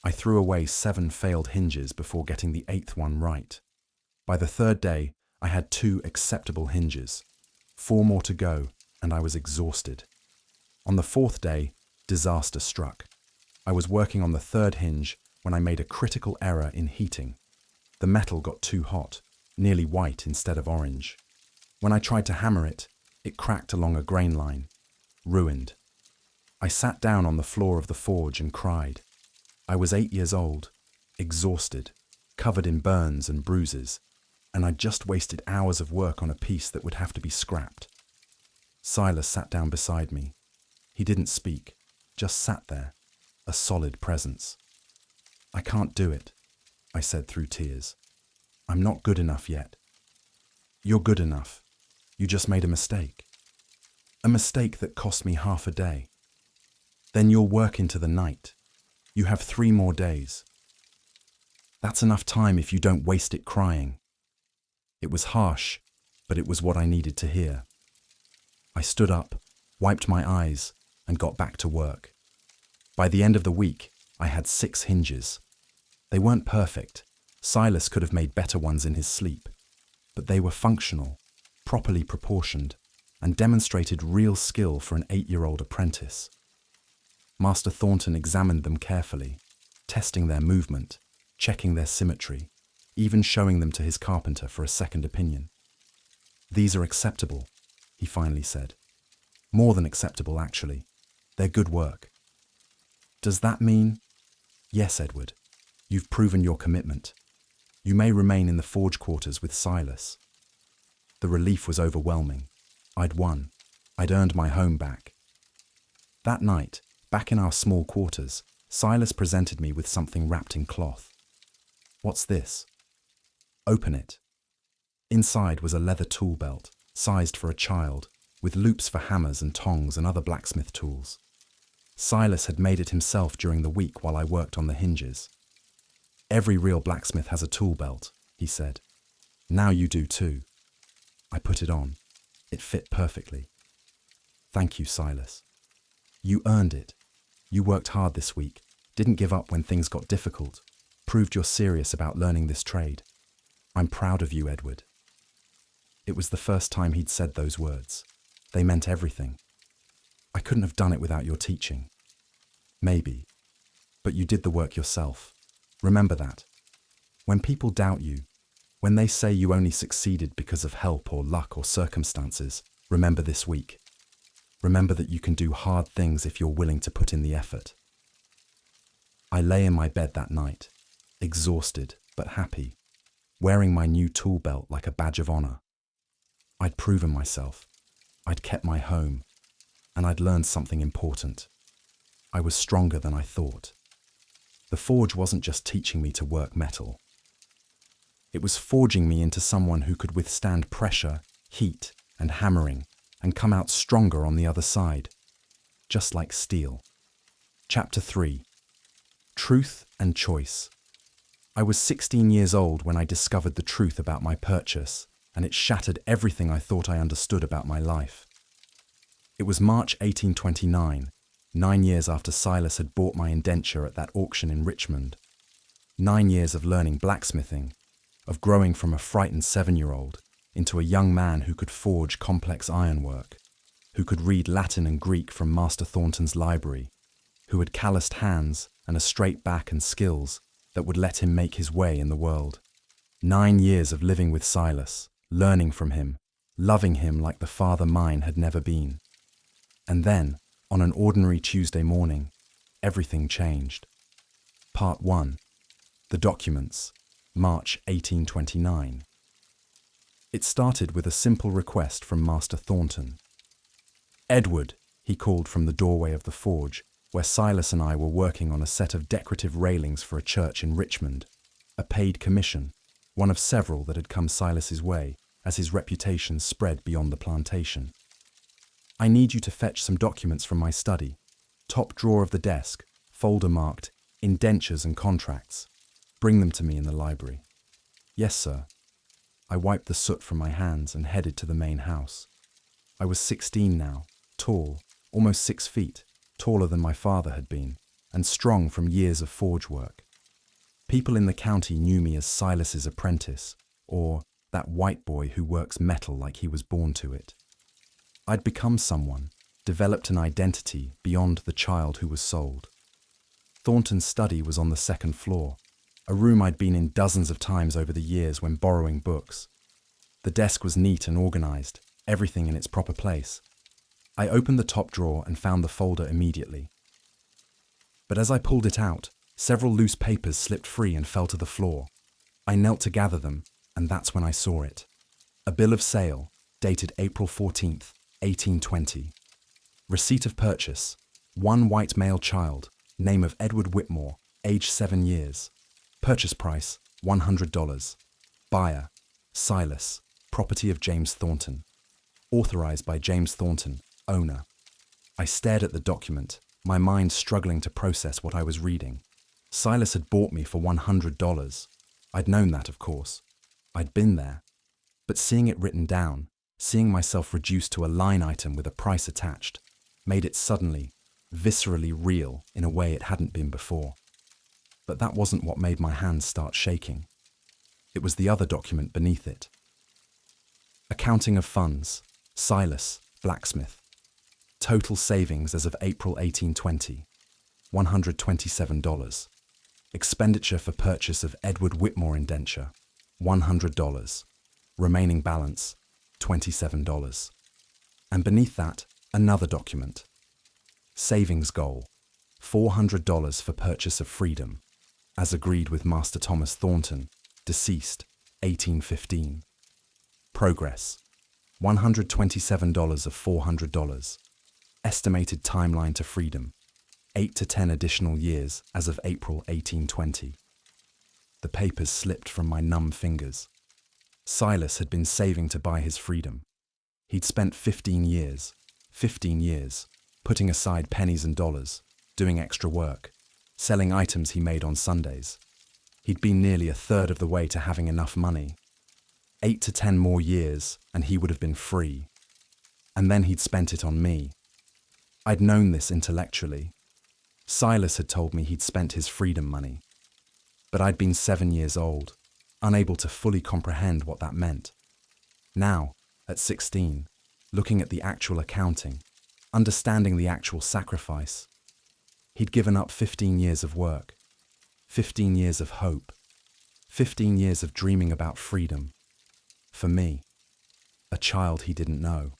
I threw away 7 failed hinges before getting the 8th one right. By the 3rd day, I had 2 acceptable hinges. 4 more to go, and I was exhausted. On the 4th day, disaster struck. I was working on the 3rd hinge when I made a critical error in heating. The metal got too hot, nearly white instead of orange. When I tried to hammer it, it cracked along a grain line. Ruined. I sat down on the floor of the forge and cried. I was 8 years old, exhausted, covered in burns and bruises, and I'd just wasted hours of work on a piece that would have to be scrapped. Silas sat down beside me. He didn't speak, just sat there, a solid presence. I can't do it, I said through tears. I'm not good enough yet. You're good enough. You just made a mistake. A mistake that cost me half a day. Then you'll work into the night. You have 3 more days. That's enough time if you don't waste it crying. It was harsh, but it was what I needed to hear. I stood up, wiped my eyes, and got back to work. By the end of the week, I had 6 hinges. They weren't perfect. Silas could have made better ones in his sleep, but they were functional, properly proportioned, and demonstrated real skill for an 8-year-old apprentice. Master Thornton examined them carefully, testing their movement, checking their symmetry, even showing them to his carpenter for a second opinion. These are acceptable, he finally said. More than acceptable, actually. They're good work. Does that mean? Yes, Edward. You've proven your commitment. You may remain in the forge quarters with Silas. The relief was overwhelming. I'd won. I'd earned my home back. That night, back in our small quarters, Silas presented me with something wrapped in cloth. What's this? Open it. Inside was a leather tool belt, sized for a child, with loops for hammers and tongs and other blacksmith tools. Silas had made it himself during the week while I worked on the hinges. Every real blacksmith has a tool belt, he said. Now you do too. I put it on. It fit perfectly. Thank you, Silas. You earned it. You worked hard this week, didn't give up when things got difficult, proved you're serious about learning this trade. I'm proud of you, Edward. It was the first time he'd said those words. They meant everything. I couldn't have done it without your teaching. Maybe. But you did the work yourself. Remember that. When people doubt you, when they say you only succeeded because of help or luck or circumstances, remember this week. Remember that you can do hard things if you're willing to put in the effort. I lay in my bed that night, exhausted but happy, wearing my new tool belt like a badge of honor. I'd proven myself. I'd kept my home. And I'd learned something important. I was stronger than I thought. The forge wasn't just teaching me to work metal. It was forging me into someone who could withstand pressure, heat, and hammering, and come out stronger on the other side, just like steel. Chapter 3. Truth and Choice. I was 16 years old when I discovered the truth about my purchase, and it shattered everything I thought I understood about my life. It was March 1829, 9 years after Silas had bought my indenture at that auction in Richmond. 9 years of learning blacksmithing, of growing from a frightened 7-year-old into a young man who could forge complex ironwork, who could read Latin and Greek from Master Thornton's library, who had calloused hands and a straight back and skills that would let him make his way in the world. 9 years of living with Silas, learning from him, loving him like the father mine had never been. And then, on an ordinary Tuesday morning, everything changed. Part 1. The Documents, March 1829. It started with a simple request from Master Thornton. Edward, he called from the doorway of the forge, where Silas and I were working on a set of decorative railings for a church in Richmond, a paid commission, one of several that had come Silas's way as his reputation spread beyond the plantation. I need you to fetch some documents from my study, top drawer of the desk, folder marked indentures and contracts. Bring them to me in the library. Yes, sir. I wiped the soot from my hands and headed to the main house. I was 16 now, tall, almost 6 feet, taller than my father had been, and strong from years of forge work. People in the county knew me as Silas's apprentice, or that white boy who works metal like he was born to it. I'd become someone, developed an identity beyond the child who was sold. Thornton's study was on the 2nd floor, a room I'd been in dozens of times over the years when borrowing books. The desk was neat and organized, everything in its proper place. I opened the top drawer and found the folder immediately. But as I pulled it out, several loose papers slipped free and fell to the floor. I knelt to gather them, and that's when I saw it. A bill of sale, dated April 14th, 1820. Receipt of purchase, one white male child, name of Edward Whitmore, age 7 years. Purchase price, $100. Buyer, Silas, property of James Thornton. Authorized by James Thornton, owner. I stared at the document, my mind struggling to process what I was reading. Silas had bought me for $100. I'd known that, of course. I'd been there. But seeing it written down, seeing myself reduced to a line item with a price attached, made it suddenly, viscerally real in a way it hadn't been before. But that wasn't what made my hands start shaking. It was the other document beneath it. Accounting of funds, Silas, blacksmith. Total savings as of April 1820, $127. Expenditure for purchase of Edward Whitmore indenture, $100. Remaining balance, $27. And beneath that, another document. Savings goal, $400 for purchase of freedom, as agreed with Master Thomas Thornton, deceased, 1815. Progress, $127 of $400. Estimated timeline to freedom, 8 to 10 additional years as of April 1820. The papers slipped from my numb fingers. Silas had been saving to buy his freedom. He'd spent 15 years, putting aside pennies and dollars, doing extra work, selling items he made on Sundays. He'd been nearly a third of the way to having enough money. 8 to 10 more years, and he would have been free. And then he'd spent it on me. I'd known this intellectually. Silas had told me he'd spent his freedom money. But I'd been 7 years old, unable to fully comprehend what that meant. Now, at 16, looking at the actual accounting, understanding the actual sacrifice, he'd given up 15 years of work, 15 years of hope, 15 years of dreaming about freedom. For me, a child he didn't know.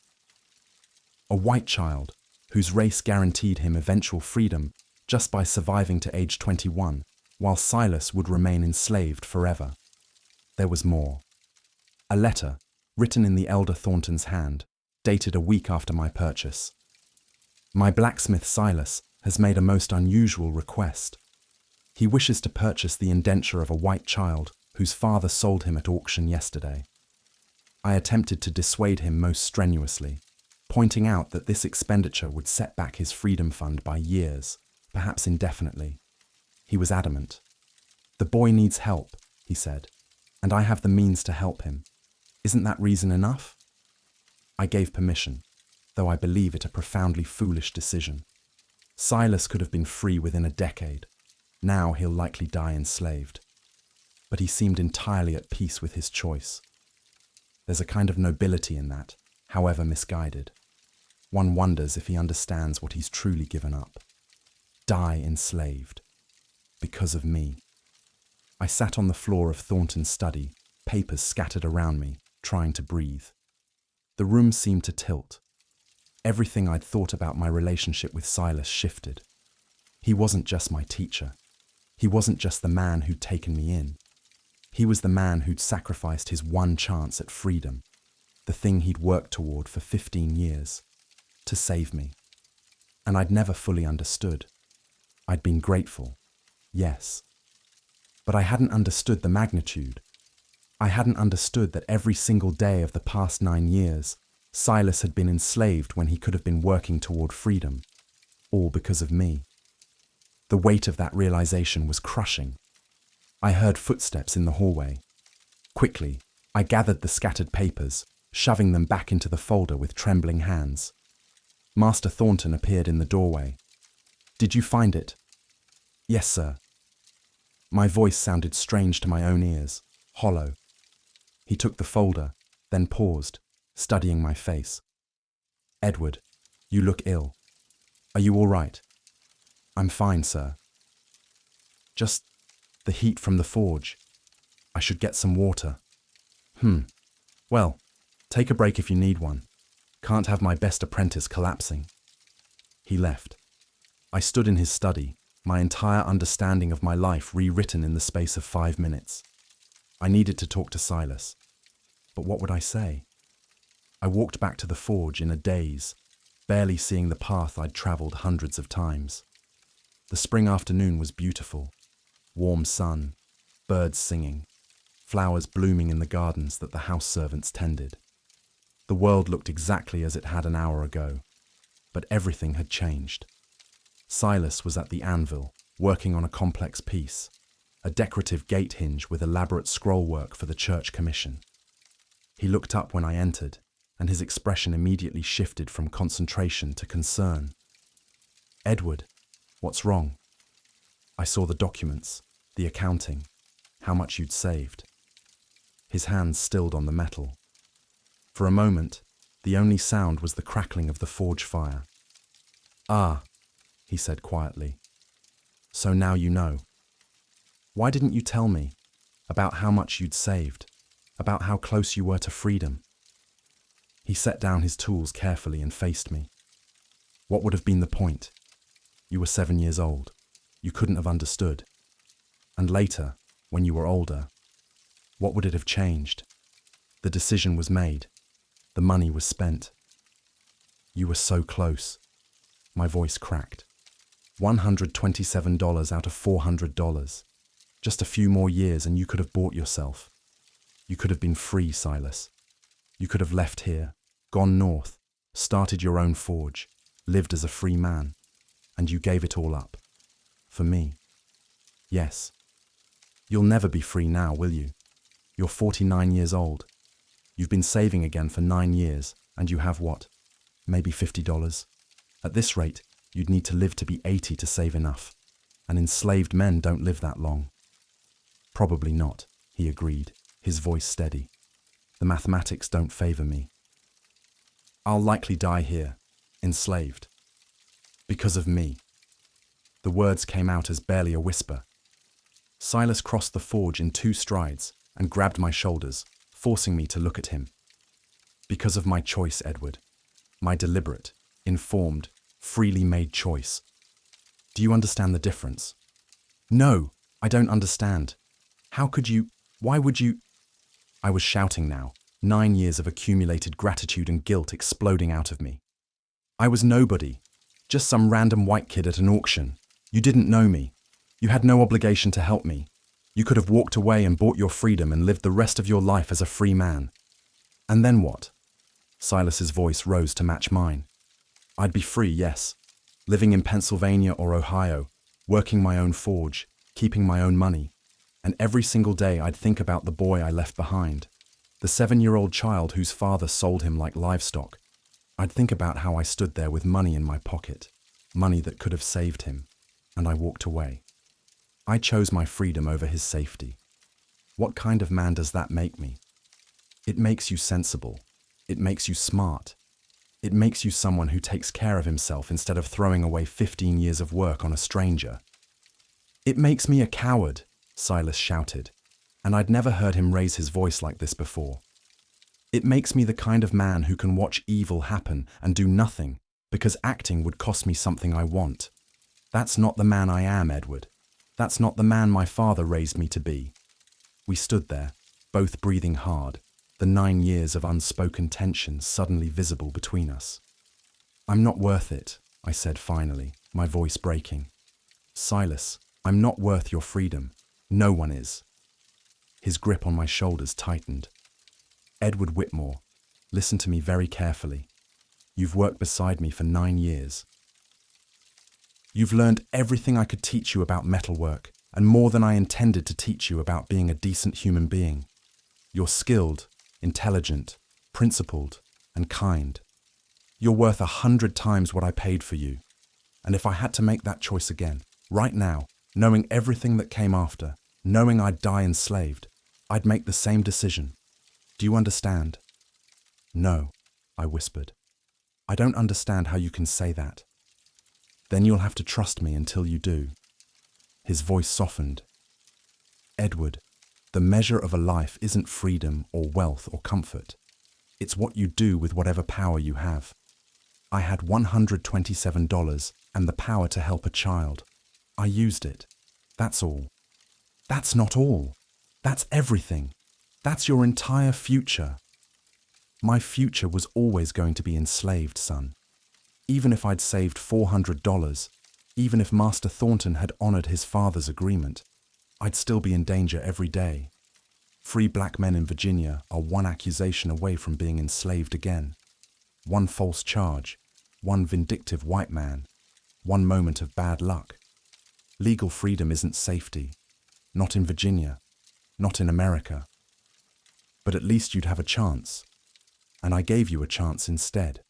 A white child whose race guaranteed him eventual freedom just by surviving to age 21, while Silas would remain enslaved forever. There was more. A letter, written in the elder Thornton's hand, dated a week after my purchase. My blacksmith Silas has made a most unusual request. He wishes to purchase the indenture of a white child whose father sold him at auction yesterday. I attempted to dissuade him most strenuously, pointing out that this expenditure would set back his freedom fund by years, perhaps indefinitely. He was adamant. "The boy needs help," he said, "and I have the means to help him. Isn't that reason enough?" I gave permission, though I believe it a profoundly foolish decision. Silas could have been free within a decade. Now he'll likely die enslaved. But he seemed entirely at peace with his choice. There's a kind of nobility in that, however misguided. One wonders if he understands what he's truly given up. Die enslaved. Because of me. I sat on the floor of Thornton's study, papers scattered around me, trying to breathe. The room seemed to tilt. Everything I'd thought about my relationship with Silas shifted. He wasn't just my teacher. He wasn't just the man who'd taken me in. He was the man who'd sacrificed his one chance at freedom, the thing he'd worked toward for 15 years, to save me. And I'd never fully understood. I'd been grateful, yes. But I hadn't understood the magnitude. I hadn't understood that every single day of the past 9 years, Silas had been enslaved when he could have been working toward freedom, all because of me. The weight of that realization was crushing. I heard footsteps in the hallway. Quickly, I gathered the scattered papers, shoving them back into the folder with trembling hands. Master Thornton appeared in the doorway. "Did you find it?" "Yes, sir." My voice sounded strange to my own ears, hollow. He took the folder, then paused, studying my face. "Edward, you look ill. Are you all right?" "I'm fine, sir. Just the heat from the forge. I should get some water." Well, take a break if you need one. Can't have my best apprentice collapsing. He left. I stood in his study, my entire understanding of my life rewritten in the space of 5 minutes. I needed to talk to Silas. But what would I say? I walked back to the forge in a daze, barely seeing the path I'd travelled hundreds of times. The spring afternoon was beautiful. Warm sun, birds singing, flowers blooming in the gardens that the house servants tended. The world looked exactly as it had an hour ago, but everything had changed. Silas was at the anvil, working on a complex piece, a decorative gate hinge with elaborate scroll work for the church commission. He looked up when I entered, and his expression immediately shifted from concentration to concern. "Edward, what's wrong?" I saw the documents, the accounting, how much you'd saved. His hands stilled on the metal. For a moment, the only sound was the crackling of the forge fire. "Ah," he said quietly. "So now you know. Why didn't you tell me about how much you'd saved, about how close you were to freedom?" He set down his tools carefully and faced me. "What would have been the point? You were 7 years old. You couldn't have understood. And later, when you were older, what would it have changed? The decision was made. The money was spent. You were so close." My voice cracked. $127 out of $400. Just a few more years and you could have bought yourself. You could have been free, Silas. You could have left here, gone north, started your own forge, lived as a free man, and you gave it all up. For me. Yes. You'll never be free now, will you? You're 49 years old. You've been saving again for 9 years, and you have what? Maybe $50? At this rate, you'd need to live to be 80 to save enough. And enslaved men don't live that long. Probably not, he agreed, his voice steady. The mathematics don't favor me. I'll likely die here, enslaved. Because of me. The words came out as barely a whisper. Silas crossed the forge in 2 strides and grabbed my shoulders, forcing me to look at him. Because of my choice, Edward. My deliberate, informed, freely made choice. Do you understand the difference? No, I don't understand. How could you? Why would you? I was shouting now, 9 years of accumulated gratitude and guilt exploding out of me. I was nobody, just some random white kid at an auction. You didn't know me. You had no obligation to help me. You could have walked away and bought your freedom and lived the rest of your life as a free man. And then what? Silas's voice rose to match mine. I'd be free, yes. Living in Pennsylvania or Ohio, working my own forge, keeping my own money. And every single day I'd think about the boy I left behind, the 7-year-old child whose father sold him like livestock. I'd think about how I stood there with money in my pocket, money that could have saved him, and I walked away. I chose my freedom over his safety. What kind of man does that make me? It makes you sensible. It makes you smart. It makes you someone who takes care of himself instead of throwing away 15 years of work on a stranger. It makes me a coward, Silas shouted, and I'd never heard him raise his voice like this before. It makes me the kind of man who can watch evil happen and do nothing because acting would cost me something I want. That's not the man I am, Edward. That's not the man my father raised me to be. We stood there, both breathing hard, the 9 years of unspoken tension suddenly visible between us. I'm not worth it, I said finally, my voice breaking. Silas, I'm not worth your freedom. No one is. His grip on my shoulders tightened. Edward Whitmore, listen to me very carefully. You've worked beside me for 9 years. You've learned everything I could teach you about metalwork, and more than I intended to teach you about being a decent human being. You're skilled, intelligent, principled, and kind. You're worth 100 times what I paid for you. And if I had to make that choice again, right now, knowing everything that came after, knowing I'd die enslaved, I'd make the same decision. Do you understand? No, I whispered. I don't understand how you can say that. Then you'll have to trust me until you do. His voice softened. Edward, The measure of a life isn't freedom or wealth or comfort. It's what you do with whatever power you have. I had $127 and the power to help a child. I used it. That's all. That's not all. That's everything. That's your entire future. My future was always going to be enslaved, son. Even if I'd saved $400, even if Master Thornton had honored his father's agreement, I'd still be in danger every day. Free black men in Virginia are one accusation away from being enslaved again. One false charge, one vindictive white man, one moment of bad luck. Legal freedom isn't safety. Not in Virginia. Not in America. But at least you'd have a chance. And I gave you a chance instead.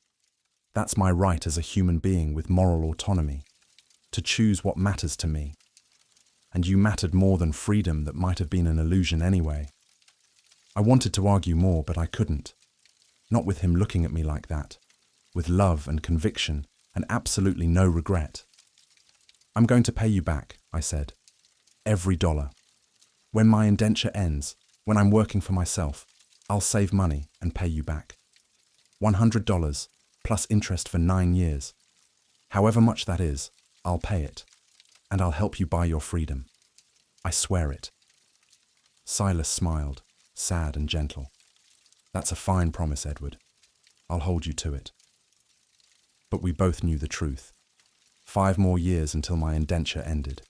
That's my right as a human being with moral autonomy, to choose what matters to me. And you mattered more than freedom that might have been an illusion anyway. I wanted to argue more, but I couldn't. Not with him looking at me like that, with love and conviction and absolutely no regret. I'm going to pay you back, I said. Every dollar. When my indenture ends, when I'm working for myself, I'll save money and pay you back. $100 plus interest for 9 years. However much that is, I'll pay it. And I'll help you buy your freedom. I swear it. Silas smiled, sad and gentle. That's a fine promise, Edward. I'll hold you to it. But we both knew the truth. 5 more years until my indenture ended.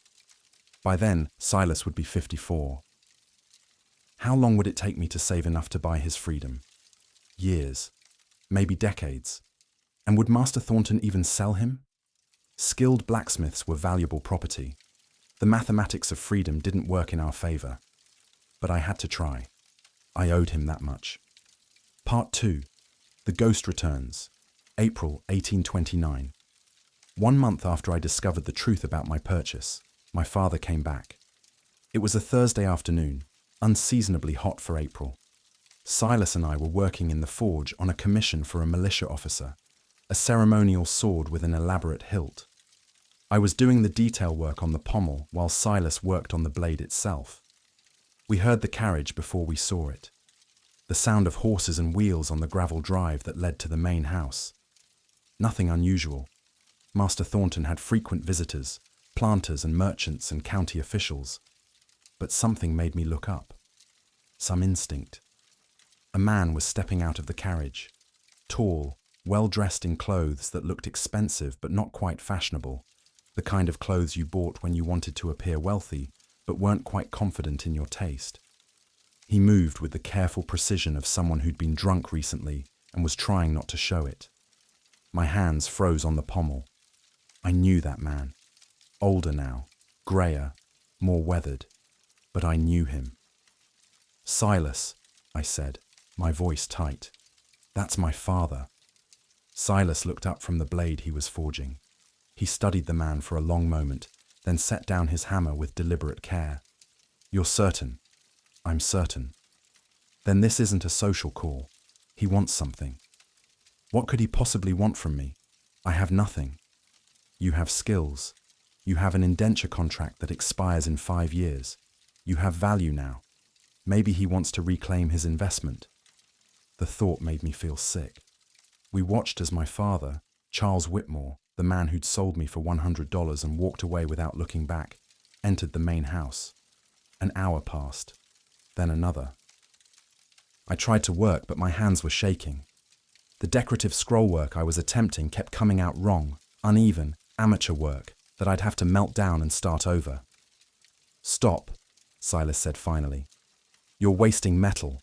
By then, Silas would be 54. How long would it take me to save enough to buy his freedom? Years. Maybe decades. And would Master Thornton even sell him? Skilled blacksmiths were valuable property. The mathematics of freedom didn't work in our favor. But I had to try. I owed him that much. Part 2. The Ghost Returns. April 1829. 1 month after I discovered the truth about my purchase, my father came back. It was a Thursday afternoon, unseasonably hot for April. Silas and I were working in the forge on a commission for a militia officer, a ceremonial sword with an elaborate hilt. I was doing the detail work on the pommel while Silas worked on the blade itself. We heard the carriage before we saw it. The sound of horses and wheels on the gravel drive that led to the main house. Nothing unusual. Master Thornton had frequent visitors, planters and merchants and county officials. But something made me look up. Some instinct. A man was stepping out of the carriage. Tall, well-dressed in clothes that looked expensive but not quite fashionable. The kind of clothes you bought when you wanted to appear wealthy, but weren't quite confident in your taste. He moved with the careful precision of someone who'd been drunk recently and was trying not to show it. My hands froze on the pommel. I knew that man. Older now, greyer, more weathered, but I knew him. "Silas," I said, my voice tight. "That's my father." Silas looked up from the blade he was forging. He studied the man for a long moment, then set down his hammer with deliberate care. "You're certain?" "I'm certain." "Then this isn't a social call. He wants something." "What could he possibly want from me? I have nothing." "You have skills. You have an indenture contract that expires in 5 years. You have value now. Maybe he wants to reclaim his investment." The thought made me feel sick. We watched as my father, Charles Whitmore, the man who'd sold me for $100 and walked away without looking back, entered the main house. An hour passed, then another. I tried to work, but my hands were shaking. The decorative scrollwork I was attempting kept coming out wrong, uneven, amateur work that I'd have to melt down and start over. "Stop," Silas said finally. "You're wasting metal.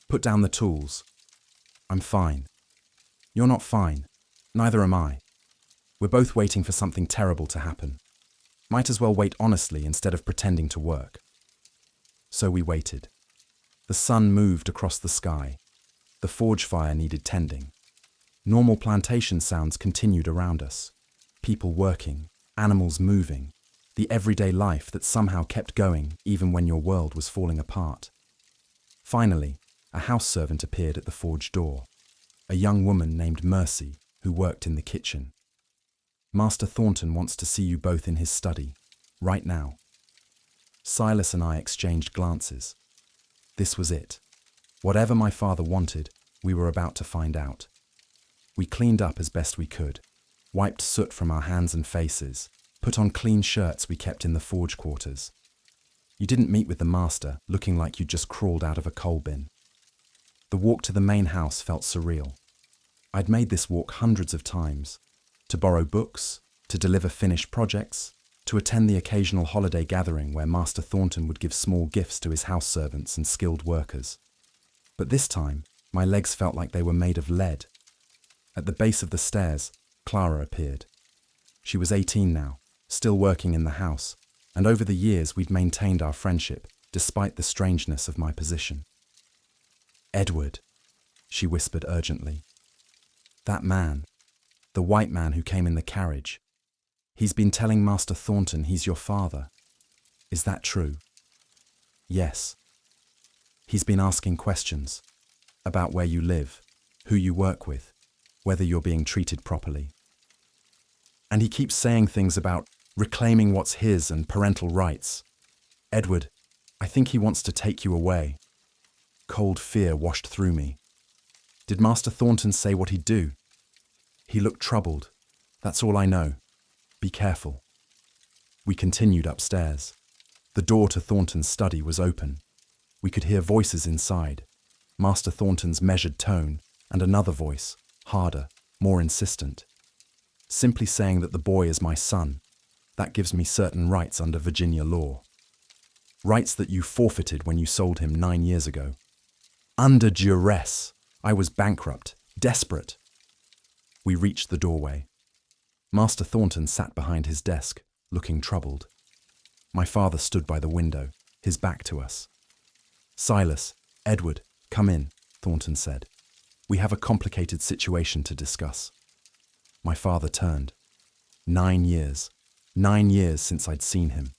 Put down the tools." "I'm fine." "You're not fine. Neither am I. We're both waiting for something terrible to happen. Might as well wait honestly instead of pretending to work." So we waited. The sun moved across the sky. The forge fire needed tending. Normal plantation sounds continued around us. People working, animals moving, the everyday life that somehow kept going even when your world was falling apart. Finally, a house servant appeared at the forge door, a young woman named Mercy who worked in the kitchen. "Master Thornton wants to see you both in his study, right now." Silas and I exchanged glances. This was it. Whatever my father wanted, we were about to find out. We cleaned up as best we could, wiped soot from our hands and faces, put on clean shirts we kept in the forge quarters. You didn't meet with the master looking like you'd just crawled out of a coal bin. The walk to the main house felt surreal. I'd made this walk hundreds of times, to borrow books, to deliver finished projects, to attend the occasional holiday gathering where Master Thornton would give small gifts to his house servants and skilled workers. But this time, my legs felt like they were made of lead. At the base of the stairs, Clara appeared. She was 18 now, still working in the house, and over the years we'd maintained our friendship, despite the strangeness of my position. "Edward," she whispered urgently. "That man, the white man who came in the carriage, he's been telling Master Thornton he's your father. Is that true?" "Yes. He's been asking questions about where you live, who you work with, whether you're being treated properly. And he keeps saying things about reclaiming what's his and parental rights. Edward, I think he wants to take you away." Cold fear washed through me. Did Master Thornton say what he'd do? He looked troubled. "That's all I know. Be careful." We continued upstairs. The door to Thornton's study was open. We could hear voices inside, Master Thornton's measured tone, and another voice, harder, more insistent. Simply saying that the boy is my son, that gives me certain rights under Virginia law. Rights that you forfeited when you sold him 9 years ago. Under duress. I was bankrupt, desperate. We reached the doorway. Master Thornton sat behind his desk, looking troubled. My father stood by the window, his back to us. "Silas, Edward, come in," Thornton said. "We have a complicated situation to discuss." My father turned. 9 years. 9 years since I'd seen him.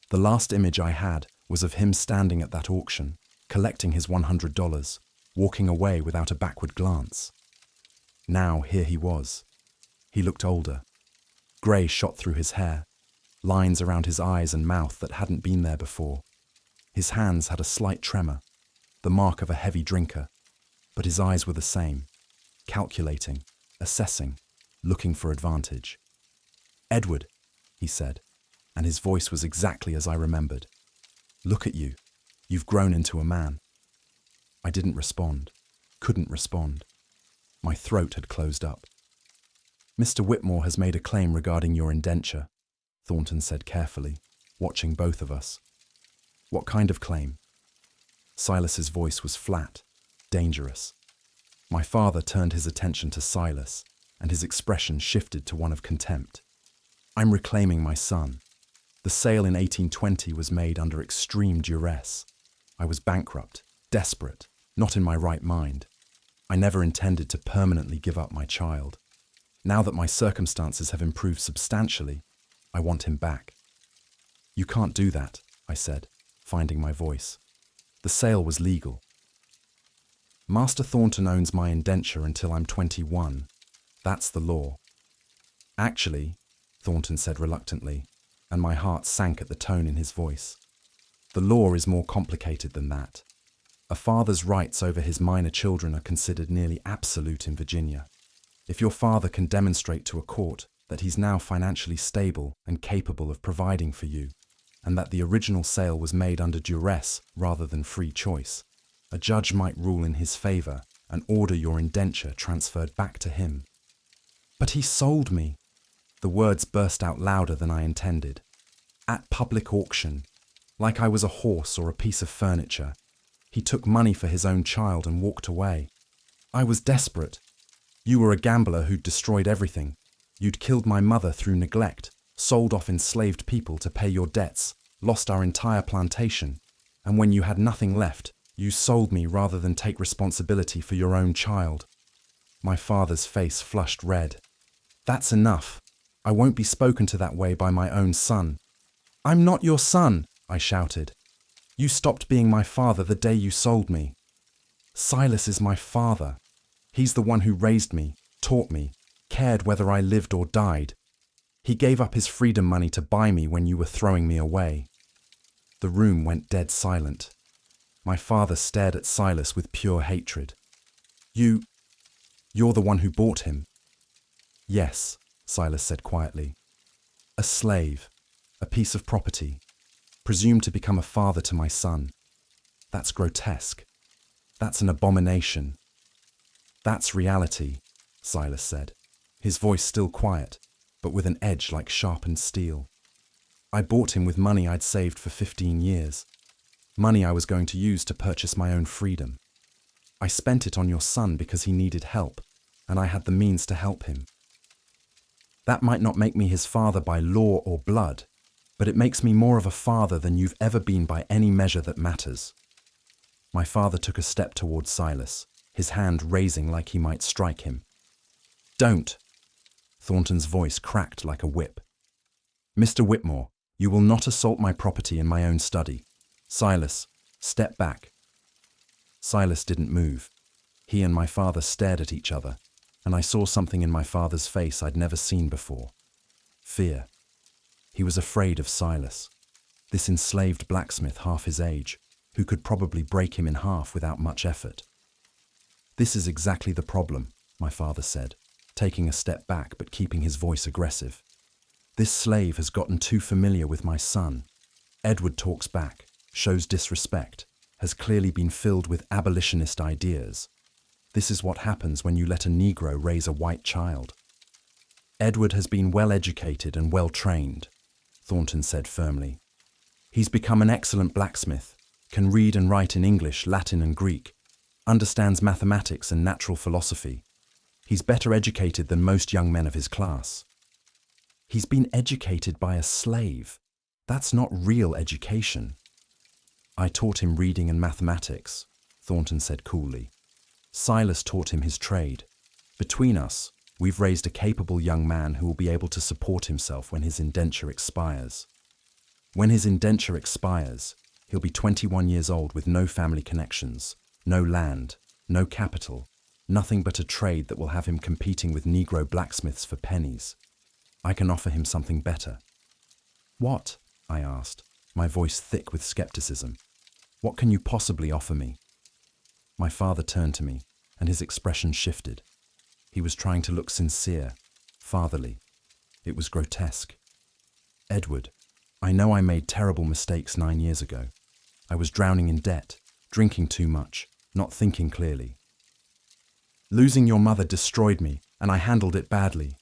The last image I had was of him standing at that auction, collecting his $100, walking away without a backward glance. Now here he was. He looked older. Grey shot through his hair, lines around his eyes and mouth that hadn't been there before. His hands had a slight tremor, the mark of a heavy drinker, but his eyes were the same, calculating, assessing, looking for advantage. "Edward," he said, and his voice was exactly as I remembered. "Look at you. You've grown into a man." I didn't respond, couldn't respond. My throat had closed up. "Mr. Whitmore has made a claim regarding your indenture," Thornton said carefully, watching both of us. "What kind of claim?" Silas's voice was flat, dangerous. My father turned his attention to Silas, and his expression shifted to one of contempt. "I'm reclaiming my son. The sale in 1820 was made under extreme duress. I was bankrupt, desperate, not in my right mind. I never intended to permanently give up my child. Now that my circumstances have improved substantially, I want him back." "You can't do that," I said, finding my voice. "The sale was legal." "Master Thornton owns my indenture until I'm 21. That's the law." "Actually," Thornton said reluctantly, and my heart sank at the tone in his voice. "The law is more complicated than that. A father's rights over his minor children are considered nearly absolute in Virginia. If your father can demonstrate to a court that he's now financially stable and capable of providing for you, and that the original sale was made under duress rather than free choice, a judge might rule in his favor and order your indenture transferred back to him." "But he sold me." The words burst out louder than I intended. "At public auction, like I was a horse or a piece of furniture. He took money for his own child and walked away. I was desperate. You were a gambler who'd destroyed everything. You'd killed my mother through neglect, sold off enslaved people to pay your debts, lost our entire plantation, and when you had nothing left, you sold me rather than take responsibility for your own child." My father's face flushed red. "That's enough. I won't be spoken to that way by my own son." "I'm not your son," I shouted. "You stopped being my father the day you sold me." "Silas is my father. He's the one who raised me, taught me, cared whether I lived or died. He gave up his freedom money to buy me when you were throwing me away." The room went dead silent. My father stared at Silas with pure hatred. You're the one who bought him. Yes, Silas said quietly. A slave, a piece of property, presumed to become a father to my son. That's grotesque. That's an abomination. That's reality, Silas said, his voice still quiet, but with an edge like sharpened steel. I bought him with money I'd saved for 15 years, money I was going to use to purchase my own freedom. I spent it on your son because he needed help, and I had the means to help him. That might not make me his father by law or blood, but it makes me more of a father than you've ever been by any measure that matters. My father took a step towards Silas, his hand raising like he might strike him. Don't! Thornton's voice cracked like a whip. Mr. Whitmore, you will not assault my property in my own study. Silas, step back. Silas didn't move. He and my father stared at each other, and I saw something in my father's face I'd never seen before. Fear. He was afraid of Silas, this enslaved blacksmith half his age, who could probably break him in half without much effort. This is exactly the problem, my father said, taking a step back but keeping his voice aggressive. This slave has gotten too familiar with my son. Edward talks back, shows disrespect, has clearly been filled with abolitionist ideas. This is what happens when you let a Negro raise a white child. Edward has been well educated and well trained, Thornton said firmly. He's become an excellent blacksmith, can read and write in English, Latin and Greek, understands mathematics and natural philosophy. He's better educated than most young men of his class. He's been educated by a slave. That's not real education. I taught him reading and mathematics, Thornton said coolly. Silas taught him his trade. Between us, we've raised a capable young man who will be able to support himself when his indenture expires. When his indenture expires, he'll be 21 years old with no family connections, no land, no capital, nothing but a trade that will have him competing with Negro blacksmiths for pennies. I can offer him something better. What? I asked, my voice thick with skepticism. What can you possibly offer me? My father turned to me, and his expression shifted. He was trying to look sincere, fatherly. It was grotesque. Edward, I know I made terrible mistakes 9 years ago. I was drowning in debt, drinking too much, not thinking clearly. Losing your mother destroyed me, and I handled it badly.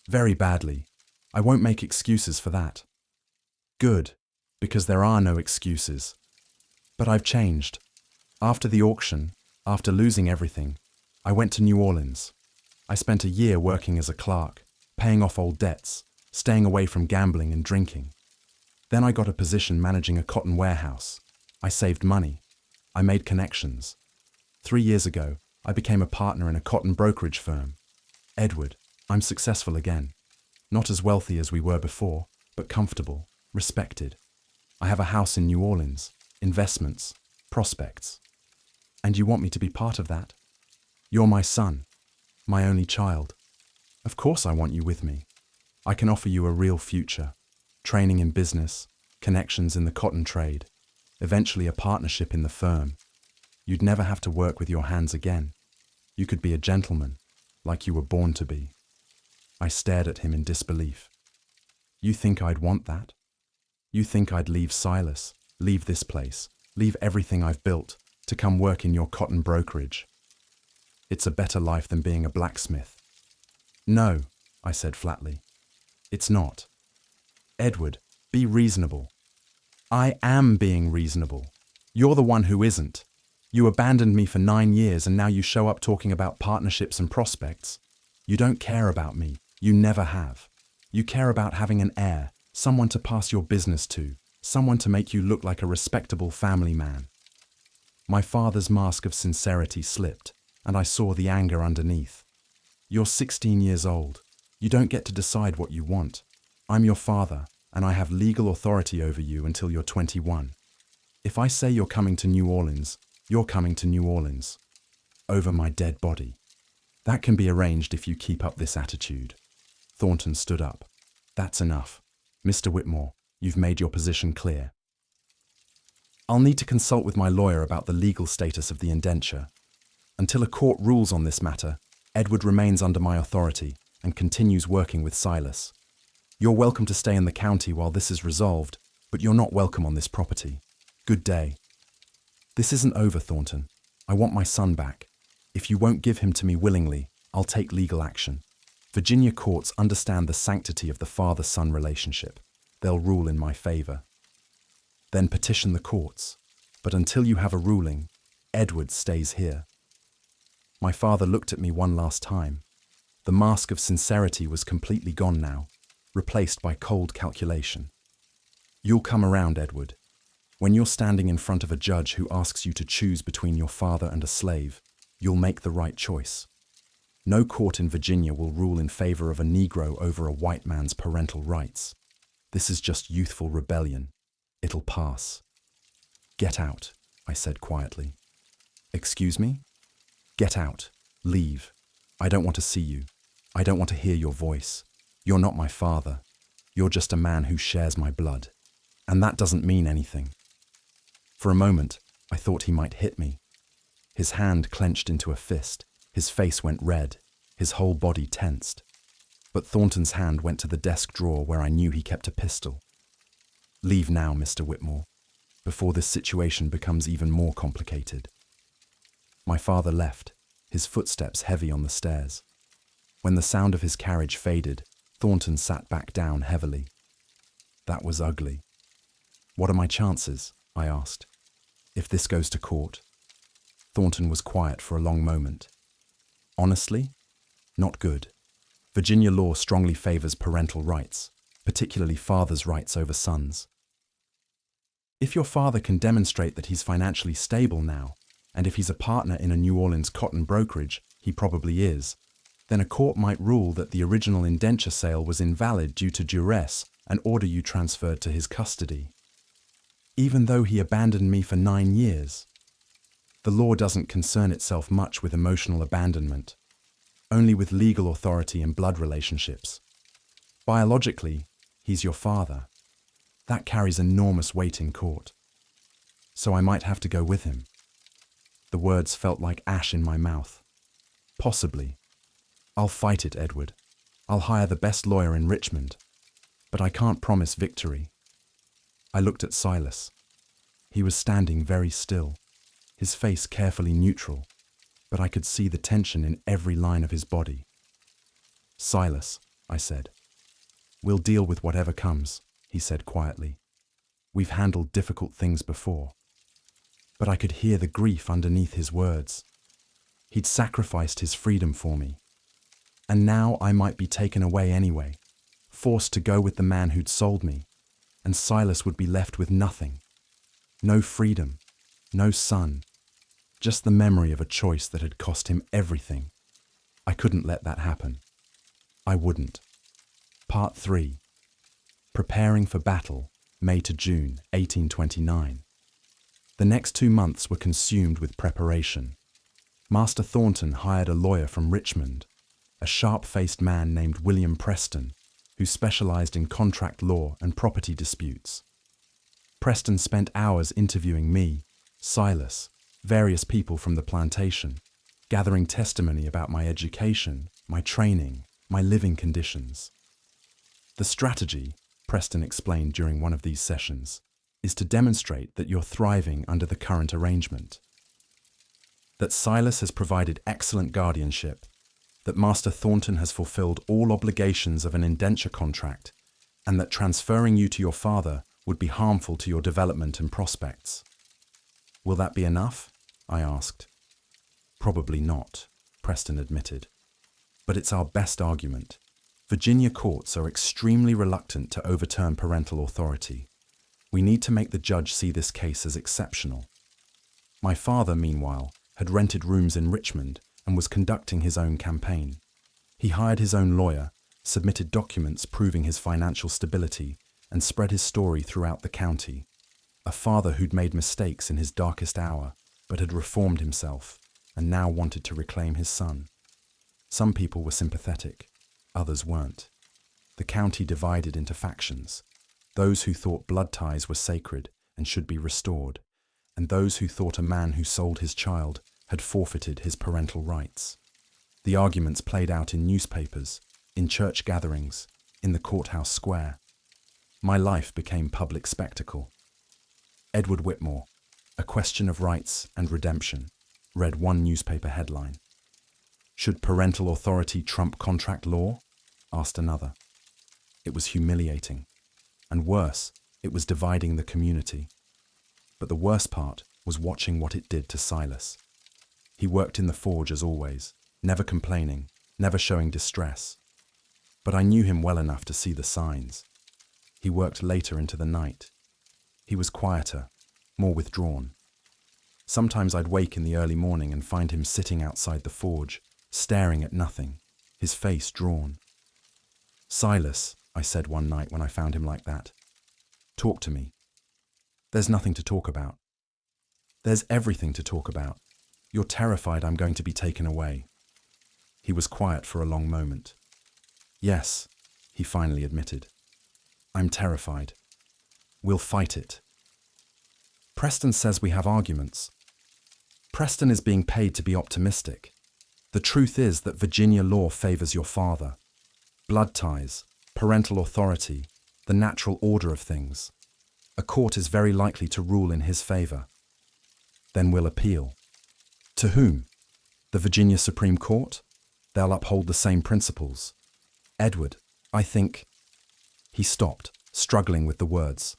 Very badly. I won't make excuses for that. Good, because there are no excuses. But I've changed. After the auction, after losing everything, I went to New Orleans. I spent a year working as a clerk, paying off old debts, staying away from gambling and drinking. Then I got a position managing a cotton warehouse. I saved money. I made connections. 3 years ago, I became a partner in a cotton brokerage firm. Edward, I'm successful again. Not as wealthy as we were before, but comfortable, respected. I have a house in New Orleans, investments, prospects. And you want me to be part of that? You're my son, my only child. Of course I want you with me. I can offer you a real future, training in business, connections in the cotton trade, eventually a partnership in the firm. You'd never have to work with your hands again. You could be a gentleman, like you were born to be. I stared at him in disbelief. You think I'd want that? You think I'd leave Silas, leave this place, leave everything I've built, to come work in your cotton brokerage? It's a better life than being a blacksmith. No, I said flatly. It's not. Edward, be reasonable. I am being reasonable. You're the one who isn't. You abandoned me for 9 years and now you show up talking about partnerships and prospects. You don't care about me. You never have. You care about having an heir, someone to pass your business to, someone to make you look like a respectable family man. My father's mask of sincerity slipped, and I saw the anger underneath. You're 16 years old. You don't get to decide what you want. I'm your father, and I have legal authority over you until you're 21. If I say you're coming to New Orleans, you're coming to New Orleans. Over my dead body. That can be arranged if you keep up this attitude. Thornton stood up. That's enough. Mr. Whitmore, you've made your position clear. I'll need to consult with my lawyer about the legal status of the indenture. Until a court rules on this matter, Edward remains under my authority and continues working with Silas. You're welcome to stay in the county while this is resolved, but you're not welcome on this property. Good day. This isn't over, Thornton. I want my son back. If you won't give him to me willingly, I'll take legal action. Virginia courts understand the sanctity of the father-son relationship. They'll rule in my favor. Then petition the courts. But until you have a ruling, Edward stays here. My father looked at me one last time. The mask of sincerity was completely gone now, replaced by cold calculation. You'll come around, Edward. When you're standing in front of a judge who asks you to choose between your father and a slave, you'll make the right choice. No court in Virginia will rule in favor of a Negro over a white man's parental rights. This is just youthful rebellion. It'll pass. Get out, I said quietly. Excuse me? Get out. Leave. I don't want to see you. I don't want to hear your voice. You're not my father. You're just a man who shares my blood. And that doesn't mean anything. For a moment, I thought he might hit me. His hand clenched into a fist. His face went red. His whole body tensed. But Thornton's hand went to the desk drawer where I knew he kept a pistol. Leave now, Mr. Whitmore, before this situation becomes even more complicated. My father left, his footsteps heavy on the stairs. When the sound of his carriage faded, Thornton sat back down heavily. That was ugly. What are my chances? I asked. If this goes to court? Thornton was quiet for a long moment. Honestly, not good. Virginia law strongly favors parental rights, particularly fathers' rights over sons. If your father can demonstrate that he's financially stable now, and if he's a partner in a New Orleans cotton brokerage, he probably is, then a court might rule that the original indenture sale was invalid due to duress and order you transferred to his custody. Even though he abandoned me for 9 years. The law doesn't concern itself much with emotional abandonment, only with legal authority and blood relationships. Biologically, he's your father. That carries enormous weight in court. So I might have to go with him. The words felt like ash in my mouth. Possibly. I'll fight it, Edward. I'll hire the best lawyer in Richmond. But I can't promise victory. I looked at Silas. He was standing very still, his face carefully neutral, but I could see the tension in every line of his body. Silas, I said. We'll deal with whatever comes, he said quietly. We've handled difficult things before. But I could hear the grief underneath his words. He'd sacrificed his freedom for me. And now I might be taken away anyway, forced to go with the man who'd sold me, and Silas would be left with nothing. No freedom, no son, just the memory of a choice that had cost him everything. I couldn't let that happen. I wouldn't. Part 3. Preparing for battle, May to June, 1829. The next 2 months were consumed with preparation. Master Thornton hired a lawyer from Richmond, a sharp-faced man named William Preston, who specialized in contract law and property disputes. Preston spent hours interviewing me, Silas, various people from the plantation, gathering testimony about my education, my training, my living conditions. The strategy, Preston explained during one of these sessions, is to demonstrate that you're thriving under the current arrangement. That Silas has provided excellent guardianship, that Master Thornton has fulfilled all obligations of an indenture contract, and that transferring you to your father would be harmful to your development and prospects. Will that be enough? I asked. Probably not, Preston admitted. But it's our best argument. Virginia courts are extremely reluctant to overturn parental authority. We need to make the judge see this case as exceptional. My father, meanwhile, had rented rooms in Richmond and was conducting his own campaign. He hired his own lawyer, submitted documents proving his financial stability, and spread his story throughout the county. A father who'd made mistakes in his darkest hour, but had reformed himself, and now wanted to reclaim his son. Some people were sympathetic, others weren't. The county divided into factions, those who thought blood ties were sacred and should be restored, and those who thought a man who sold his child had forfeited his parental rights. The arguments played out in newspapers, in church gatherings, in the courthouse square. My life became public spectacle. Edward Whitmore, A Question of Rights and Redemption, read one newspaper headline. Should parental authority trump contract law? Asked another. It was humiliating. And worse, it was dividing the community. But the worst part was watching what it did to Silas. He worked in the forge as always, never complaining, never showing distress. But I knew him well enough to see the signs. He worked later into the night. He was quieter, more withdrawn. Sometimes I'd wake in the early morning and find him sitting outside the forge, staring at nothing, his face drawn. "Silas," I said one night when I found him like that, "talk to me." "There's nothing to talk about." "There's everything to talk about. You're terrified I'm going to be taken away." He was quiet for a long moment. "Yes," he finally admitted. "I'm terrified. We'll fight it." Preston says we have arguments. Preston is being paid to be optimistic. The truth is that Virginia law favors your father. Blood ties, parental authority, the natural order of things. A court is very likely to rule in his favor. Then we'll appeal. To whom? The Virginia Supreme Court? They'll uphold the same principles. Edward, I think... He stopped, struggling with the words.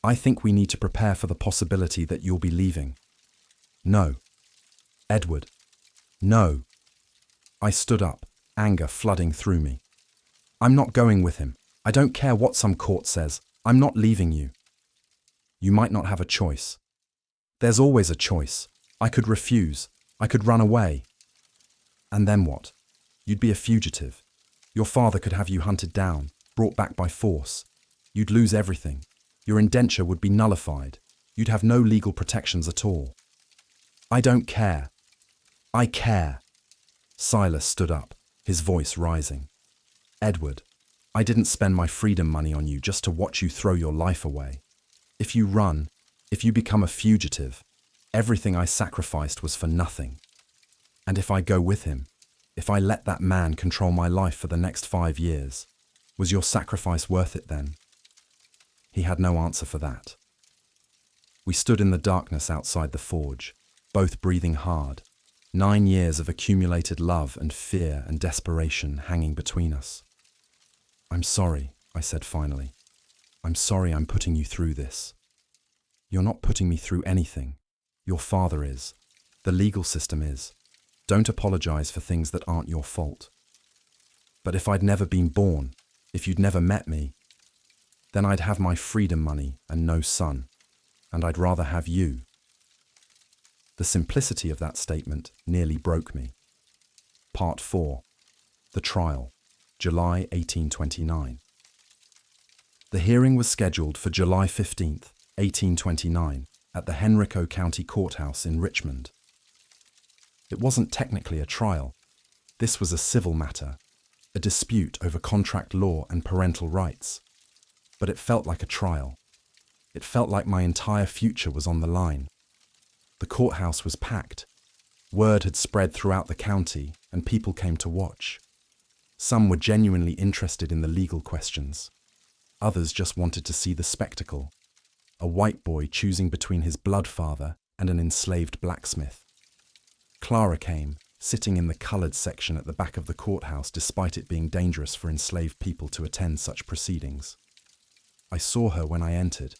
"I think we need to prepare for the possibility that you'll be leaving." "No." "Edward." "No." I stood up, anger flooding through me. "I'm not going with him. I don't care what some court says. I'm not leaving you." "You might not have a choice." "There's always a choice. I could refuse. I could run away." "And then what? You'd be a fugitive. Your father could have you hunted down, brought back by force. You'd lose everything. Your indenture would be nullified. You'd have no legal protections at all." "I don't care." "I care." Silas stood up, his voice rising. "Edward, I didn't spend my freedom money on you just to watch you throw your life away. If you run, if you become a fugitive, everything I sacrificed was for nothing. And if I go with him, if I let that man control my life for the next 5 years, was your sacrifice worth it then?" He had no answer for that. We stood in the darkness outside the forge, both breathing hard, 9 years of accumulated love and fear and desperation hanging between us. "I'm sorry," I said finally. "I'm sorry I'm putting you through this." "You're not putting me through anything. Your father is. The legal system is. Don't apologize for things that aren't your fault." "But if I'd never been born, if you'd never met me, then I'd have my freedom money and no son, and I'd rather have you." The simplicity of that statement nearly broke me. Part 4. The Trial, July 1829. The hearing was scheduled for July 15th, 1829, at the Henrico County Courthouse in Richmond. It wasn't technically a trial. This was a civil matter, a dispute over contract law and parental rights. But it felt like a trial. It felt like my entire future was on the line. The courthouse was packed. Word had spread throughout the county, and people came to watch. Some were genuinely interested in the legal questions. Others just wanted to see the spectacle. A white boy choosing between his blood father and an enslaved blacksmith. Clara came, sitting in the coloured section at the back of the courthouse despite it being dangerous for enslaved people to attend such proceedings. I saw her when I entered,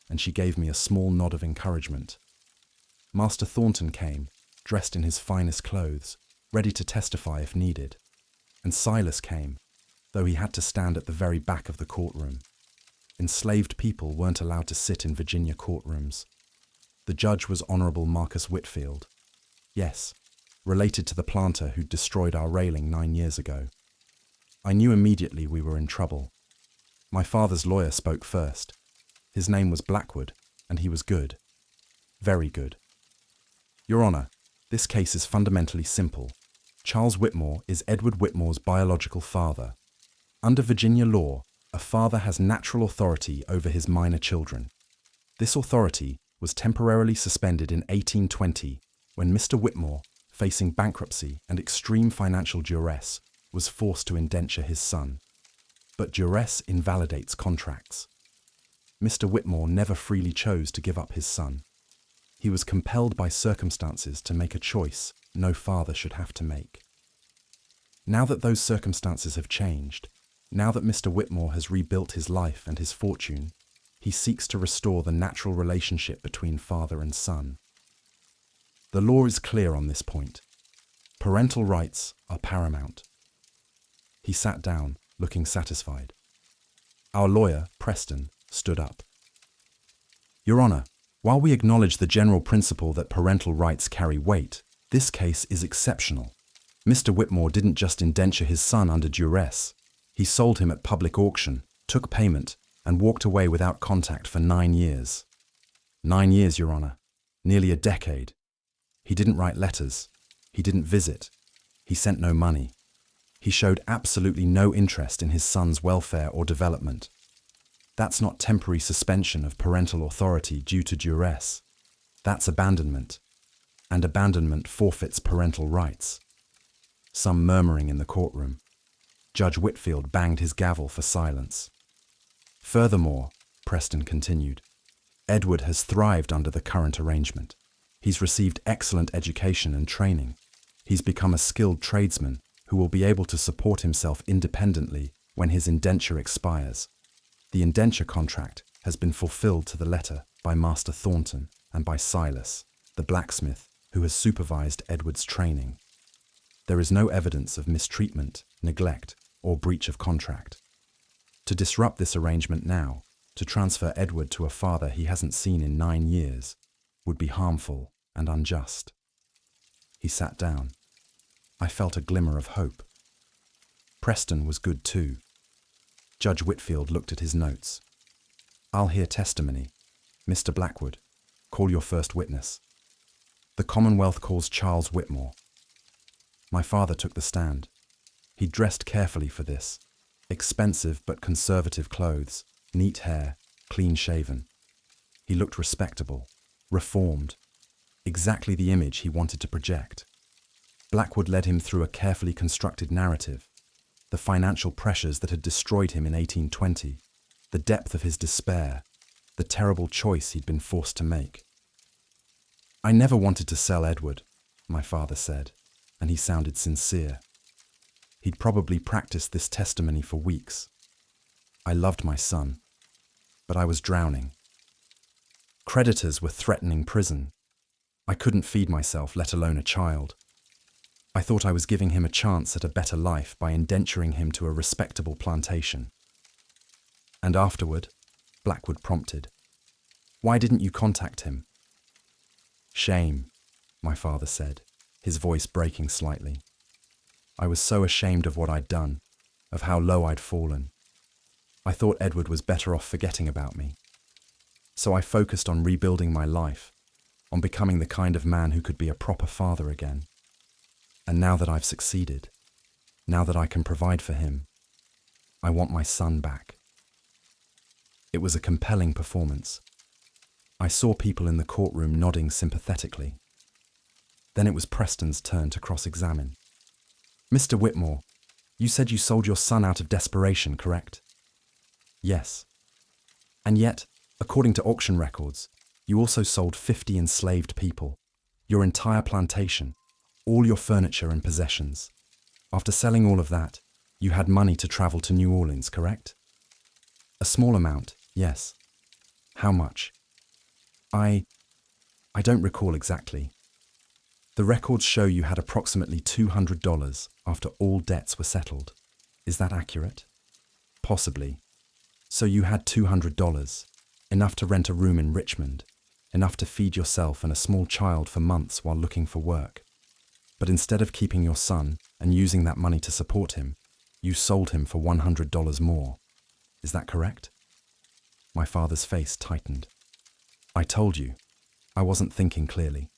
and she gave me a small nod of encouragement. Master Thornton came, dressed in his finest clothes, ready to testify if needed. And Silas came, though he had to stand at the very back of the courtroom. Enslaved people weren't allowed to sit in Virginia courtrooms. The judge was Honourable Marcus Whitfield. Yes, related to the planter who'd destroyed our railing 9 years ago. I knew immediately we were in trouble. My father's lawyer spoke first. His name was Blackwood, and he was good. Very good. "Your Honour, this case is fundamentally simple. Charles Whitmore is Edward Whitmore's biological father. Under Virginia law, a father has natural authority over his minor children. This authority was temporarily suspended in 1820 when Mr. Whitmore, facing bankruptcy and extreme financial duress, was forced to indenture his son. But duress invalidates contracts. Mr. Whitmore never freely chose to give up his son. He was compelled by circumstances to make a choice no father should have to make. Now that those circumstances have changed, now that Mr. Whitmore has rebuilt his life and his fortune, he seeks to restore the natural relationship between father and son. The law is clear on this point. Parental rights are paramount. He sat down, looking satisfied. Our lawyer, Preston, stood up. Your Honour, while we acknowledge the general principle that parental rights carry weight, this case is exceptional. Mr. Whitmore didn't just indenture his son under duress. He sold him at public auction, took payment, and walked away without contact for 9 years. 9 years, Your Honour. Nearly a decade. He didn't write letters. He didn't visit. He sent no money. He showed absolutely no interest in his son's welfare or development. That's not temporary suspension of parental authority due to duress. That's abandonment. And abandonment forfeits parental rights. Some murmuring in the courtroom. Judge Whitfield banged his gavel for silence. Furthermore, Preston continued, Edward has thrived under the current arrangement. He's received excellent education and training. He's become a skilled tradesman who will be able to support himself independently when his indenture expires. The indenture contract has been fulfilled to the letter by Master Thornton and by Silas, the blacksmith who has supervised Edward's training. There is no evidence of mistreatment, neglect, or breach of contract. To disrupt this arrangement now, to transfer Edward to a father he hasn't seen in 9 years, would be harmful and unjust. He sat down. I felt a glimmer of hope. Preston was good too. Judge Whitfield looked at his notes. I'll hear testimony. Mr. Blackwood, call your first witness. The Commonwealth calls Charles Whitmore. My father took the stand. He dressed carefully for this. Expensive but conservative clothes, neat hair, clean-shaven. He looked respectable, reformed, exactly the image he wanted to project. Blackwood led him through a carefully constructed narrative. The financial pressures that had destroyed him in 1820, the depth of his despair, the terrible choice he'd been forced to make. I never wanted to sell Edward, my father said, and he sounded sincere. He'd probably practiced this testimony for weeks. I loved my son, but I was drowning. Creditors were threatening prison. I couldn't feed myself, let alone a child. I thought I was giving him a chance at a better life by indenturing him to a respectable plantation. And afterward, Blackwood prompted, why didn't you contact him? Shame, my father said, his voice breaking slightly. I was so ashamed of what I'd done, of how low I'd fallen. I thought Edward was better off forgetting about me. So I focused on rebuilding my life, on becoming the kind of man who could be a proper father again. And now that I've succeeded, now that I can provide for him, I want my son back. It was a compelling performance. I saw people in the courtroom nodding sympathetically. Then it was Preston's turn to cross-examine. Mr. Whitmore, you said you sold your son out of desperation, correct? Yes. And yet, according to auction records, you also sold 50 enslaved people, your entire plantation, all your furniture and possessions. After selling all of that, you had money to travel to New Orleans, correct? A small amount, yes. How much? I don't recall exactly. The records show you had approximately $200 after all debts were settled. Is that accurate? Possibly. So you had $200, enough to rent a room in Richmond, enough to feed yourself and a small child for months while looking for work. But instead of keeping your son and using that money to support him, you sold him for $100 more. Is that correct? My father's face tightened. I told you, I wasn't thinking clearly.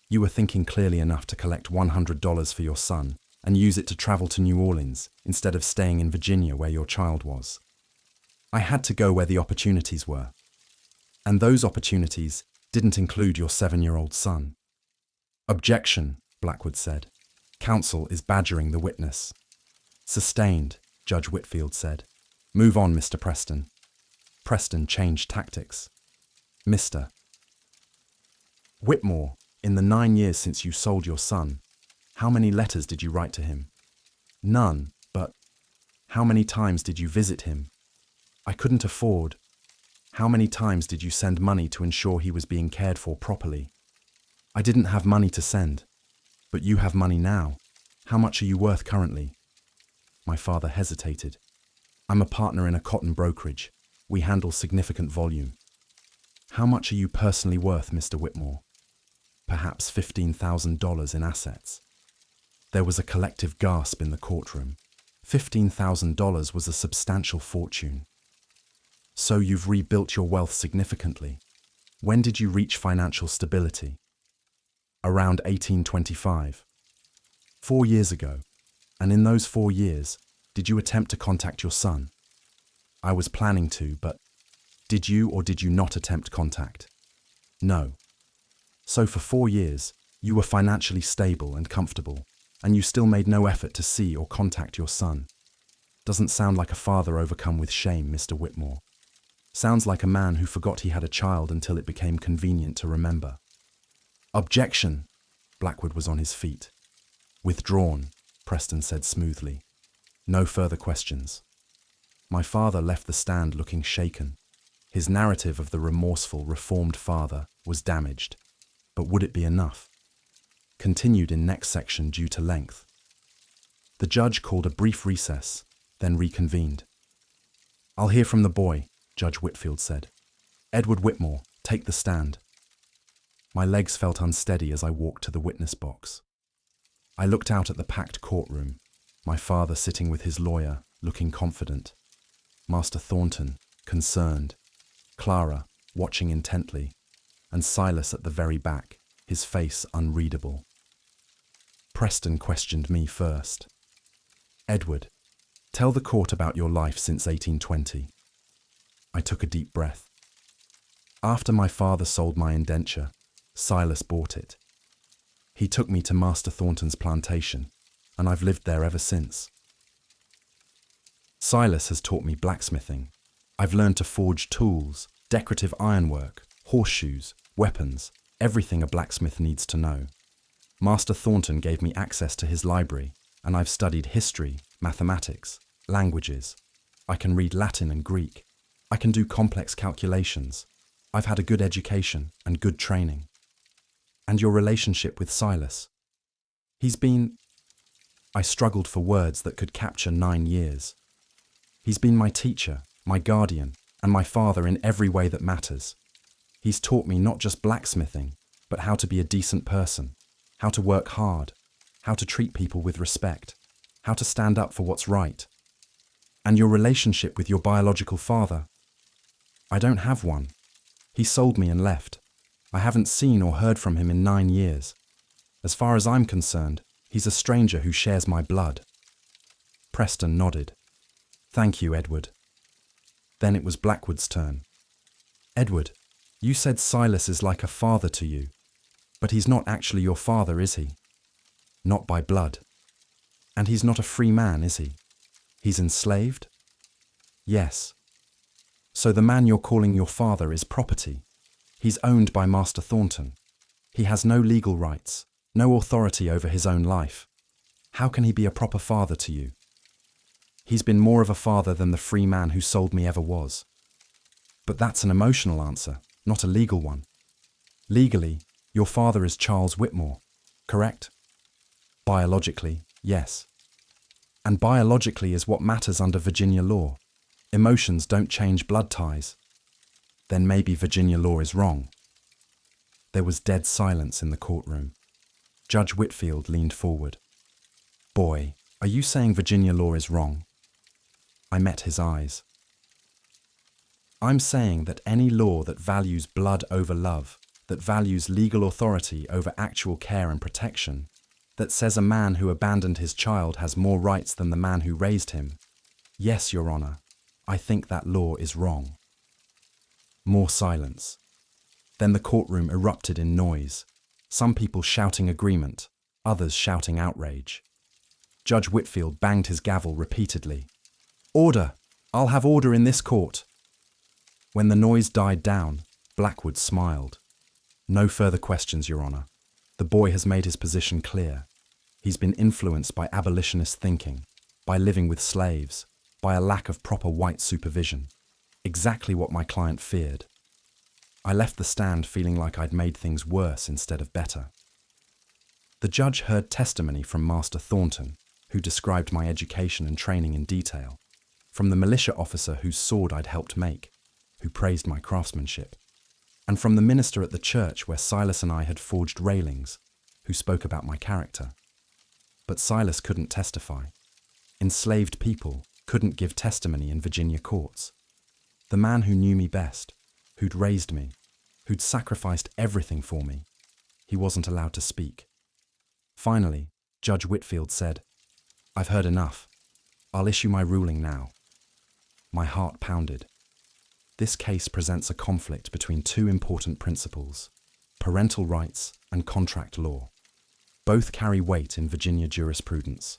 You were thinking clearly enough to collect $100 for your son and use it to travel to New Orleans instead of staying in Virginia where your child was. I had to go where the opportunities were. And those opportunities didn't include your 7-year-old son. Objection, Blackwood said. Counsel is badgering the witness. Sustained, Judge Whitfield said. Move on, Mr. Preston. Preston changed tactics. Mr. Whitmore, in the 9 years since you sold your son, how many letters did you write to him? None, but how many times did you visit him? I couldn't afford. How many times did you send money to ensure he was being cared for properly? I didn't have money to send. But you have money now. How much are you worth currently? My father hesitated. I'm a partner in a cotton brokerage. We handle significant volume. How much are you personally worth, Mr. Whitmore? Perhaps $15,000 in assets. There was a collective gasp in the courtroom. $15,000 was a substantial fortune. So you've rebuilt your wealth significantly. When did you reach financial stability? Around 1825. 4 years ago. And in those 4 years, did you attempt to contact your son? I was planning to, but did you or did you not attempt contact? No. So for 4 years, you were financially stable and comfortable, and you still made no effort to see or contact your son. Doesn't sound like a father overcome with shame, Mr. Whitmore. Sounds like a man who forgot he had a child until it became convenient to remember. Objection! Blackwood was on his feet. Withdrawn, Preston said smoothly. No further questions. My father left the stand looking shaken. His narrative of the remorseful, reformed father was damaged. But would it be enough? Continued in next section due to length. The judge called a brief recess, then reconvened. I'll hear from the boy, Judge Whitfield said. Edward Whitmore, take the stand. My legs felt unsteady as I walked to the witness box. I looked out at the packed courtroom, my father sitting with his lawyer, looking confident. Master Thornton, concerned. Clara, watching intently. And Silas at the very back, his face unreadable. Preston questioned me first. Edward, tell the court about your life since 1820. I took a deep breath. After my father sold my indenture, Silas bought it. He took me to Master Thornton's plantation, and I've lived there ever since. Silas has taught me blacksmithing. I've learned to forge tools, decorative ironwork, horseshoes, weapons, everything a blacksmith needs to know. Master Thornton gave me access to his library, and I've studied history, mathematics, languages. I can read Latin and Greek. I can do complex calculations. I've had a good education and good training. And your relationship with Silas? He's been... I struggled for words that could capture 9 years. He's been my teacher, my guardian, and my father in every way that matters. He's taught me not just blacksmithing, but how to be a decent person, how to work hard, how to treat people with respect, how to stand up for what's right. And your relationship with your biological father? I don't have one. He sold me and left. I haven't seen or heard from him in 9 years. As far as I'm concerned, he's a stranger who shares my blood. Preston nodded. Thank you, Edward. Then it was Blackwood's turn. Edward, you said Silas is like a father to you, but he's not actually your father, is he? Not by blood. And he's not a free man, is he? He's enslaved? Yes. So the man you're calling your father is property. He's owned by Master Thornton. He has no legal rights, no authority over his own life. How can he be a proper father to you? He's been more of a father than the free man who sold me ever was. But that's an emotional answer, not a legal one. Legally, your father is Charles Whitmore, correct? Biologically, yes. And biologically is what matters under Virginia law. Emotions don't change blood ties. Then maybe Virginia law is wrong. There was dead silence in the courtroom. Judge Whitfield leaned forward. Boy, are you saying Virginia law is wrong? I met his eyes. I'm saying that any law that values blood over love, that values legal authority over actual care and protection, that says a man who abandoned his child has more rights than the man who raised him, yes, Your Honour, I think that law is wrong. More silence. Then the courtroom erupted in noise. Some people shouting agreement, others shouting outrage. Judge Whitfield banged his gavel repeatedly. "Order! I'll have order in this court." When the noise died down, Blackwood smiled. "No further questions, Your Honor. The boy has made his position clear. He's been influenced by abolitionist thinking, by living with slaves, by a lack of proper white supervision. Exactly what my client feared." I left the stand feeling like I'd made things worse instead of better. The judge heard testimony from Master Thornton, who described my education and training in detail, from the militia officer whose sword I'd helped make, who praised my craftsmanship, and from the minister at the church where Silas and I had forged railings, who spoke about my character. But Silas couldn't testify. Enslaved people couldn't give testimony in Virginia courts. The man who knew me best, who'd raised me, who'd sacrificed everything for me, he wasn't allowed to speak. Finally, Judge Whitfield said, "I've heard enough. I'll issue my ruling now." My heart pounded. This case presents a conflict between two important principles: parental rights and contract law. Both carry weight in Virginia jurisprudence.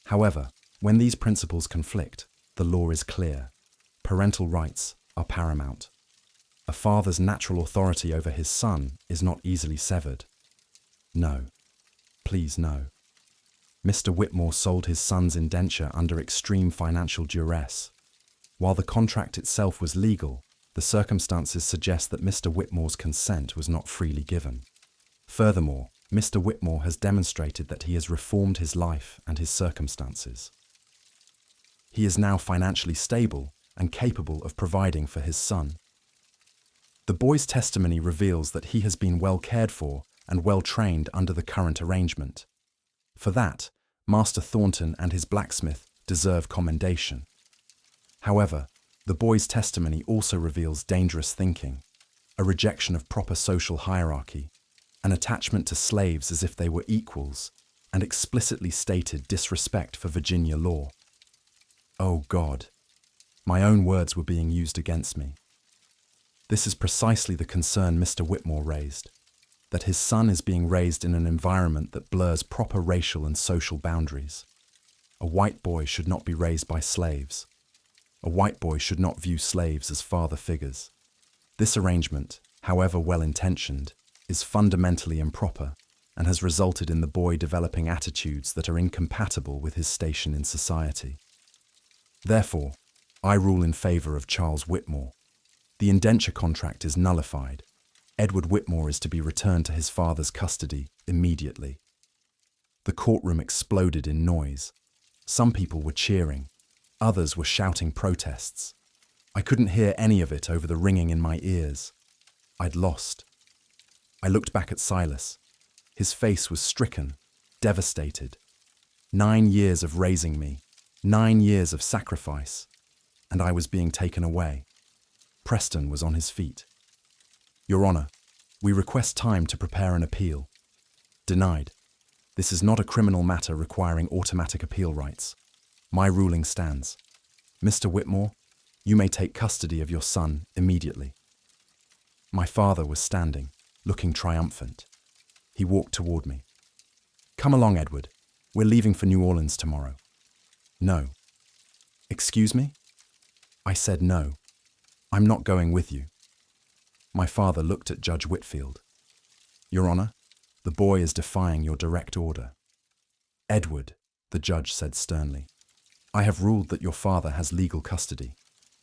However, when these principles conflict, the law is clear. Parental rights are paramount. A father's natural authority over his son is not easily severed. No. Please no. Mr. Whitmore sold his son's indenture under extreme financial duress. While the contract itself was legal, the circumstances suggest that Mr. Whitmore's consent was not freely given. Furthermore, Mr. Whitmore has demonstrated that he has reformed his life and his circumstances. He is now financially stable and capable of providing for his son. The boy's testimony reveals that he has been well cared for and well trained under the current arrangement. For that, Master Thornton and his blacksmith deserve commendation. However, the boy's testimony also reveals dangerous thinking, a rejection of proper social hierarchy, an attachment to slaves as if they were equals, and explicitly stated disrespect for Virginia law. Oh God, my own words were being used against me. This is precisely the concern Mr. Whitmore raised, that his son is being raised in an environment that blurs proper racial and social boundaries. A white boy should not be raised by slaves. A white boy should not view slaves as father figures. This arrangement, however well-intentioned, is fundamentally improper and has resulted in the boy developing attitudes that are incompatible with his station in society. Therefore, I rule in favor of Charles Whitmore. The indenture contract is nullified. Edward Whitmore is to be returned to his father's custody immediately. The courtroom exploded in noise. Some people were cheering. Others were shouting protests. I couldn't hear any of it over the ringing in my ears. I'd lost. I looked back at Silas. His face was stricken, devastated. 9 years of raising me, 9 years of sacrifice, and I was being taken away. Preston was on his feet. "Your Honor, we request time to prepare an appeal." Denied. This is not a criminal matter requiring automatic appeal rights. My ruling stands. Mr. Whitmore, you may take custody of your son immediately. My father was standing, looking triumphant. He walked toward me. "Come along, Edward. We're leaving for New Orleans tomorrow." "No." "Excuse me?" I said no. "I'm not going with you." My father looked at Judge Whitfield. "Your Honor, the boy is defying your direct order." "Edward," the judge said sternly, "I have ruled that your father has legal custody.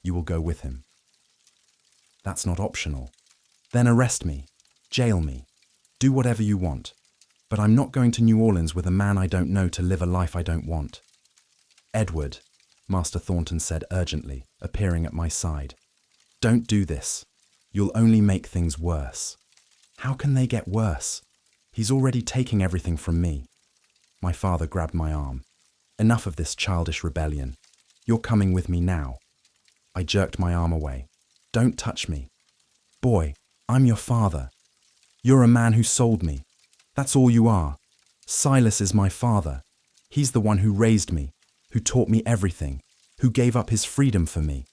You will go with him." "That's not optional." "Then arrest me, jail me, do whatever you want. But I'm not going to New Orleans with a man I don't know to live a life I don't want." "Edward," Master Thornton said urgently, appearing at my side, "don't do this. You'll only make things worse." "How can they get worse? He's already taking everything from me." My father grabbed my arm. "Enough of this childish rebellion. You're coming with me now." I jerked my arm away. "Don't touch me. Boy, I'm your father. You're a man who sold me. That's all you are. Silas is my father. He's the one who raised me, who taught me everything, who gave up his freedom for me.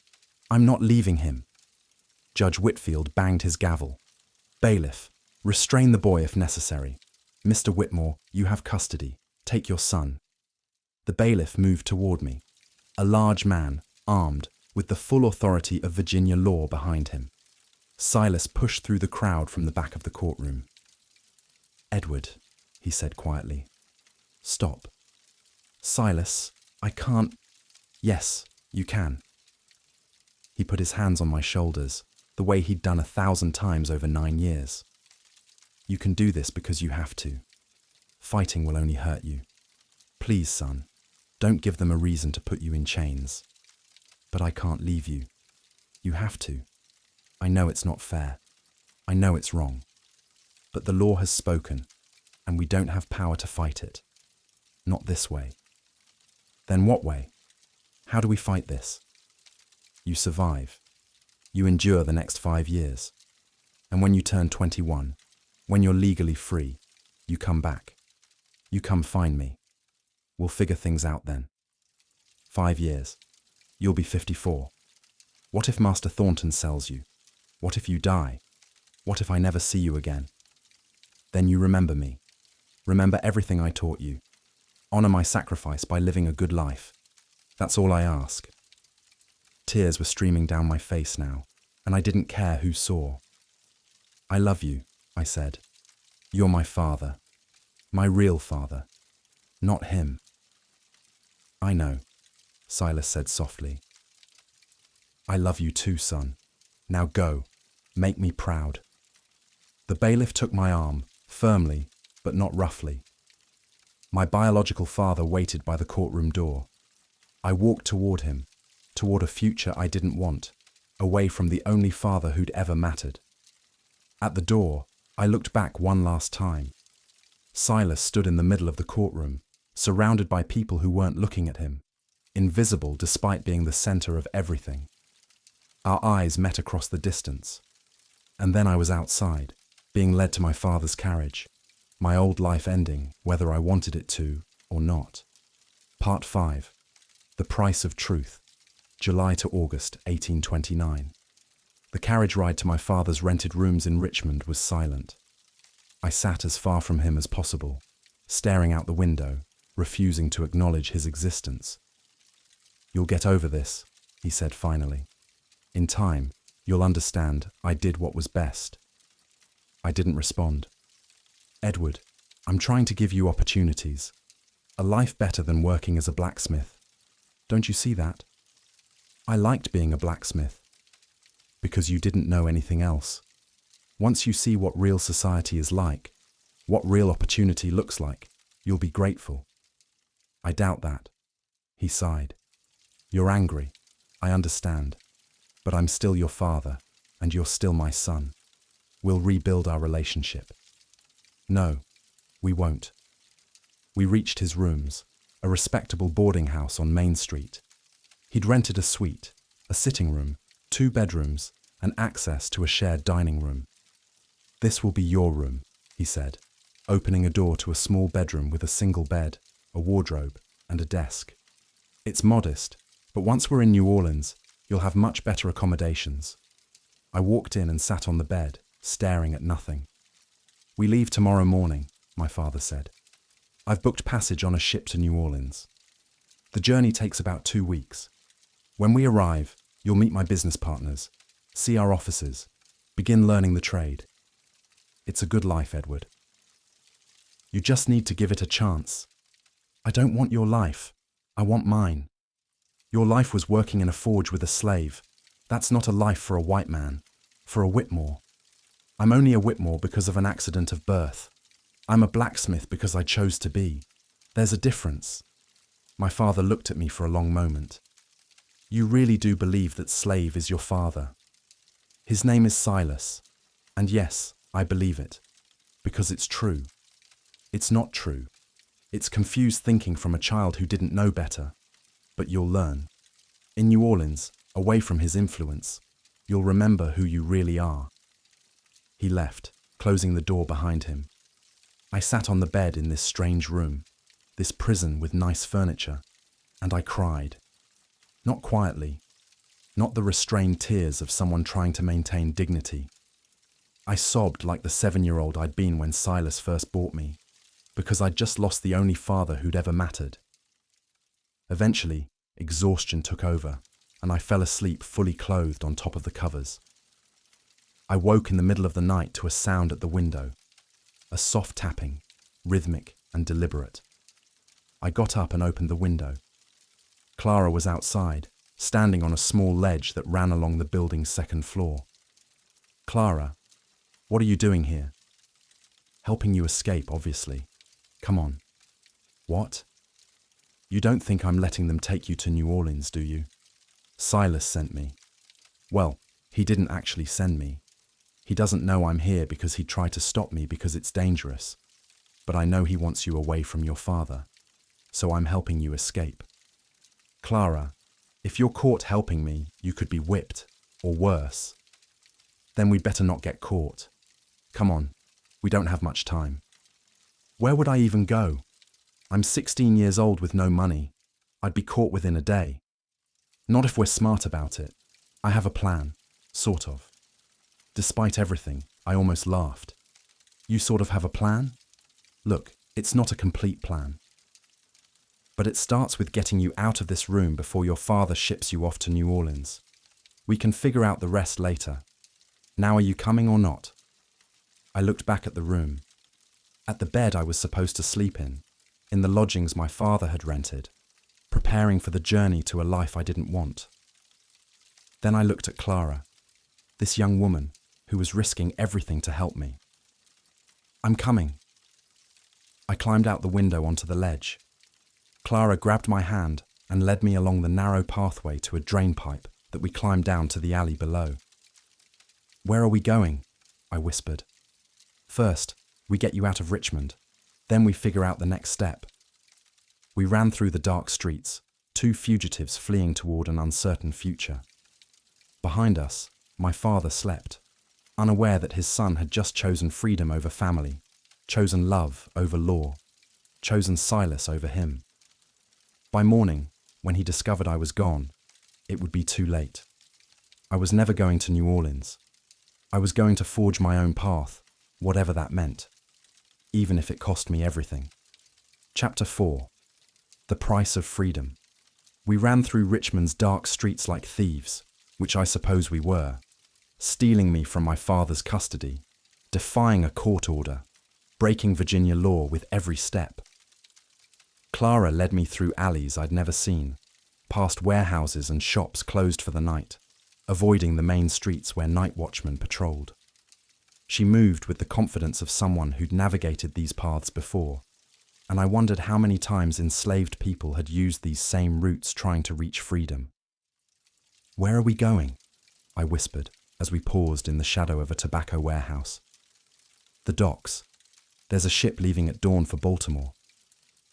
I'm not leaving him." Judge Whitfield banged his gavel. Bailiff, restrain the boy if necessary. Mr. Whitmore, you have custody. Take your son. The bailiff moved toward me, a large man, armed, with the full authority of Virginia law behind him. Silas pushed through the crowd from the back of the courtroom. Edward, he said quietly. Stop. Silas, I can't. Yes, you can. He put his hands on my shoulders, the way he'd done 1,000 times over 9 years. You can do this because you have to. Fighting will only hurt you. Please, son, don't give them a reason to put you in chains. But I can't leave you. You have to. I know it's not fair. I know it's wrong. But the law has spoken, and we don't have power to fight it. Not this way. Then what way? How do we fight this? You survive. You endure the next 5 years. And when you turn 21, when you're legally free, you come back. You come find me. We'll figure things out then. 5 years. You'll be 54. What if Master Thornton sells you? What if you die? What if I never see you again? Then you remember me. Remember everything I taught you. Honor my sacrifice by living a good life. That's all I ask. Tears were streaming down my face now, and I didn't care who saw. I love you, I said. You're my father. My real father. Not him. I know, Silas said softly. I love you too, son. Now go. Make me proud. The bailiff took my arm, firmly, but not roughly. My biological father waited by the courtroom door. I walked toward him, toward a future I didn't want, away from the only father who'd ever mattered. At the door, I looked back one last time. Silas stood in the middle of the courtroom, surrounded by people who weren't looking at him, invisible despite being the center of everything. Our eyes met across the distance. And then I was outside, being led to my father's carriage, my old life ending, whether I wanted it to or not. Part 5. The Price of Truth. July to August 1829. The carriage ride to my father's rented rooms in Richmond was silent. I sat as far from him as possible, staring out the window, refusing to acknowledge his existence. You'll get over this, he said finally. In time, you'll understand I did what was best. I didn't respond. Edward, I'm trying to give you opportunities. A life better than working as a blacksmith. Don't you see that? I liked being a blacksmith. Because you didn't know anything else. Once you see what real society is like, what real opportunity looks like, you'll be grateful. I doubt that. He sighed. You're angry. I understand. But I'm still your father, and you're still my son. We'll rebuild our relationship. No, we won't. We reached his rooms, a respectable boarding house on Main Street. He'd rented a suite, a sitting room, 2 bedrooms, and access to a shared dining room. This will be your room, he said, opening a door to a small bedroom with a single bed, a wardrobe, and a desk. It's modest, but once we're in New Orleans, you'll have much better accommodations. I walked in and sat on the bed, staring at nothing. We leave tomorrow morning, my father said. I've booked passage on a ship to New Orleans. The journey takes about 2 weeks. When we arrive, you'll meet my business partners, see our offices, begin learning the trade. It's a good life, Edward. You just need to give it a chance. I don't want your life. I want mine. Your life was working in a forge with a slave. That's not a life for a white man, for a Whitmore. I'm only a Whitmore because of an accident of birth. I'm a blacksmith because I chose to be. There's a difference. My father looked at me for a long moment. You really do believe that Slave is your father? His name is Silas. And yes, I believe it. Because it's true. It's not true. It's confused thinking from a child who didn't know better. But you'll learn. In New Orleans, away from his influence, you'll remember who you really are. He left, closing the door behind him. I sat on the bed in this strange room, this prison with nice furniture, and I cried. Not quietly. not the restrained tears of someone trying to maintain dignity. I sobbed like the 7-year-old I'd been when Silas first bought me, because I'd just lost the only father who'd ever mattered. Eventually, exhaustion took over, and I fell asleep fully clothed on top of the covers. I woke in the middle of the night to a sound at the window, a soft tapping, rhythmic and deliberate. I got up and opened the window. Clara was outside, standing on a small ledge that ran along the building's second floor. "Clara, what are you doing here?" "Helping you escape, obviously. Come on." "What? You don't think I'm letting them take you to New Orleans, do you?" "Silas sent me." "Well, he didn't actually send me. He doesn't know I'm here because he tried to stop me because it's dangerous. But I know he wants you away from your father. So I'm helping you escape." "Clara, if you're caught helping me, you could be whipped, or worse. Then we'd better not get caught. Come on, we don't have much time." "Where would I even go? I'm 16 years old with no money. I'd be caught within a day." "Not if we're smart about it. I have a plan, sort of." Despite everything, I almost laughed. "You sort of have a plan? Look, it's not a complete plan. But it starts with getting you out of this room before your father ships you off to New Orleans. We can figure out the rest later. Now are you coming or not?" I looked back at the room. At the bed I was supposed to sleep in the lodgings my father had rented, preparing for the journey to a life I didn't want. Then I looked at Clara, this young woman who was risking everything to help me. "I'm coming." I climbed out the window onto the ledge. Clara grabbed my hand and led me along the narrow pathway to a drain pipe that we climbed down to the alley below. "Where are we going?" I whispered. "First, we get you out of Richmond. Then we figure out the next step." We ran through the dark streets, 2 fugitives fleeing toward an uncertain future. Behind us, my father slept, unaware that his son had just chosen freedom over family, chosen love over law, chosen Silas over him. By morning, when he discovered I was gone, it would be too late. I was never going to New Orleans. I was going to forge my own path, whatever that meant, even if it cost me everything. Chapter 4. The Price of Freedom. We ran through Richmond's dark streets like thieves, which I suppose we were, stealing me from my father's custody, defying a court order, breaking Virginia law with every step. Clara led me through alleys I'd never seen, past warehouses and shops closed for the night, avoiding the main streets where night watchmen patrolled. She moved with the confidence of someone who'd navigated these paths before, and I wondered how many times enslaved people had used these same routes trying to reach freedom. "Where are we going?" I whispered as we paused in the shadow of a tobacco warehouse. "The docks. There's a ship leaving at dawn for Baltimore.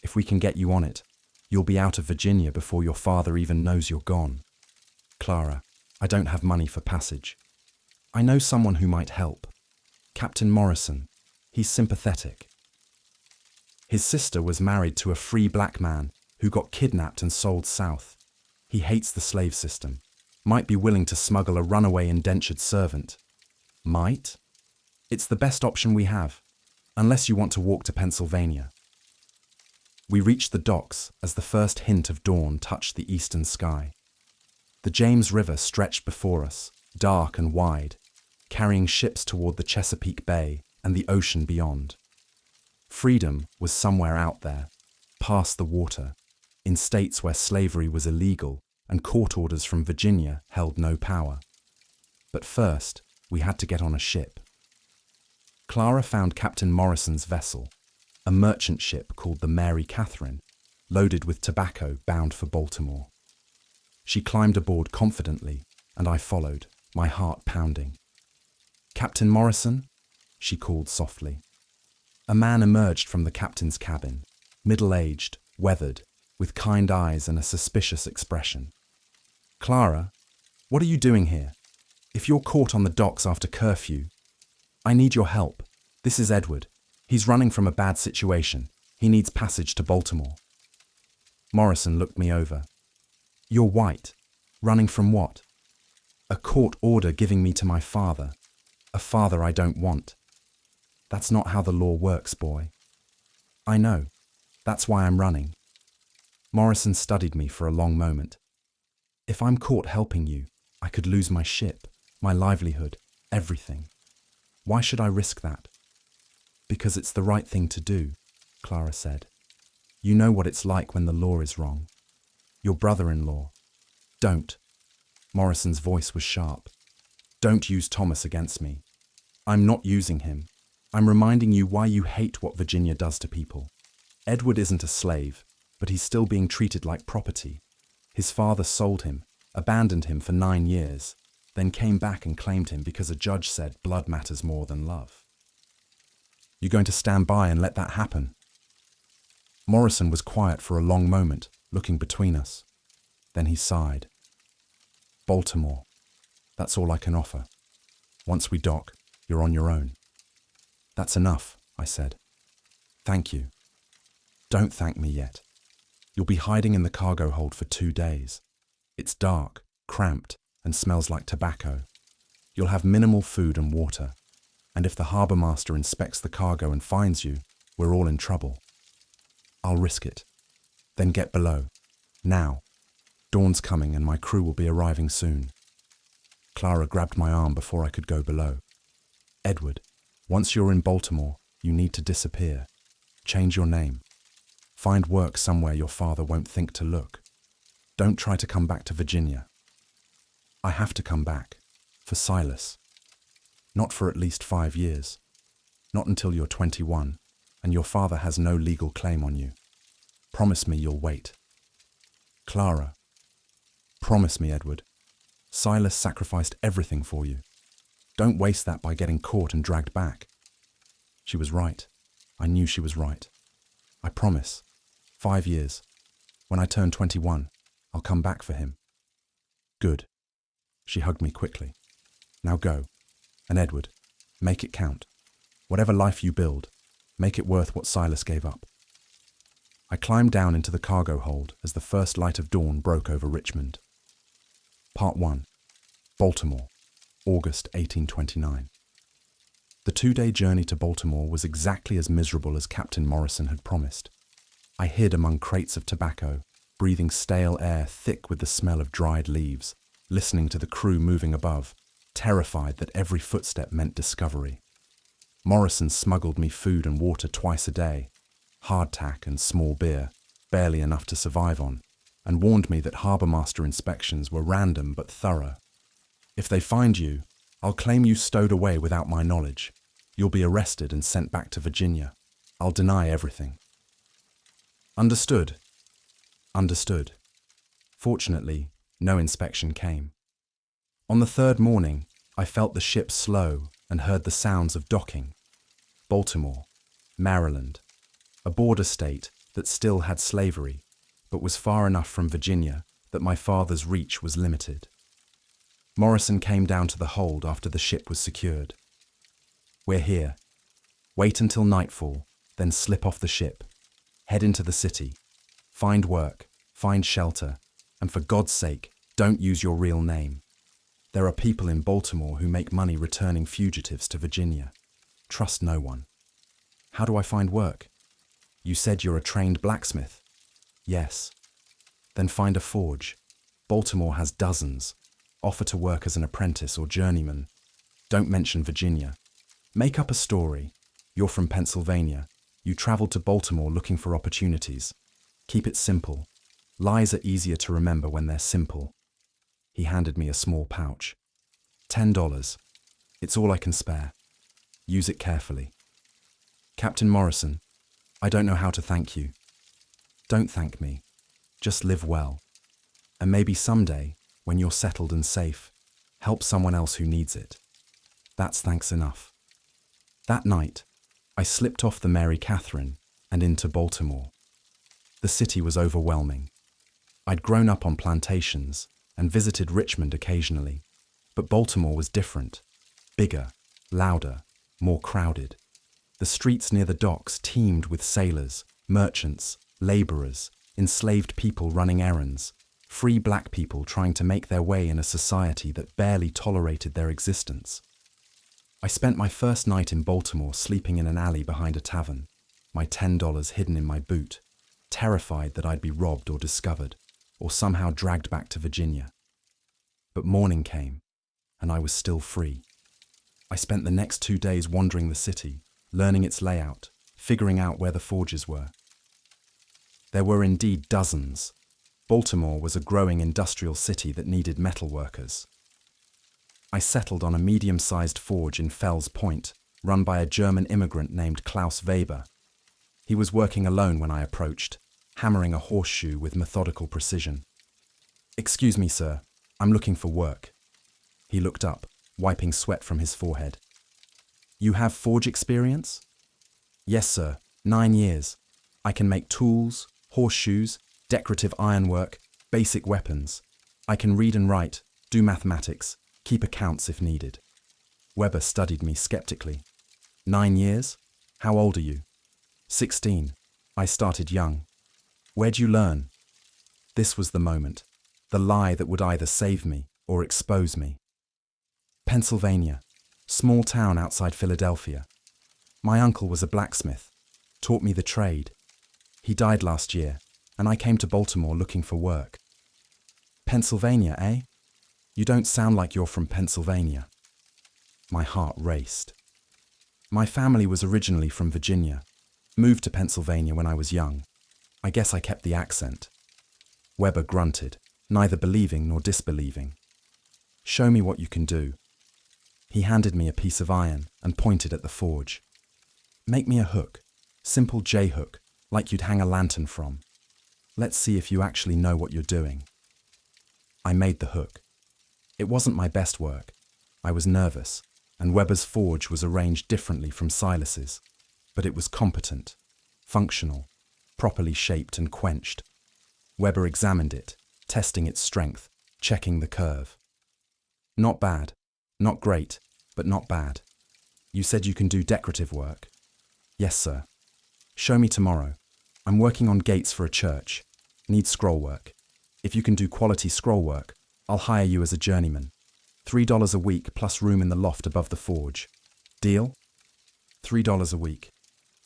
If we can get you on it, you'll be out of Virginia before your father even knows you're gone." "Clara, I don't have money for passage. I know someone who might help. Captain Morrison. He's sympathetic. His sister was married to a free black man who got kidnapped and sold south. He hates the slave system. Might be willing to smuggle a runaway indentured servant." "Might? It's the best option we have, unless you want to walk to Pennsylvania." We reached the docks as the first hint of dawn touched the eastern sky. The James River stretched before us, dark and wide, carrying ships toward the Chesapeake Bay and the ocean beyond. Freedom was somewhere out there, past the water, in states where slavery was illegal and court orders from Virginia held no power. But first, we had to get on a ship. Clara found Captain Morrison's vessel, a merchant ship called the Mary Catherine, loaded with tobacco bound for Baltimore. She climbed aboard confidently, and I followed, my heart pounding. "Captain Morrison?" she called softly. A man emerged from the captain's cabin, middle-aged, weathered, with kind eyes and a suspicious expression. "Clara, what are you doing here? If you're caught on the docks after curfew, I need your help. This is Edward. He's running from a bad situation. He needs passage to Baltimore." Morrison looked me over. "You're white. Running from what?" A court order giving me to my father, a father I don't want. That's not how the law works, boy. I know. That's why I'm running. Morrison studied me for a long moment. If I'm caught helping you, I could lose my ship, my livelihood, everything. Why should I risk that? Because it's the right thing to do, Clara said. You know what it's like when the law is wrong. Your brother-in-law. Don't. Morrison's voice was sharp. Don't use Thomas against me. I'm not using him. I'm reminding you why you hate what Virginia does to people. Edward isn't a slave, but he's still being treated like property. His father sold him, abandoned him for 9 years, then came back and claimed him because a judge said blood matters more than love. You going to stand by and let that happen? Morrison was quiet for a long moment, looking between us. Then he sighed. Baltimore. That's all I can offer. Once we dock, you're on your own. That's enough, I said. Thank you. Don't thank me yet. You'll be hiding in the cargo hold for 2 days. It's dark, cramped, and smells like tobacco. You'll have minimal food and water. And if the harbour master inspects the cargo and finds you, we're all in trouble. I'll risk it. Then get below. Now. Dawn's coming and my crew will be arriving soon. Clara grabbed my arm before I could go below. Edward, once you're in Baltimore, you need to disappear. Change your name. Find work somewhere your father won't think to look. Don't try to come back to Virginia. I have to come back. For Silas. Not for at least 5 years. Not until you're 21, and your father has no legal claim on you. Promise me you'll wait. Clara. Promise me, Edward. Silas sacrificed everything for you. Don't waste that by getting caught and dragged back. She was right. I knew she was right. I promise. 5 years. When I turn 21, I'll come back for him. Good. She hugged me quickly. Now go. And Edward, make it count. Whatever life you build, make it worth what Silas gave up. I climbed down into the cargo hold as the first light of dawn broke over Richmond. Part 1. Baltimore, August 1829. The 2-day journey to Baltimore was exactly as miserable as Captain Morrison had promised. I hid among crates of tobacco, breathing stale air thick with the smell of dried leaves, listening to the crew moving above, terrified that every footstep meant discovery. Morrison smuggled me food and water twice a day, hardtack and small beer, barely enough to survive on, and warned me that harbour master inspections were random but thorough. If they find you, I'll claim you stowed away without my knowledge. You'll be arrested and sent back to Virginia. I'll deny everything. Understood. Understood. Fortunately, no inspection came. On the 3rd morning, I felt the ship slow and heard the sounds of docking. Baltimore, Maryland, a border state that still had slavery, but was far enough from Virginia that my father's reach was limited. Morrison came down to the hold after the ship was secured. We're here. Wait until nightfall, then slip off the ship. Head into the city. Find work, find shelter, and for God's sake, don't use your real name. There are people in Baltimore who make money returning fugitives to Virginia. Trust no one. How do I find work? You said you're a trained blacksmith. Yes. Then find a forge. Baltimore has dozens. Offer to work as an apprentice or journeyman. Don't mention Virginia. Make up a story. You're from Pennsylvania. You traveled to Baltimore looking for opportunities. Keep it simple. Lies are easier to remember when they're simple. He handed me a small pouch. $10. It's all I can spare. Use it carefully. Captain Morrison, I don't know how to thank you. Don't thank me. Just live well. And maybe someday, when you're settled and safe, help someone else who needs it. That's thanks enough. That night, I slipped off the Mary Catherine and into Baltimore. The city was overwhelming. I'd grown up on plantations and visited Richmond occasionally, but Baltimore was different, bigger, louder, more crowded. The streets near the docks teemed with sailors, merchants, labourers, enslaved people running errands, free black people trying to make their way in a society that barely tolerated their existence. I spent my first night in Baltimore sleeping in an alley behind a tavern, my $10 hidden in my boot, terrified that I'd be robbed or discovered, or somehow dragged back to Virginia. But morning came, and I was still free. I spent the next 2 days wandering the city, learning its layout, figuring out where the forges were. There were indeed dozens. Baltimore was a growing industrial city that needed metal workers. I settled on a medium-sized forge in Fells Point, run by a German immigrant named Klaus Weber. He was working alone when I approached, hammering a horseshoe with methodical precision. "Excuse me, sir, I'm looking for work." He looked up, wiping sweat from his forehead. "You have forge experience?" "Yes, sir, 9 years. I can make tools, horseshoes, decorative ironwork, basic weapons. I can read and write, do mathematics, keep accounts if needed." Weber studied me skeptically. 9 years? How old are you?" 16. I started young." "Where'd you learn?" This was the moment, the lie that would either save me or expose me. "Pennsylvania, small town outside Philadelphia. My uncle was a blacksmith, taught me the trade. He died last year, and I came to Baltimore looking for work." "Pennsylvania, eh? You don't sound like you're from Pennsylvania." My heart raced. "My family was originally from Virginia, moved to Pennsylvania when I was young. I guess I kept the accent." Weber grunted, neither believing nor disbelieving. "Show me what you can do." He handed me a piece of iron and pointed at the forge. "Make me a hook, simple J-hook, like you'd hang a lantern from. Let's see if you actually know what you're doing." I made the hook. It wasn't my best work. I was nervous, and Weber's forge was arranged differently from Silas's, but it was competent, functional, properly shaped and quenched. Weber examined it, testing its strength, checking the curve. "Not bad. Not great, but not bad. You said you can do decorative work?" "Yes, sir." "Show me tomorrow. I'm working on gates for a church. Need scroll work. If you can do quality scroll work, I'll hire you as a journeyman. $3 a week plus room in the loft above the forge. Deal?" $3 a week.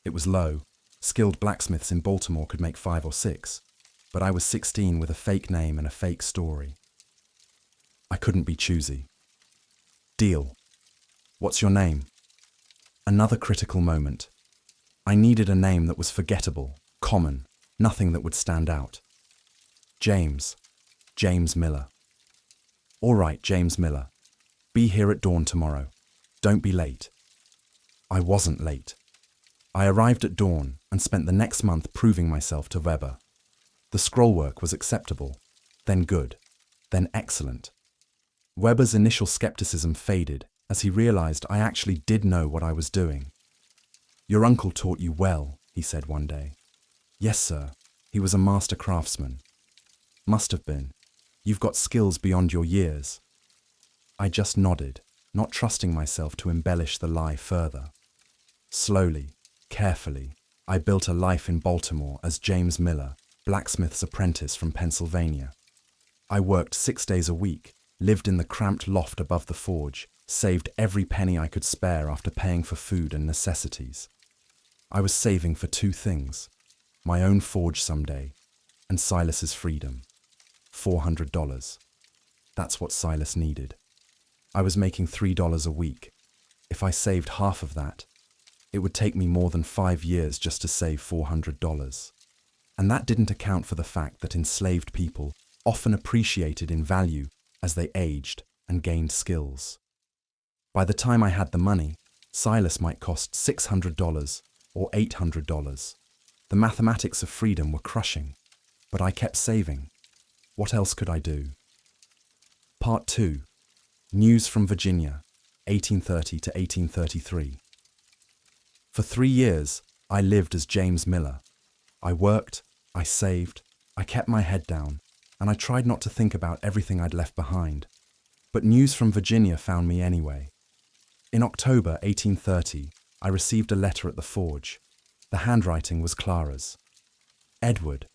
It was low. Skilled blacksmiths in Baltimore could make 5 or 6. But I was 16 with a fake name and a fake story. I couldn't be choosy. "Deal. What's your name?" Another critical moment. I needed a name that was forgettable, common, nothing that would stand out. "James. James Miller." "All right, James Miller. Be here at dawn tomorrow. Don't be late." I wasn't late. I arrived at dawn and spent the next month proving myself to Weber. The scroll work was acceptable, then good, then excellent. Weber's initial skepticism faded as he realized I actually did know what I was doing. "Your uncle taught you well," he said one day. "Yes, sir. He was a master craftsman." "Must have been. You've got skills beyond your years." I just nodded, not trusting myself to embellish the lie further. Slowly, carefully, I built a life in Baltimore as James Miller, blacksmith's apprentice from Pennsylvania. I worked 6 days a week, lived in the cramped loft above the forge, saved every penny I could spare after paying for food and necessities. I was saving for 2 things: my own forge someday, and Silas's freedom. $400. That's what Silas needed. I was making $3 a week. If I saved half of that, it would take me more than 5 years just to save $400. And that didn't account for the fact that enslaved people often appreciated in value as they aged and gained skills. By the time I had the money, Silas might cost $600 or $800. The mathematics of freedom were crushing, but I kept saving. What else could I do? Part 2. News from Virginia, 1830 to 1833. For 3 years, I lived as James Miller. I worked, I saved, I kept my head down, and I tried not to think about everything I'd left behind. But news from Virginia found me anyway. In October 1830, I received a letter at the forge. The handwriting was Clara's. "Edward,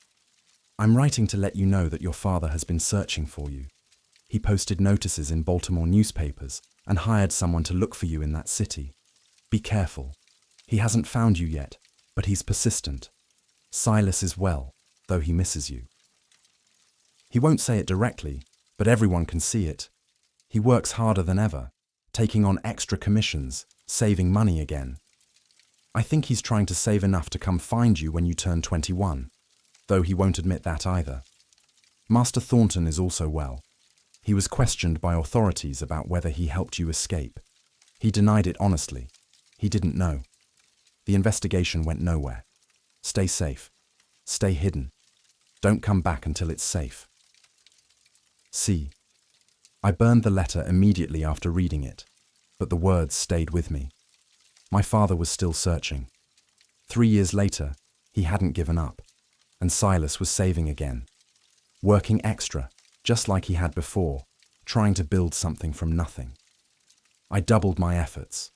I'm writing to let you know that your father has been searching for you. He posted notices in Baltimore newspapers and hired someone to look for you in that city. Be careful. He hasn't found you yet, but he's persistent. Silas is well, though he misses you. He won't say it directly, but everyone can see it. He works harder than ever, taking on extra commissions, saving money again. I think he's trying to save enough to come find you when you turn 21, though he won't admit that either. Master Thornton is also well. He was questioned by authorities about whether he helped you escape. He denied it honestly. He didn't know. The investigation went nowhere. Stay safe. Stay hidden. Don't come back until it's safe. C. I burned the letter immediately after reading it, but the words stayed with me. My father was still searching. 3 years later, he hadn't given up, and Silas was saving again, working extra, just like he had before, trying to build something from nothing. I doubled my efforts.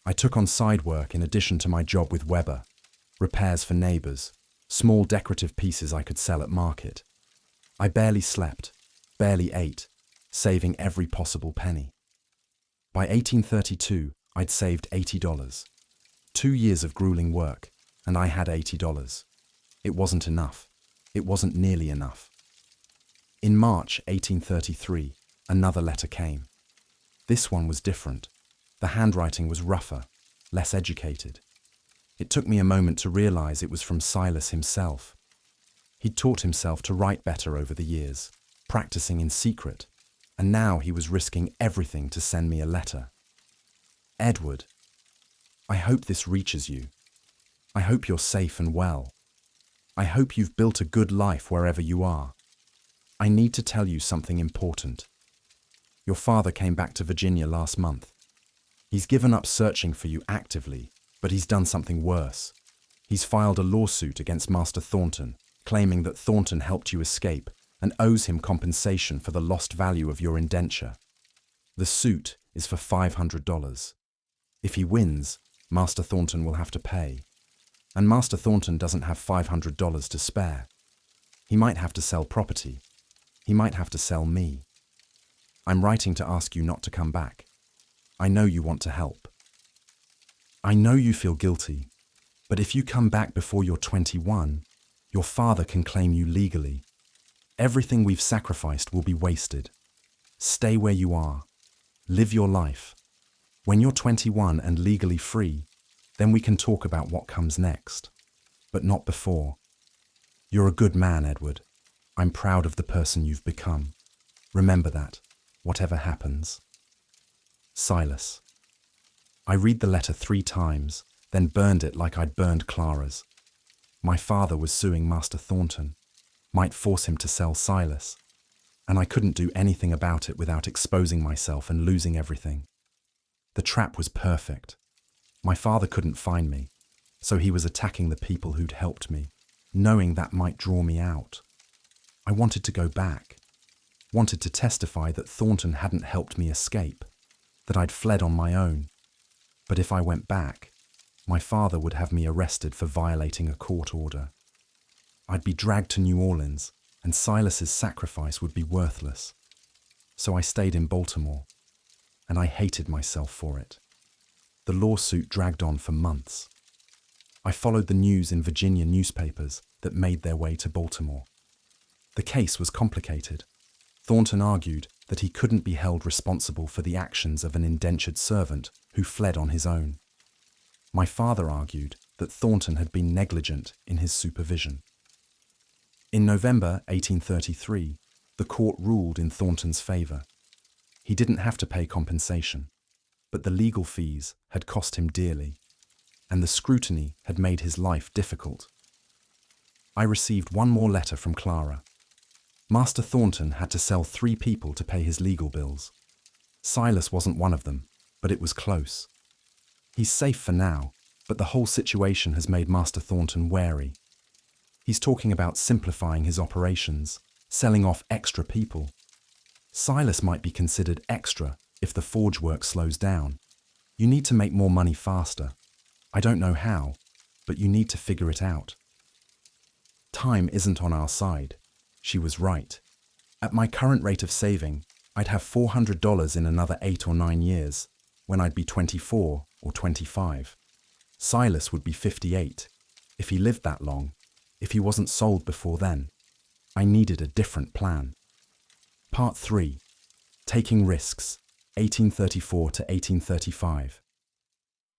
I took on side work in addition to my job with Weber, repairs for neighbours, small decorative pieces I could sell at market. I barely slept, barely ate, saving every possible penny. By 1832, I'd saved $80. 2 years of grueling work, and I had $80. It wasn't enough. It wasn't nearly enough. In March 1833, another letter came. This one was different. The handwriting was rougher, less educated. It took me a moment to realize it was from Silas himself. He'd taught himself to write better over the years, practicing in secret, and now he was risking everything to send me a letter. Edward, I hope this reaches you. I hope you're safe and well. I hope you've built a good life wherever you are. I need to tell you something important. Your father came back to Virginia last month. He's given up searching for you actively, but he's done something worse. He's filed a lawsuit against Master Thornton, claiming that Thornton helped you escape and owes him compensation for the lost value of your indenture. The suit is for $500. If he wins, Master Thornton will have to pay. And Master Thornton doesn't have $500 to spare. He might have to sell property. He might have to sell me. I'm writing to ask you not to come back. I know you want to help. I know you feel guilty, but if you come back before you're 21, your father can claim you legally. Everything we've sacrificed will be wasted. Stay where you are. Live your life. When you're 21 and legally free, then we can talk about what comes next. But not before. You're a good man, Edward. I'm proud of the person you've become. Remember that, whatever happens. Silas. I read the letter 3 times, then burned it like I'd burned Clara's. My father was suing Master Thornton, might force him to sell Silas, and I couldn't do anything about it without exposing myself and losing everything. The trap was perfect. My father couldn't find me, so he was attacking the people who'd helped me, knowing that might draw me out. I wanted to go back, wanted to testify that Thornton hadn't helped me escape, that I'd fled on my own. But if I went back, my father would have me arrested for violating a court order. I'd be dragged to New Orleans, and Silas's sacrifice would be worthless. So I stayed in Baltimore, and I hated myself for it. The lawsuit dragged on for months. I followed the news in Virginia newspapers that made their way to Baltimore. The case was complicated. Thornton argued that he couldn't be held responsible for the actions of an indentured servant who fled on his own. My father argued that Thornton had been negligent in his supervision. In November 1833, the court ruled in Thornton's favour. He didn't have to pay compensation, but the legal fees had cost him dearly, and the scrutiny had made his life difficult. I received one more letter from Clara. Master Thornton had to sell 3 people to pay his legal bills. Silas wasn't one of them, but it was close. He's safe for now, but the whole situation has made Master Thornton wary. He's talking about simplifying his operations, selling off extra people. Silas might be considered extra if the forge work slows down. You need to make more money faster. I don't know how, but you need to figure it out. Time isn't on our side. She was right. At my current rate of saving, I'd have $400 in another 8 or 9 years, when I'd be 24 or 25. Silas would be 58, if he lived that long, if he wasn't sold before then. I needed a different plan. Part 3. Taking Risks, 1834 to 1835.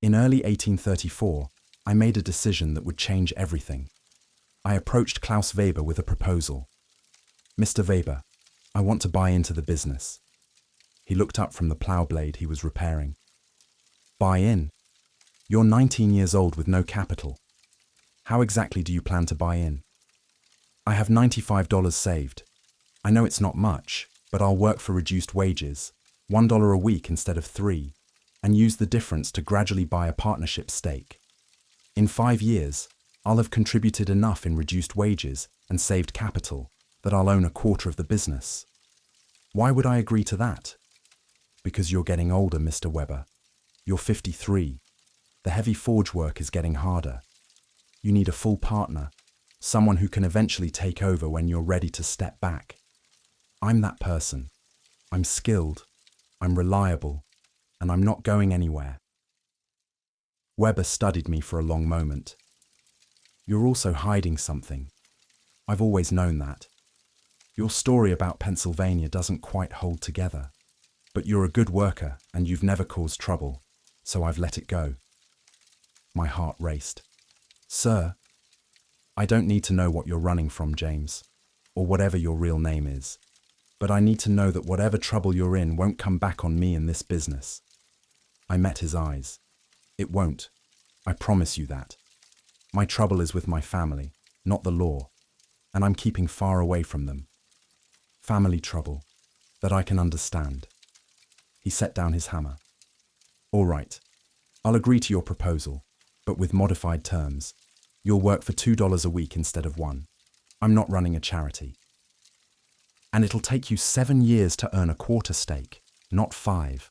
In early 1834, I made a decision that would change everything. I approached Klaus Weber with a proposal. "Mr. Weber, I want to buy into the business." He looked up from the plough blade he was repairing. "Buy in? You're 19 years old with no capital. How exactly do you plan to buy in?" "I have $95 saved. I know it's not much, but I'll work for reduced wages, $1 a week instead of $3, and use the difference to gradually buy a partnership stake. In 5 years, I'll have contributed enough in reduced wages and saved capital that I'll own a quarter of the business." "Why would I agree to that?" "Because you're getting older, Mr. Weber. You're 53. The heavy forge work is getting harder. You need a full partner, someone who can eventually take over when you're ready to step back. I'm that person. I'm skilled, I'm reliable, and I'm not going anywhere." Weber studied me for a long moment. "You're also hiding something. I've always known that. Your story about Pennsylvania doesn't quite hold together. But you're a good worker and you've never caused trouble, so I've let it go." My heart raced. "Sir, I don't need to know what you're running from, James, or whatever your real name is. But I need to know that whatever trouble you're in won't come back on me in this business." I met his eyes. "It won't. I promise you that. My trouble is with my family, not the law, and I'm keeping far away from them. Family trouble that I can understand." He set down his hammer. "All right, I'll agree to your proposal, but with modified terms. You'll work for $2 a week instead of $1. I'm not running a charity. And it'll take you 7 years to earn a quarter stake, not 5.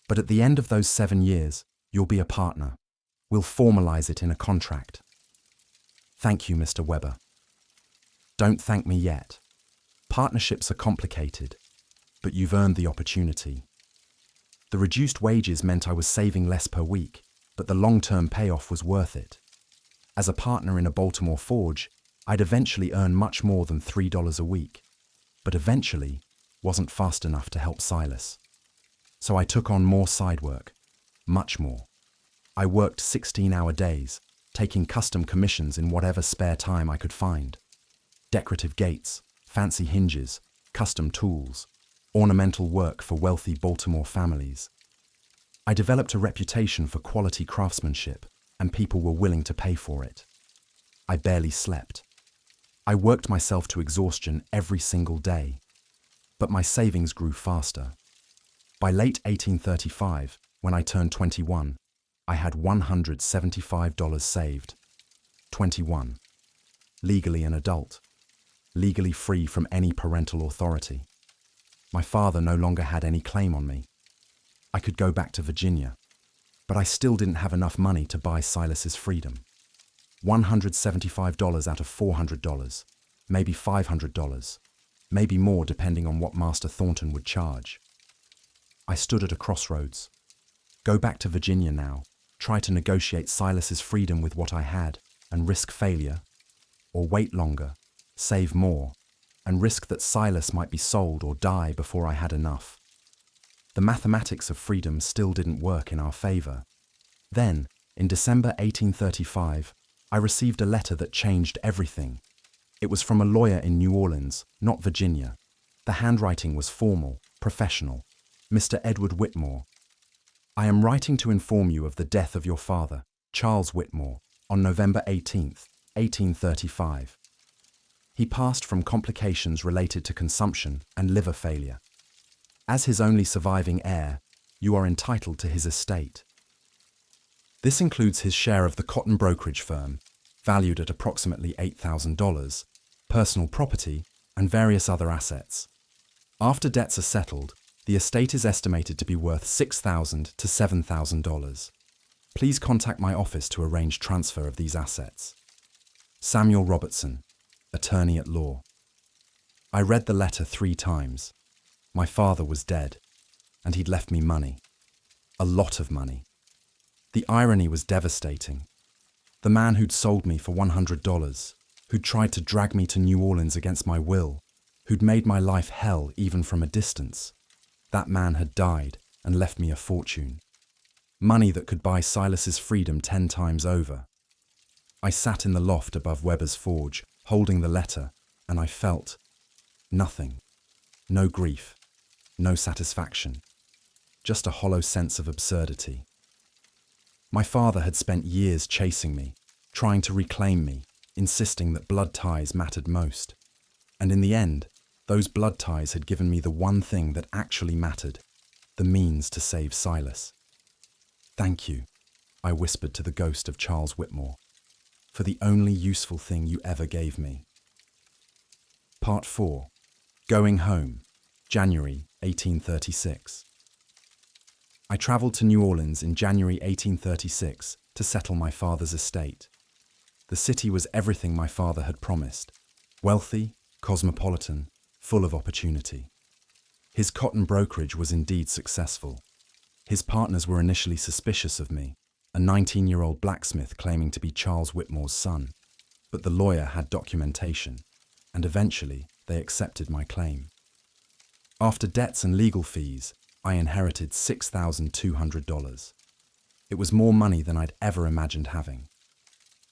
But at the end of those 7 years, you'll be a partner. We'll formalize it in a contract." "Thank you, Mr. Weber." "Don't thank me yet. Partnerships are complicated, but you've earned the opportunity. The reduced wages meant I was saving less per week, but the long-term payoff was worth it. As a partner in a Baltimore forge, I'd eventually earn much more than $3 a week, but eventually wasn't fast enough to help Silas. So I took on more side work, much more. I worked 16-hour days, taking custom commissions in whatever spare time I could find. Decorative gates, fancy hinges, custom tools, ornamental work for wealthy Baltimore families. I developed a reputation for quality craftsmanship, and people were willing to pay for it. I barely slept. I worked myself to exhaustion every single day. But my savings grew faster. By late 1835, when I turned 21, I had $175 saved. 21. Legally an adult. Legally free from any parental authority. My father no longer had any claim on me. I could go back to Virginia, but I still didn't have enough money to buy Silas's freedom. $175 out of $400, maybe $500, maybe more depending on what Master Thornton would charge. I stood at a crossroads. Go back to Virginia now, try to negotiate Silas's freedom with what I had and risk failure, or wait longer, save more, and risk that Silas might be sold or die before I had enough. The mathematics of freedom still didn't work in our favor. Then, in December 1835, I received a letter that changed everything. It was from a lawyer in New Orleans, not Virginia. The handwriting was formal, professional. "Mr. Edward Whitmore, I am writing to inform you of the death of your father, Charles Whitmore, on November 18th, 1835. He passed from complications related to consumption and liver failure. As his only surviving heir, you are entitled to his estate. This includes his share of the cotton brokerage firm, valued at approximately $8,000, personal property, and various other assets. After debts are settled, the estate is estimated to be worth $6,000 to $7,000. Please contact my office to arrange transfer of these assets. Samuel Robertson, Attorney at Law." I read the letter 3 times. My father was dead, and he'd left me money. A lot of money. The irony was devastating. The man who'd sold me for $100, who'd tried to drag me to New Orleans against my will, who'd made my life hell even from a distance, that man had died and left me a fortune. Money that could buy Silas's freedom 10 times over. I sat in the loft above Weber's forge, holding the letter, and I felt nothing. No grief, no satisfaction, just a hollow sense of absurdity. My father had spent years chasing me, trying to reclaim me, insisting that blood ties mattered most. And in the end, those blood ties had given me the one thing that actually mattered, the means to save Silas. Thank you, I whispered to the ghost of Charles Whitmore, for the only useful thing you ever gave me. Part 4. Going Home, January 1836. I travelled to New Orleans in January 1836 to settle my father's estate. The city was everything my father had promised: wealthy, cosmopolitan, full of opportunity. His cotton brokerage was indeed successful. His partners were initially suspicious of me, a 19-year-old blacksmith claiming to be Charles Whitmore's son, but the lawyer had documentation, and eventually they accepted my claim. After debts and legal fees, I inherited $6,200. It was more money than I'd ever imagined having.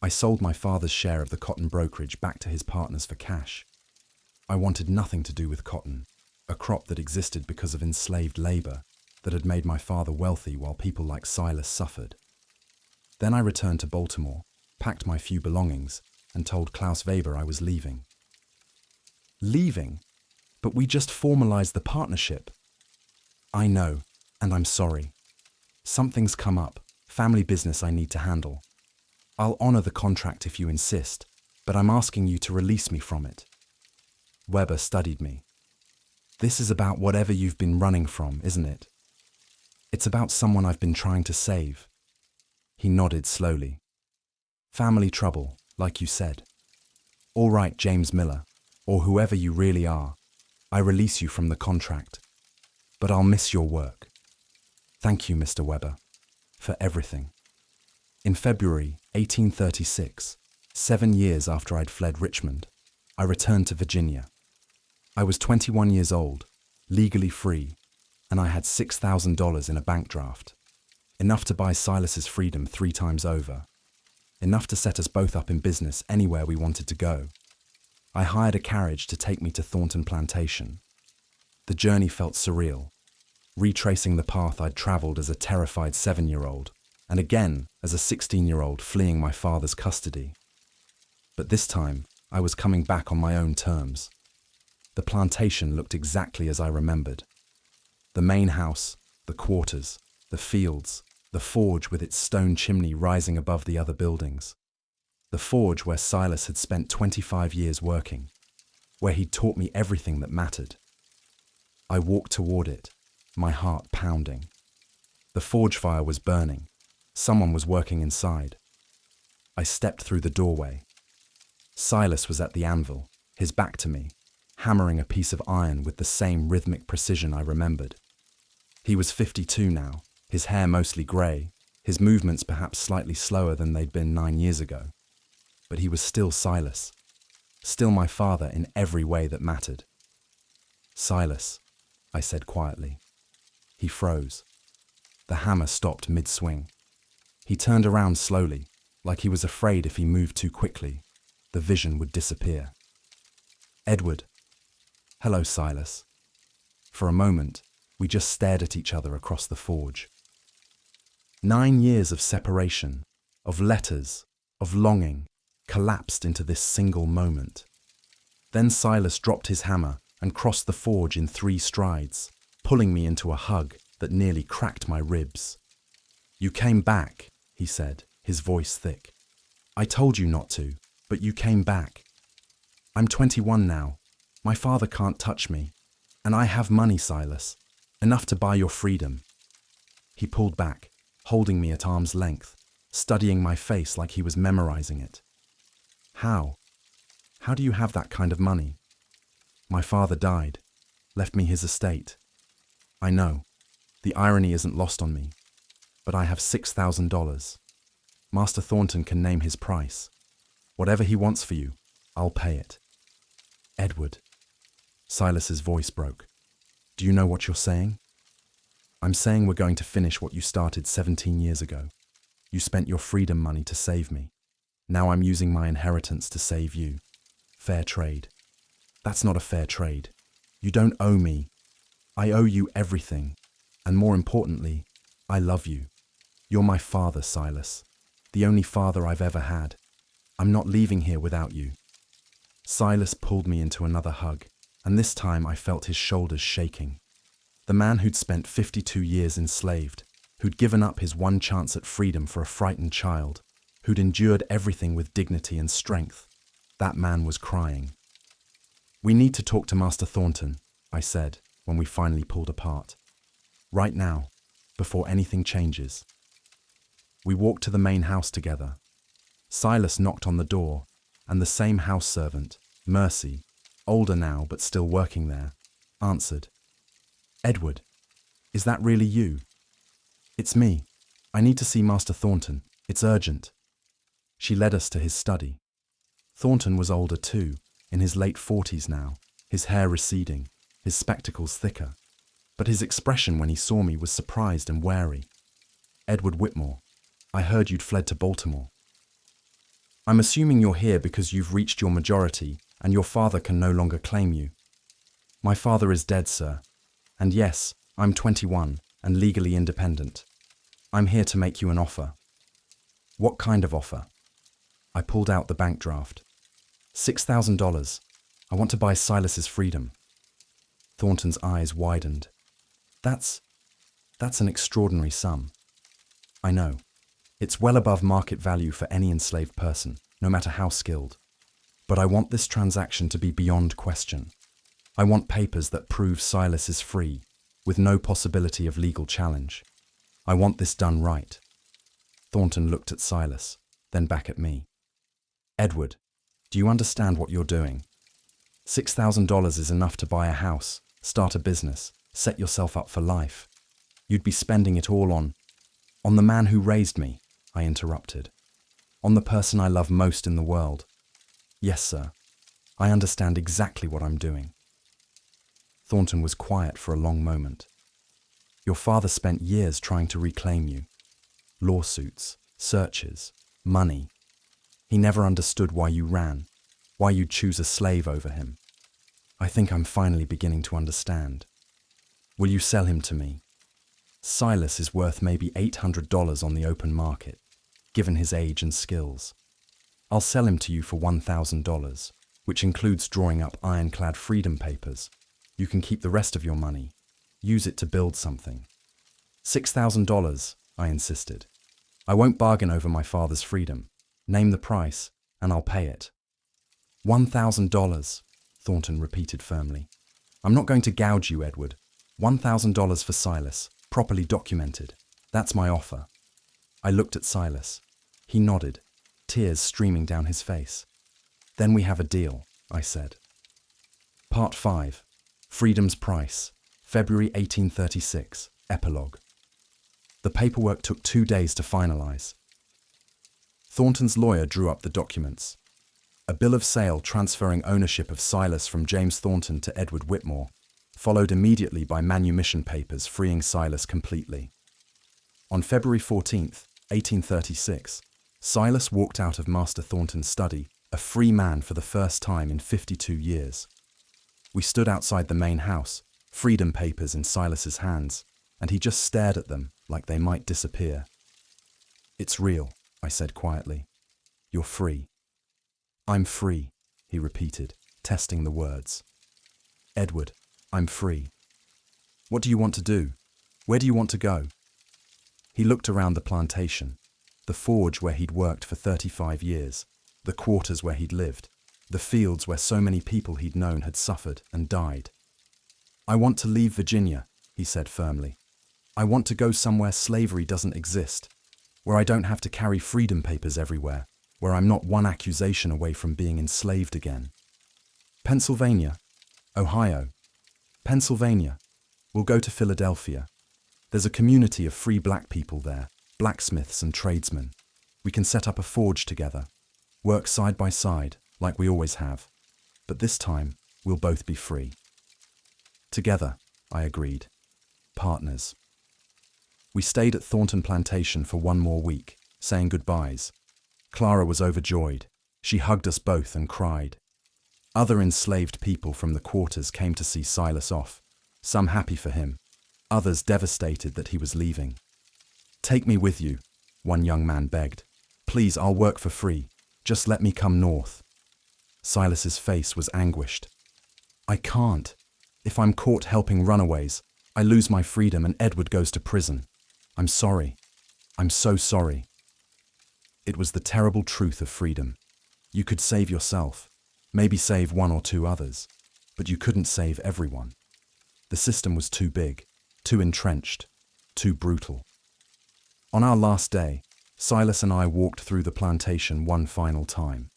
I sold my father's share of the cotton brokerage back to his partners for cash. I wanted nothing to do with cotton, a crop that existed because of enslaved labor that had made my father wealthy while people like Silas suffered. Then I returned to Baltimore, packed my few belongings, and told Klaus Weber I was leaving. Leaving? But we just formalized the partnership. I know, and I'm sorry. Something's come up, family business I need to handle. I'll honor the contract if you insist, but I'm asking you to release me from it. Weber studied me. This is about whatever you've been running from, isn't it? It's about someone I've been trying to save. He nodded slowly. Family trouble, like you said. All right, James Miller, or whoever you really are, I release you from the contract. But I'll miss your work. Thank you, Mr. Weber, for everything. In February 1836, 7 years after I'd fled Richmond, I returned to Virginia. I was 21 years old, legally free, and I had $6,000 in a bank draft, enough to buy Silas's freedom 3 times over, enough to set us both up in business anywhere we wanted to go. I hired a carriage to take me to Thornton Plantation. The journey felt surreal, retracing the path I'd travelled as a terrified 7-year-old, and again as a 16-year-old fleeing my father's custody. But this time, I was coming back on my own terms. The plantation looked exactly as I remembered. The main house, the quarters, the fields, the forge with its stone chimney rising above the other buildings. The forge where Silas had spent 25 years working, where he'd taught me everything that mattered. I walked toward it, my heart pounding. The forge fire was burning. Someone was working inside. I stepped through the doorway. Silas was at the anvil, his back to me, hammering a piece of iron with the same rhythmic precision I remembered. He was 52 now, his hair mostly grey, his movements perhaps slightly slower than they'd been 9 years ago. But he was still Silas, still my father in every way that mattered. Silas, I said quietly. He froze. The hammer stopped mid-swing. He turned around slowly, like he was afraid if he moved too quickly, the vision would disappear. Edward. Hello, Silas. For a moment, we just stared at each other across the forge. 9 years of separation, of letters, of longing, collapsed into this single moment. Then Silas dropped his hammer and crossed the forge in 3 strides, pulling me into a hug that nearly cracked my ribs. You came back, he said, his voice thick. I told you not to, but you came back. I'm 21 now. My father can't touch me. And I have money, Silas. Enough to buy your freedom. He pulled back, holding me at arm's length, studying my face like he was memorizing it. How? How do you have that kind of money? My father died, left me his estate. I know, the irony isn't lost on me, but I have $6,000. Master Thornton can name his price. Whatever he wants for you, I'll pay it. Edward. Silas's voice broke. Do you know what you're saying? I'm saying we're going to finish what you started 17 years ago. You spent your freedom money to save me. Now I'm using my inheritance to save you. Fair trade. That's not a fair trade. You don't owe me. I owe you everything. And more importantly, I love you. You're my father, Silas. The only father I've ever had. I'm not leaving here without you. Silas pulled me into another hug, and this time I felt his shoulders shaking. The man who'd spent 52 years enslaved, who'd given up his one chance at freedom for a frightened child, who'd endured everything with dignity and strength, that man was crying. We need to talk to Master Thornton, I said, when we finally pulled apart. Right now, before anything changes. We walked to the main house together. Silas knocked on the door, and the same house servant, Mercy, older now but still working there, answered. Edward, is that really you? It's me. I need to see Master Thornton. It's urgent. She led us to his study. Thornton was older too, in his late 40s now, his hair receding, his spectacles thicker. But his expression when he saw me was surprised and wary. Edward Whitmore, I heard you'd fled to Baltimore. I'm assuming you're here because you've reached your majority and your father can no longer claim you. My father is dead, sir. And yes, I'm 21 and legally independent. I'm here to make you an offer. What kind of offer? I pulled out the bank draft. $6,000. I want to buy Silas's freedom. Thornton's eyes widened. That's an extraordinary sum. I know. It's well above market value for any enslaved person, no matter how skilled. But I want this transaction to be beyond question. I want papers that prove Silas is free, with no possibility of legal challenge. I want this done right. Thornton looked at Silas, then back at me. Edward, do you understand what you're doing? $6,000 is enough to buy a house, start a business, set yourself up for life. You'd be spending it all on the man who raised me, I interrupted. On the person I love most in the world. Yes, sir. I understand exactly what I'm doing. Thornton was quiet for a long moment. Your father spent years trying to reclaim you. Lawsuits, searches, money. He never understood why you ran, why you'd choose a slave over him. I think I'm finally beginning to understand. Will you sell him to me? Silas is worth maybe $800 on the open market, given his age and skills. I'll sell him to you for $1,000, which includes drawing up ironclad freedom papers. You can keep the rest of your money. Use it to build something. $6,000, I insisted. I won't bargain over my father's freedom. Name the price, and I'll pay it. $1,000, Thornton repeated firmly. I'm not going to gouge you, Edward. $1,000 for Silas, properly documented. That's my offer. I looked at Silas. He nodded, tears streaming down his face. Then we have a deal, I said. Part 5. Freedom's Price, February 1836, Epilogue. The paperwork took 2 days to finalize. Thornton's lawyer drew up the documents. A bill of sale transferring ownership of Silas from James Thornton to Edward Whitmore, followed immediately by manumission papers freeing Silas completely. On February 14th, 1836, Silas walked out of Master Thornton's study, a free man for the first time in 52 years. We stood outside the main house, freedom papers in Silas's hands, and he just stared at them like they might disappear. It's real, I said quietly. You're free. I'm free, he repeated, testing the words. Edward, I'm free. What do you want to do? Where do you want to go? He looked around the plantation, the forge where he'd worked for 35 years, the quarters where he'd lived, the fields where so many people he'd known had suffered and died. I want to leave Virginia, he said firmly. I want to go somewhere slavery doesn't exist, where I don't have to carry freedom papers everywhere, where I'm not one accusation away from being enslaved again. Pennsylvania? Ohio. Pennsylvania. We'll go to Philadelphia. There's a community of free black people there, blacksmiths and tradesmen. We can set up a forge together, work side by side like we always have. But this time, we'll both be free. Together, I agreed. Partners. We stayed at Thornton Plantation for one more week, saying goodbyes. Clara was overjoyed. She hugged us both and cried. Other enslaved people from the quarters came to see Silas off, some happy for him, others devastated that he was leaving. "Take me with you," one young man begged. "Please, I'll work for free. Just let me come north." Silas's face was anguished. "I can't. If I'm caught helping runaways, I lose my freedom and Edward goes to prison. I'm sorry. I'm so sorry." It was the terrible truth of freedom. You could save yourself, maybe save one or two others, but you couldn't save everyone. The system was too big, too entrenched, too brutal. On our last day, Silas and I walked through the plantation one final time.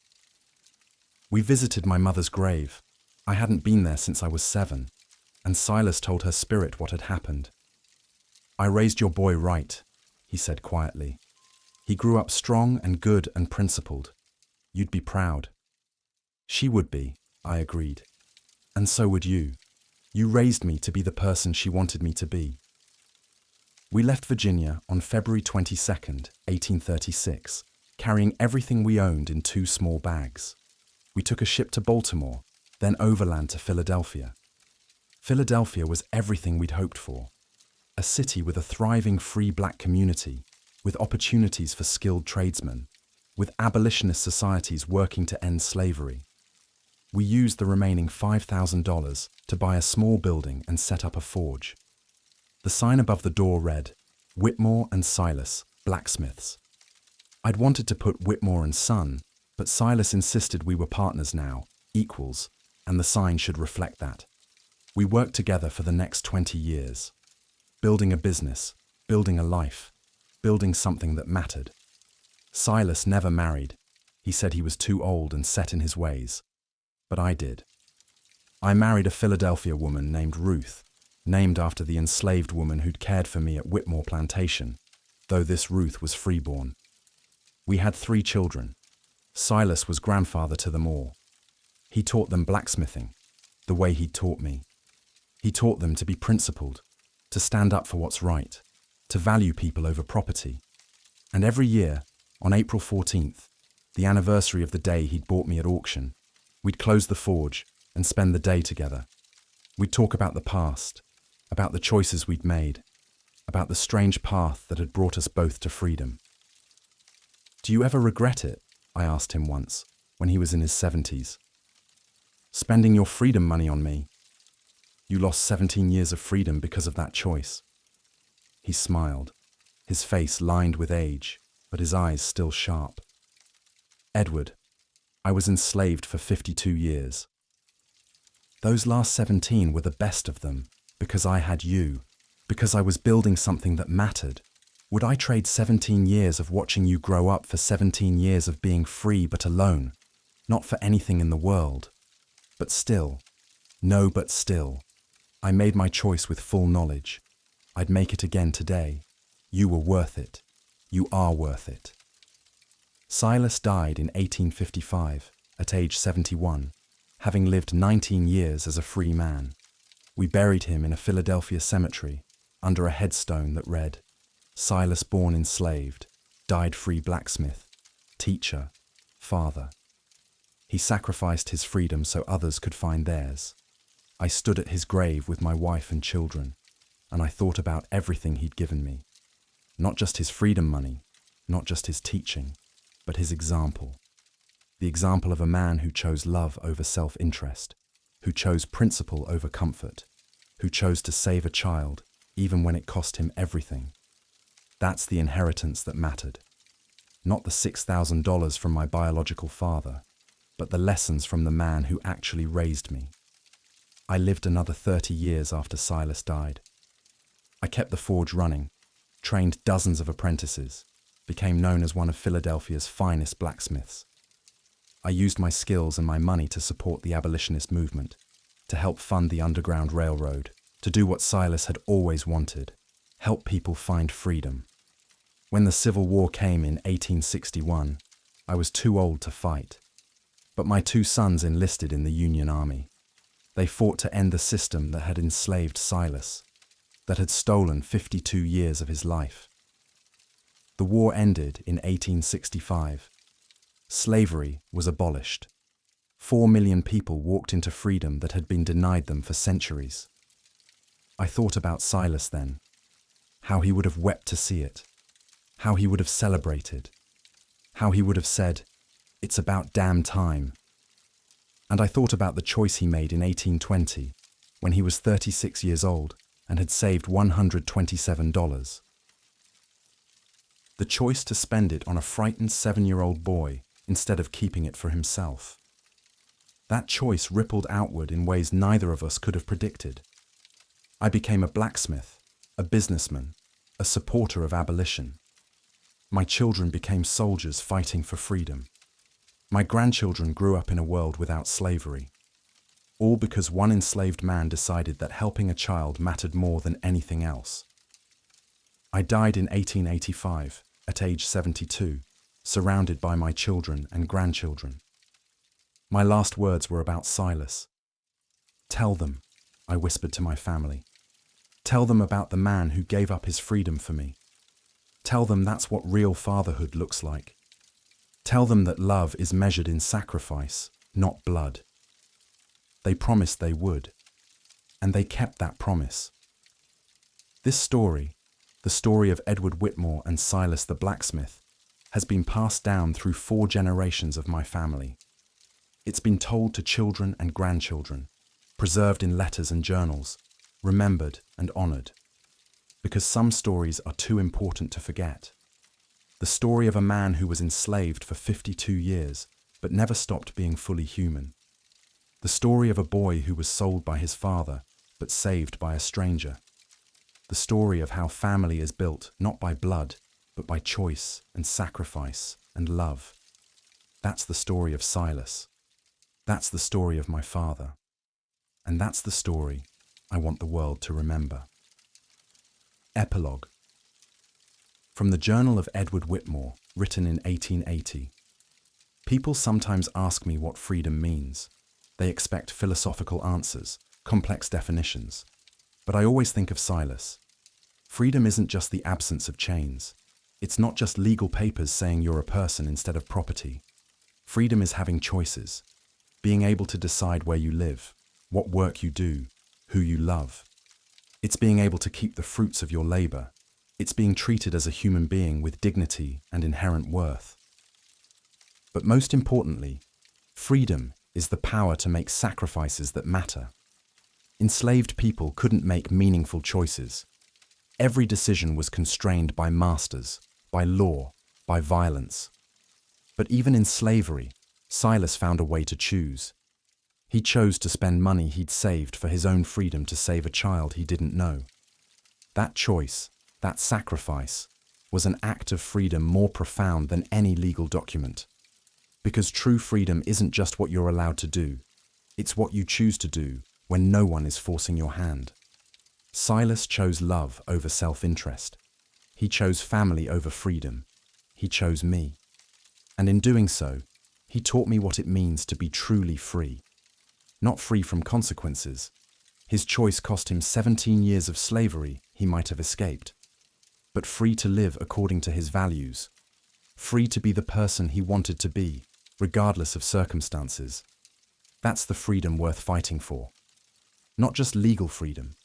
We visited my mother's grave. I hadn't been there since I was 7, and Silas told her spirit what had happened. "I raised your boy right," he said quietly. "He grew up strong and good and principled. You'd be proud." "She would be," I agreed. "And so would you. You raised me to be the person she wanted me to be." We left Virginia on February 22nd, 1836, carrying everything we owned in 2 small bags. We took a ship to Baltimore, then overland to Philadelphia. Philadelphia was everything we'd hoped for. A city with a thriving free black community, with opportunities for skilled tradesmen, with abolitionist societies working to end slavery. We used the remaining $5,000 to buy a small building and set up a forge. The sign above the door read, "Whitmore and Silas, blacksmiths." I'd wanted to put Whitmore and Son, but Silas insisted we were partners now, equals, and the sign should reflect that. We worked together for the next 20 years, building a business, building a life, building something that mattered. Silas never married. He said he was too old and set in his ways. But I did. I married a Philadelphia woman named Ruth, named after the enslaved woman who'd cared for me at Whitmore Plantation, though this Ruth was freeborn. We had 3 children. Silas was grandfather to them all. He taught them blacksmithing, the way he'd taught me. He taught them to be principled, to stand up for what's right, to value people over property. And every year, on April 14th, the anniversary of the day he'd bought me at auction, we'd close the forge and spend the day together. We'd talk about the past, about the choices we'd made, about the strange path that had brought us both to freedom. "Do you ever regret it?" I asked him once, when he was in his 70s. "Spending your freedom money on me. You lost 17 years of freedom because of that choice." He smiled, his face lined with age, but his eyes still sharp. "Edward, I was enslaved for 52 years. Those last 17 were the best of them, because I had you, because I was building something that mattered. Would I trade 17 years of watching you grow up for 17 years of being free but alone, not for anything in the world? But still, no but still, I made my choice with full knowledge. I'd make it again today. You were worth it. You are worth it." Silas died in 1855, at age 71, having lived 19 years as a free man. We buried him in a Philadelphia cemetery, under a headstone that read, "Silas born enslaved, died free blacksmith, teacher, father." He sacrificed his freedom so others could find theirs. I stood at his grave with my wife and children, and I thought about everything he'd given me. Not just his freedom money, not just his teaching, but his example. The example of a man who chose love over self-interest, who chose principle over comfort, who chose to save a child even when it cost him everything. That's the inheritance that mattered. Not the $6,000 from my biological father, but the lessons from the man who actually raised me. I lived another 30 years after Silas died. I kept the forge running, trained dozens of apprentices, became known as one of Philadelphia's finest blacksmiths. I used my skills and my money to support the abolitionist movement, to help fund the Underground Railroad, to do what Silas had always wanted, help people find freedom. When the Civil War came in 1861, I was too old to fight. But my two sons enlisted in the Union Army. They fought to end the system that had enslaved Silas, that had stolen 52 years of his life. The war ended in 1865. Slavery was abolished. 4 million people walked into freedom that had been denied them for centuries. I thought about Silas then, how he would have wept to see it, how he would have celebrated, how he would have said, "It's about damn time." And I thought about the choice he made in 1820, when he was 36 years old and had saved $127. The choice to spend it on a frightened 7-year-old boy instead of keeping it for himself. That choice rippled outward in ways neither of us could have predicted. I became a blacksmith, a businessman, a supporter of abolition. My children became soldiers fighting for freedom. My grandchildren grew up in a world without slavery. All because one enslaved man decided that helping a child mattered more than anything else. I died in 1885, at age 72, surrounded by my children and grandchildren. My last words were about Silas. "Tell them," I whispered to my family. "Tell them about the man who gave up his freedom for me. Tell them that's what real fatherhood looks like. Tell them that love is measured in sacrifice, not blood." They promised they would, and they kept that promise. This story, the story of Edward Whitmore and Silas the blacksmith, has been passed down through 4 generations of my family. It's been told to children and grandchildren, preserved in letters and journals, remembered and honored. Because some stories are too important to forget. The story of a man who was enslaved for 52 years, but never stopped being fully human. The story of a boy who was sold by his father, but saved by a stranger. The story of how family is built not by blood, but by choice and sacrifice and love. That's the story of Silas. That's the story of my father. And that's the story I want the world to remember. Epilogue. From the Journal of Edward Whitmore, written in 1880. People sometimes ask me what freedom means. They expect philosophical answers, complex definitions. But I always think of Silas. Freedom isn't just the absence of chains. It's not just legal papers saying you're a person instead of property. Freedom is having choices, being able to decide where you live, what work you do, who you love. It's being able to keep the fruits of your labor. It's being treated as a human being with dignity and inherent worth. But most importantly, freedom is the power to make sacrifices that matter. Enslaved people couldn't make meaningful choices. Every decision was constrained by masters, by law, by violence. But even in slavery, Silas found a way to choose. He chose to spend money he'd saved for his own freedom to save a child he didn't know. That choice, that sacrifice, was an act of freedom more profound than any legal document. Because true freedom isn't just what you're allowed to do, it's what you choose to do when no one is forcing your hand. Silas chose love over self-interest. He chose family over freedom. He chose me. And in doing so, he taught me what it means to be truly free. Not free from consequences. His choice cost him 17 years of slavery he might have escaped. But free to live according to his values. Free to be the person he wanted to be, regardless of circumstances. That's the freedom worth fighting for. Not just legal freedom,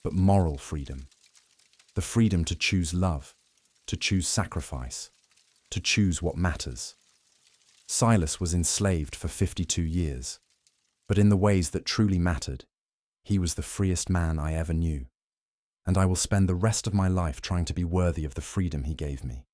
but moral freedom. The freedom to choose love, to choose sacrifice, to choose what matters. Silas was enslaved for 52 years, but in the ways that truly mattered, he was the freest man I ever knew, and I will spend the rest of my life trying to be worthy of the freedom he gave me.